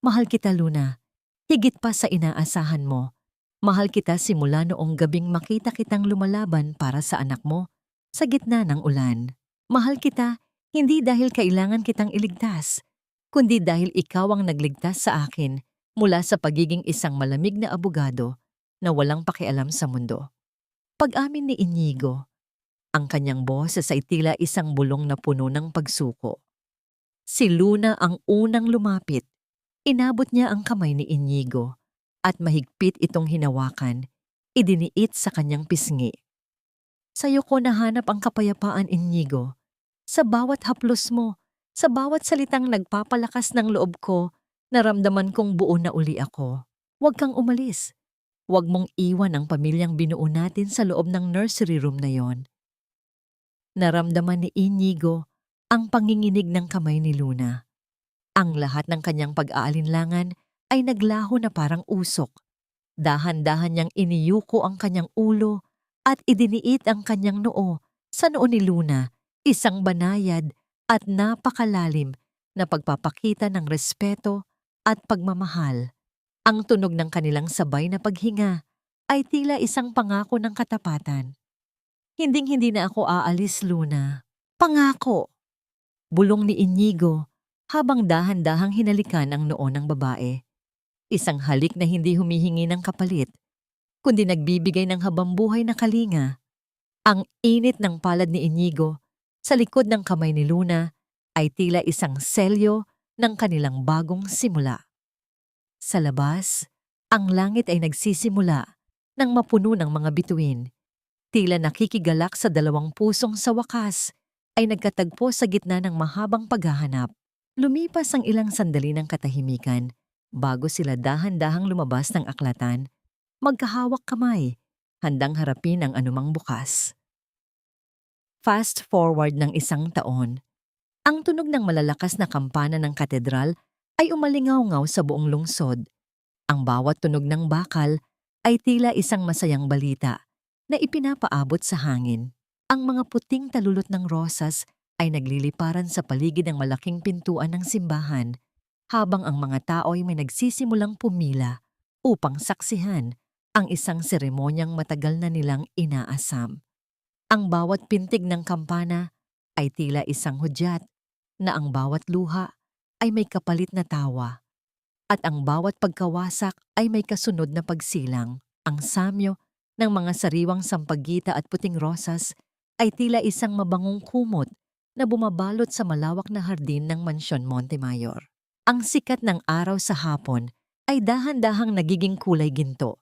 Mahal kita, Luna. Higit pa sa inaasahan mo. Mahal kita simula noong gabing makita kitang lumalaban para sa anak mo sa gitna ng ulan. Mahal kita hindi dahil kailangan kitang iligtas, kundi dahil ikaw ang nagligtas sa akin mula sa pagiging isang malamig na abogado na walang pakialam sa mundo. Pag-amin ni Inigo, ang kanyang boses ay tila isang bulong na puno ng pagsuko. Si Luna ang unang lumapit. Inabot niya ang kamay ni Inigo at mahigpit itong hinawakan, idiniit sa kanyang pisngi. Sa'yo ko nahanap ang kapayapaan, Inigo. Sa bawat haplos mo, sa bawat salitang nagpapalakas ng loob ko, naramdaman kong buo na uli ako. Huwag kang umalis. Huwag mong iwan ang pamilyang binuo natin sa loob ng nursery room na yon. Naramdaman ni Inigo ang panginginig ng kamay ni Luna. Ang lahat ng kanyang pag-aalinlangan ay naglaho na parang usok. Dahan-dahan niyang iniyuko ang kanyang ulo at idiniit ang kanyang noo sa noo ni Luna, isang banayad at napakalalim na pagpapakita ng respeto at pagmamahal. Ang tunog ng kanilang sabay na paghinga ay tila isang pangako ng katapatan. Hinding-hindi na ako aalis, Luna. Pangako! Bulong ni Inigo habang dahan-dahang hinalikan ang noo ng babae. Isang halik na hindi humihingi ng kapalit, kundi nagbibigay ng habambuhay na kalinga. Ang init ng palad ni Inigo sa likod ng kamay ni Luna ay tila isang selyo ng kanilang bagong simula. Sa labas, ang langit ay nagsisimula ng mapuno ng mga bituin. Tila nakikigalak sa dalawang pusong sa wakas ay nagkatagpo sa gitna ng mahabang paghahanap. Lumipas ang ilang sandali ng katahimikan bago sila dahan-dahang lumabas ng aklatan, magkahawak kamay, handang harapin ang anumang bukas. Fast forward ng isang taon, ang tunog ng malalakas na kampana ng katedral ay umalingaw-ngaw sa buong lungsod. Ang bawat tunog ng bakal ay tila isang masayang balita na ipinapaabot sa hangin. Ang mga puting talulot ng rosas ay nagliliparan sa paligid ng malaking pintuan ng simbahan, habang ang mga tao ay may nagsisimulang pumila upang saksihan ang isang seremonyang matagal na nilang inaasam. Ang bawat pintig ng kampana ay tila isang hudyat na ang bawat luha ay may kapalit na tawa at ang bawat pagkawasak ay may kasunod na pagsilang. Ang samyo ng mga sariwang sampaggita at puting rosas ay tila isang mabangong kumot na bumabalot sa malawak na hardin ng Mansyon Montemayor. Ang sikat ng araw sa hapon ay dahan-dahang nagiging kulay ginto,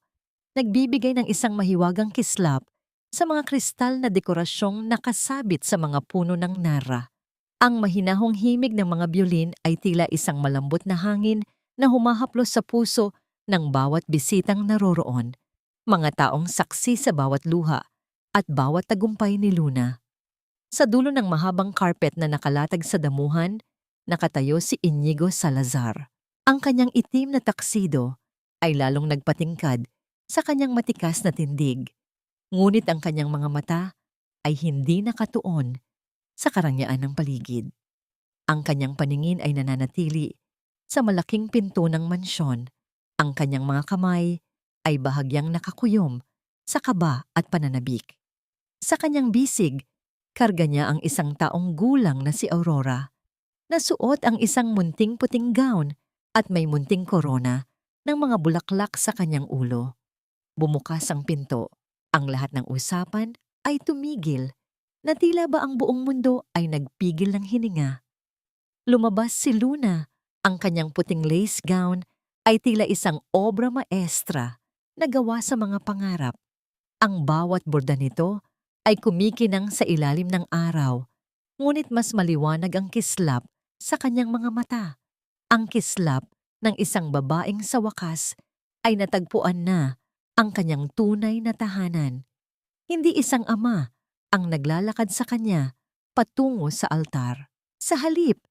nagbibigay ng isang mahiwagang kislap sa mga kristal na dekorasyong nakasabit sa mga puno ng narra. Ang mahinahong himig ng mga biolin ay tila isang malambot na hangin na humahaplos sa puso ng bawat bisitang naroroon, mga taong saksi sa bawat luha at bawat tagumpay ni Luna. Sa dulo ng mahabang carpet na nakalatag sa damuhan, nakatayo si Inigo Salazar. Ang kanyang itim na taksido ay lalong nagpatingkad sa kanyang matikas na tindig, ngunit ang kanyang mga mata ay hindi nakatuon sa karangyaan ng paligid. Ang kanyang paningin ay nananatili sa malaking pinto ng mansyon. Ang kanyang mga kamay ay bahagyang nakakuyom sa kaba at pananabik. Sa kanyang bisig, karga niya ang isang taong gulang na si Aurora. Nasuot ang isang munting puting gown at may munting korona ng mga bulaklak sa kanyang ulo. Bumukas ang pinto. Ang lahat ng usapan ay tumigil. na tila ba ang buong mundo ay nagpigil ng hininga. Lumabas si Luna. Ang kanyang puting lace gown ay tila isang obra maestra na gawa sa mga pangarap. Ang bawat borda nito ay kumikinang sa ilalim ng araw, ngunit mas maliwanag ang kislap sa kanyang mga mata. Ang kislap ng isang babaeng sa wakas ay natagpuan na ang kanyang tunay na tahanan. Hindi isang ama ang naglalakad sa kanya patungo sa altar. Sa halip,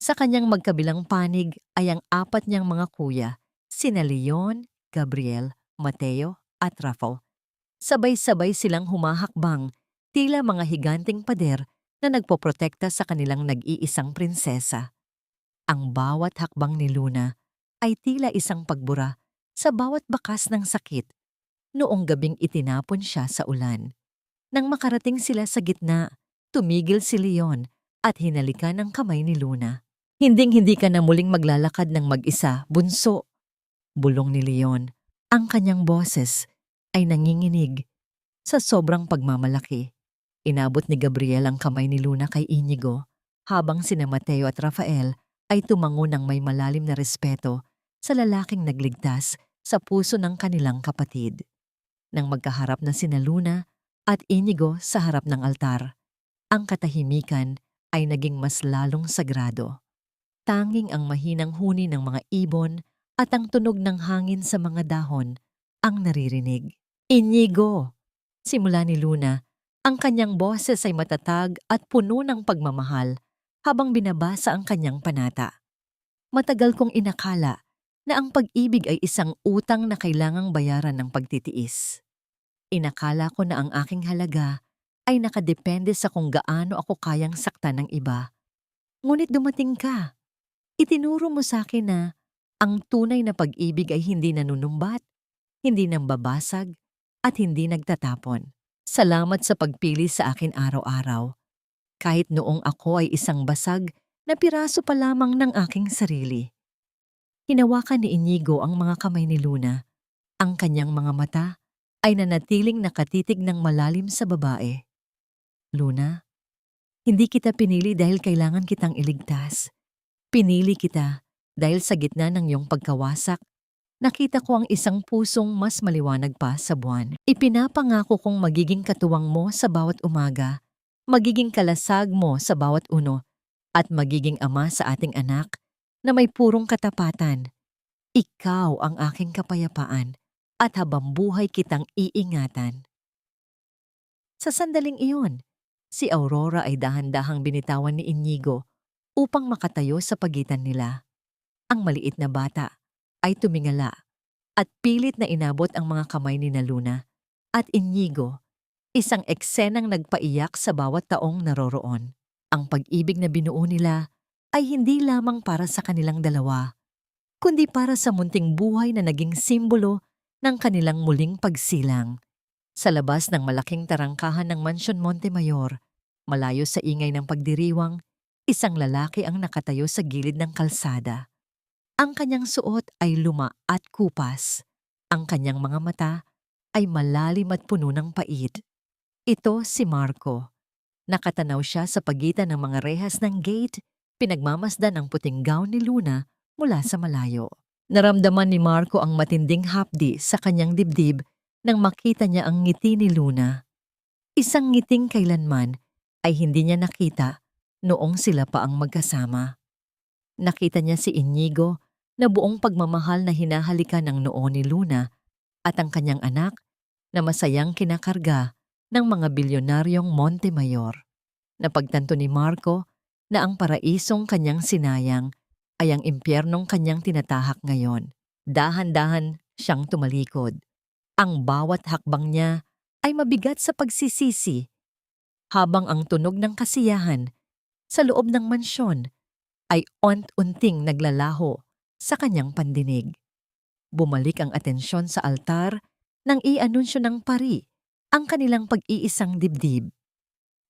sa kanyang magkabilang panig ay ang 4 niyang mga kuya, sina Leon, Gabriel, Mateo at Rafael. Sabay-sabay silang humahakbang, tila mga higanting pader na nagpoprotekta sa kanilang nag-iisang prinsesa. Ang bawat hakbang ni Luna ay tila isang pagbura sa bawat bakas ng sakit. Noong gabing itinapon siya sa ulan. Nang makarating sila sa gitna, tumigil si Leon at hinalikan ang kamay ni Luna. Hinding-hindi ka na muling maglalakad ng mag-isa, bunso. Bulong ni Leon. Ang kanyang boses ay nanginginig. Sa sobrang pagmamalaki, inabot ni Gabriel ang kamay ni Luna kay Inigo, habang sina Mateo at Rafael ay tumango ng may malalim na respeto sa lalaking nagligtas sa puso ng kanilang kapatid. Nang magkaharap na sina Luna at Inigo sa harap ng altar, ang katahimikan ay naging mas lalong sagrado. Tanging ang mahinang huni ng mga ibon at ang tunog ng hangin sa mga dahon ang naririnig. Inigo! Simula ni Luna, ang kanyang boses ay matatag at puno ng pagmamahal habang binabasa ang kanyang panata. Matagal kong inakala na ang pag-ibig ay isang utang na kailangang bayaran ng pagtitiis. Inakala ko na ang aking halaga ay nakadepende sa kung gaano ako kayang saktan ng iba. Ngunit dumating ka. Itinuro mo sa akin na ang tunay na pag-ibig ay hindi nanunumbat, hindi nambabasag, at hindi nagtatapon. Salamat sa pagpili sa akin araw-araw. Kahit noong ako ay isang basag na piraso pa lamang ng aking sarili. Hinawakan ni Inigo ang mga kamay ni Luna. Ang kanyang mga mata ay nanatiling nakatitig ng malalim sa babae. Luna, hindi kita pinili dahil kailangan kitang iligtas. Pinili kita dahil sa gitna ng iyong pagkawasak, nakita ko ang isang pusong mas maliwanag pa sa buwan. Ipinapangako kong magiging katuwang mo sa bawat umaga, magiging kalasag mo sa bawat uno, at magiging ama sa ating anak na may purong katapatan. Ikaw ang aking kapayapaan at habang buhay kitang iingatan. Sa sandaling iyon, si Aurora ay dahan-dahang binitawan ni Inigo upang makatayo sa pagitan nila. Ang maliit na bata ay tumingala at pilit na inabot ang mga kamay ni Luna at Inigo, isang eksenang nagpaiyak sa bawat taong naroroon. Ang pag-ibig na binuo nila ay hindi lamang para sa kanilang dalawa, kundi para sa munting buhay na naging simbolo ng kanilang muling pagsilang. Sa labas ng malaking tarangkahan ng Mansyon Montemayor, malayo sa ingay ng pagdiriwang, isang lalaki ang nakatayo sa gilid ng kalsada. Ang kanyang suot ay luma at kupas. Ang kanyang mga mata ay malalim at puno ng pait. Ito si Marco. Nakatanaw siya sa pagitan ng mga rehas ng gate, pinagmamasdan ang puting gown ni Luna mula sa malayo. Naramdaman ni Marco ang matinding hapdi sa kanyang dibdib nang makita niya ang ngiti ni Luna. Isang ngiting kailanman ay hindi niya nakita noong sila pa ang magkasama. Nakita niya si Inigo na buong pagmamahal na hinahalikan ng noo ni Luna at ang kanyang anak na masayang kinakarga ng mga bilyonaryong Montemayor. Napagtanto ni Marco na ang paraisong kanyang sinayang ay ang impyernong kanyang tinatahak ngayon. Dahan-dahan siyang tumalikod. Ang bawat hakbang niya ay mabigat sa pagsisisi, habang ang tunog ng kasiyahan sa loob ng mansyon ay unti-unting naglalaho sa kanyang pandinig. Bumalik ang atensyon sa altar nang i-anunsyo ng pari ang kanilang pag-iisang dibdib.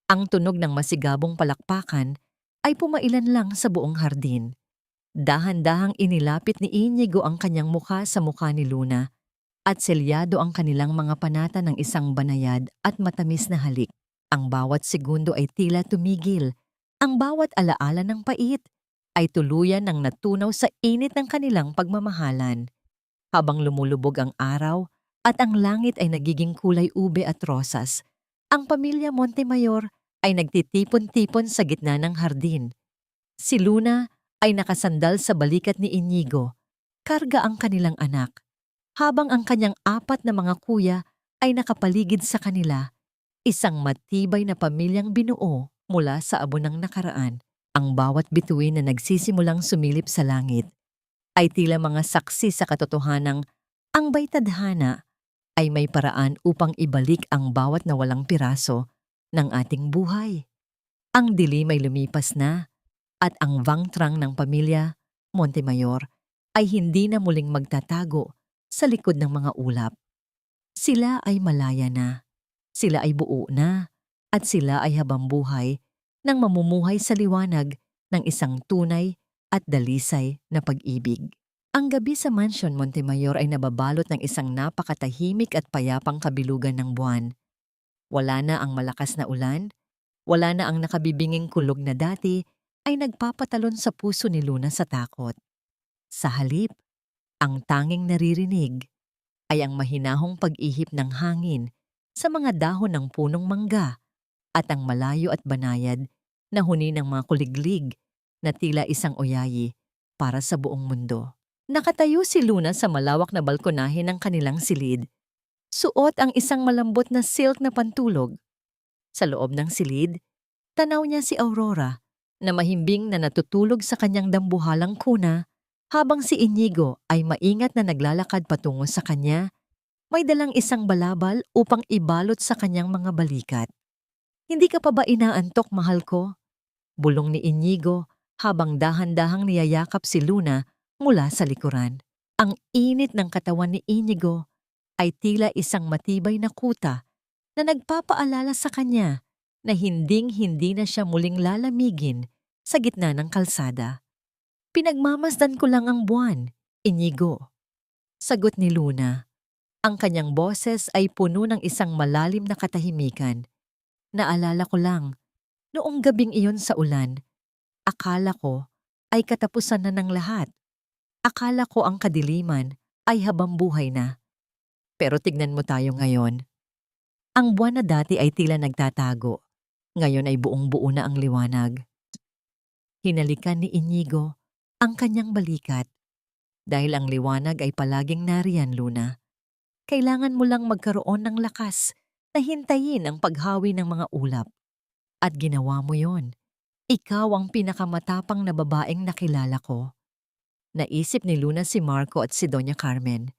Ang tunog ng masigabong palakpakan ay pumailan lang sa buong hardin. Dahan-dahang inilapit ni Inigo ang kanyang mukha sa mukha ni Luna at selyado ang kanilang mga panata ng isang banayad at matamis na halik. Ang bawat segundo ay tila tumigil. Ang bawat alaala ng pait ay tuluyan ng natunaw sa init ng kanilang pagmamahalan. Habang lumulubog ang araw at ang langit ay nagiging kulay ube at rosas, ang pamilya Montemayor ay nagtitipon-tipon sa gitna ng hardin. Si Luna ay nakasandal sa balikat ni Inigo, karga ang kanilang anak, habang ang kanyang apat na mga kuya ay nakapaligid sa kanila, isang matibay na pamilyang binuo mula sa abo ng nakaraan. Ang bawat bituin na nagsisimulang sumilip sa langit ay tila mga saksi sa katotohanang ang bay tadhana ay may paraan upang ibalik ang bawat nawalang piraso ng ating buhay. Ang dilim ay lumipas na at ang vangtrang ng pamilya Montemayor ay hindi na muling magtatago sa likod ng mga ulap. Sila ay malaya na, sila ay buo na, at sila ay habambuhay nang mamumuhay sa liwanag ng isang tunay at dalisay na pag-ibig. Ang gabi sa Mansion Montemayor ay nababalot ng isang napakatahimik at payapang kabilugan ng buwan. Wala na ang malakas na ulan, wala na ang nakabibinging kulog na dati ay nagpapatalon sa puso ni Luna sa takot. Sa halip, ang tanging naririnig ay ang mahinahong pag-ihip ng hangin sa mga dahon ng punong mangga at ang malayo at banayad na huni ng mga kuliglig na tila isang oyayi para sa buong mundo. Nakatayo si Luna sa malawak na balkonahe ng kanilang silid. Suot ang isang malambot na silk na pantulog. Sa loob ng silid, tanaw niya si Aurora na mahimbing na natutulog sa kanyang dambuhalang kuna habang si Inigo ay maingat na naglalakad patungo sa kanya, may dalang isang balabal upang ibalot sa kanyang mga balikat. "Hindi ka pa ba inaantok, mahal ko?" Bulong ni Inigo habang dahan-dahang niyayakap si Luna mula sa likuran. Ang init ng katawan ni Inigo ay tila isang matibay na kuta na nagpapaalala sa kanya na hinding-hindi na siya muling lalamigin sa gitna ng kalsada. "Pinagmamasdan ko lang ang buwan, Inigo," sagot ni Luna. Ang kanyang boses ay puno ng isang malalim na katahimikan. "Naalala ko lang, noong gabing iyon sa ulan, akala ko ay katapusan na ng lahat. Akala ko ang kadiliman ay habambuhay na. Pero tignan mo tayo ngayon. Ang buwan na dati ay tila nagtatago. Ngayon ay buong-buo na ang liwanag." Hinalikan ni Inigo ang kanyang balikat. "Dahil ang liwanag ay palaging nariyan, Luna. Kailangan mo lang magkaroon ng lakas na hintayin ang paghawi ng mga ulap. At ginawa mo yon. Ikaw ang pinakamatapang na babaeng nakilala ko." Naisip ni Luna si Marco at si Doña Carmen.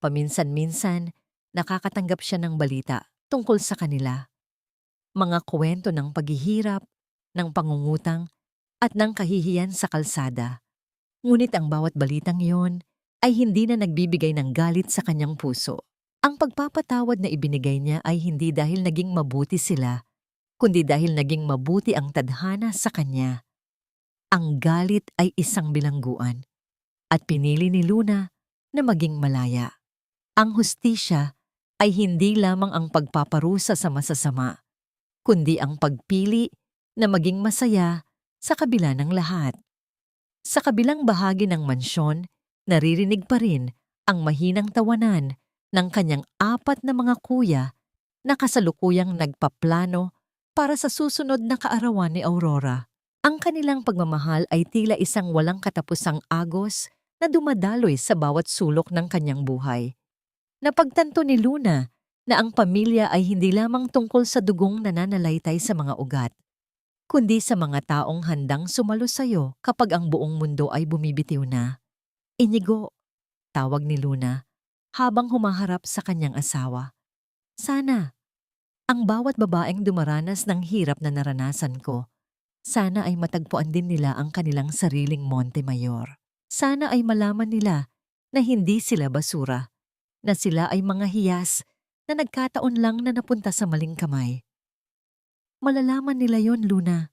Paminsan-minsan, nakakatanggap siya ng balita tungkol sa kanila. Mga kwento ng paghihirap, ng pangungutang, at ng kahihiyan sa kalsada. Ngunit ang bawat balitang iyon ay hindi na nagbibigay ng galit sa kanyang puso. Ang pagpapatawad na ibinigay niya ay hindi dahil naging mabuti sila, kundi dahil naging mabuti ang tadhana sa kanya. Ang galit ay isang bilangguan, at pinili ni Luna na maging malaya. Ang hustisya ay hindi lamang ang pagpaparusa sa masasama, kundi ang pagpili na maging masaya sa kabila ng lahat. Sa kabilang bahagi ng mansyon, naririnig pa rin ang mahinang tawanan ng kanyang apat na mga kuya na kasalukuyang nagpaplano para sa susunod na kaarawan ni Aurora. Ang kanilang pagmamahal ay tila isang walang katapusang agos na dumadaloy sa bawat sulok ng kanyang buhay. Napagtanto ni Luna na ang pamilya ay hindi lamang tungkol sa dugong nananalaytay sa mga ugat, kundi sa mga taong handang sumalo sa'yo kapag ang buong mundo ay bumibitiw na. "Inigo," tawag ni Luna habang humaharap sa kanyang asawa. "Sana, ang bawat babaeng dumaranas ng hirap na naranasan ko, sana ay matagpuan din nila ang kanilang sariling Montemayor. Sana ay malaman nila na hindi sila basura, na sila ay mga hiyas na nagkataon lang na napunta sa maling kamay. Malalaman nila yon, Luna,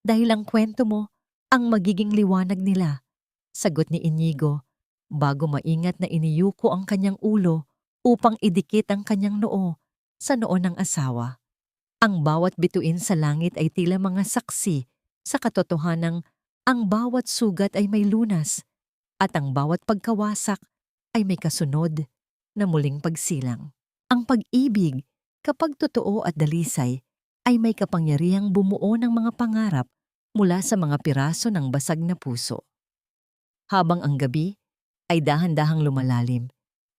dahil ang kwento mo ang magiging liwanag nila," sagot ni Inigo, bago maingat na iniyuko ang kanyang ulo upang idikit ang kanyang noo sa noo ng asawa. Ang bawat bituin sa langit ay tila mga saksi sa katotohanang ang bawat sugat ay may lunas at ang bawat pagkawasak ay may kasunod na muling pagsilang. Ang pag-ibig, kapag totoo at dalisay, ay may kapangyarihang bumuo ng mga pangarap mula sa mga piraso ng basag na puso. Habang ang gabi ay dahan-dahang lumalalim,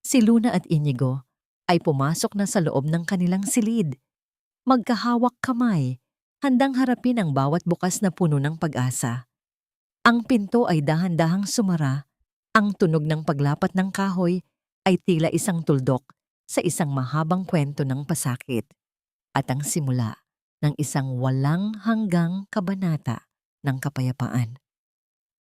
si Luna at Inigo ay pumasok na sa loob ng kanilang silid. Magkahawak kamay, handang harapin ang bawat bukas na puno ng pag-asa. Ang pinto ay dahan-dahang sumara, ang tunog ng paglapat ng kahoy ay tila isang tuldok sa isang mahabang kwento ng pasakit at ang simula ng isang walang hanggang kabanata ng kapayapaan.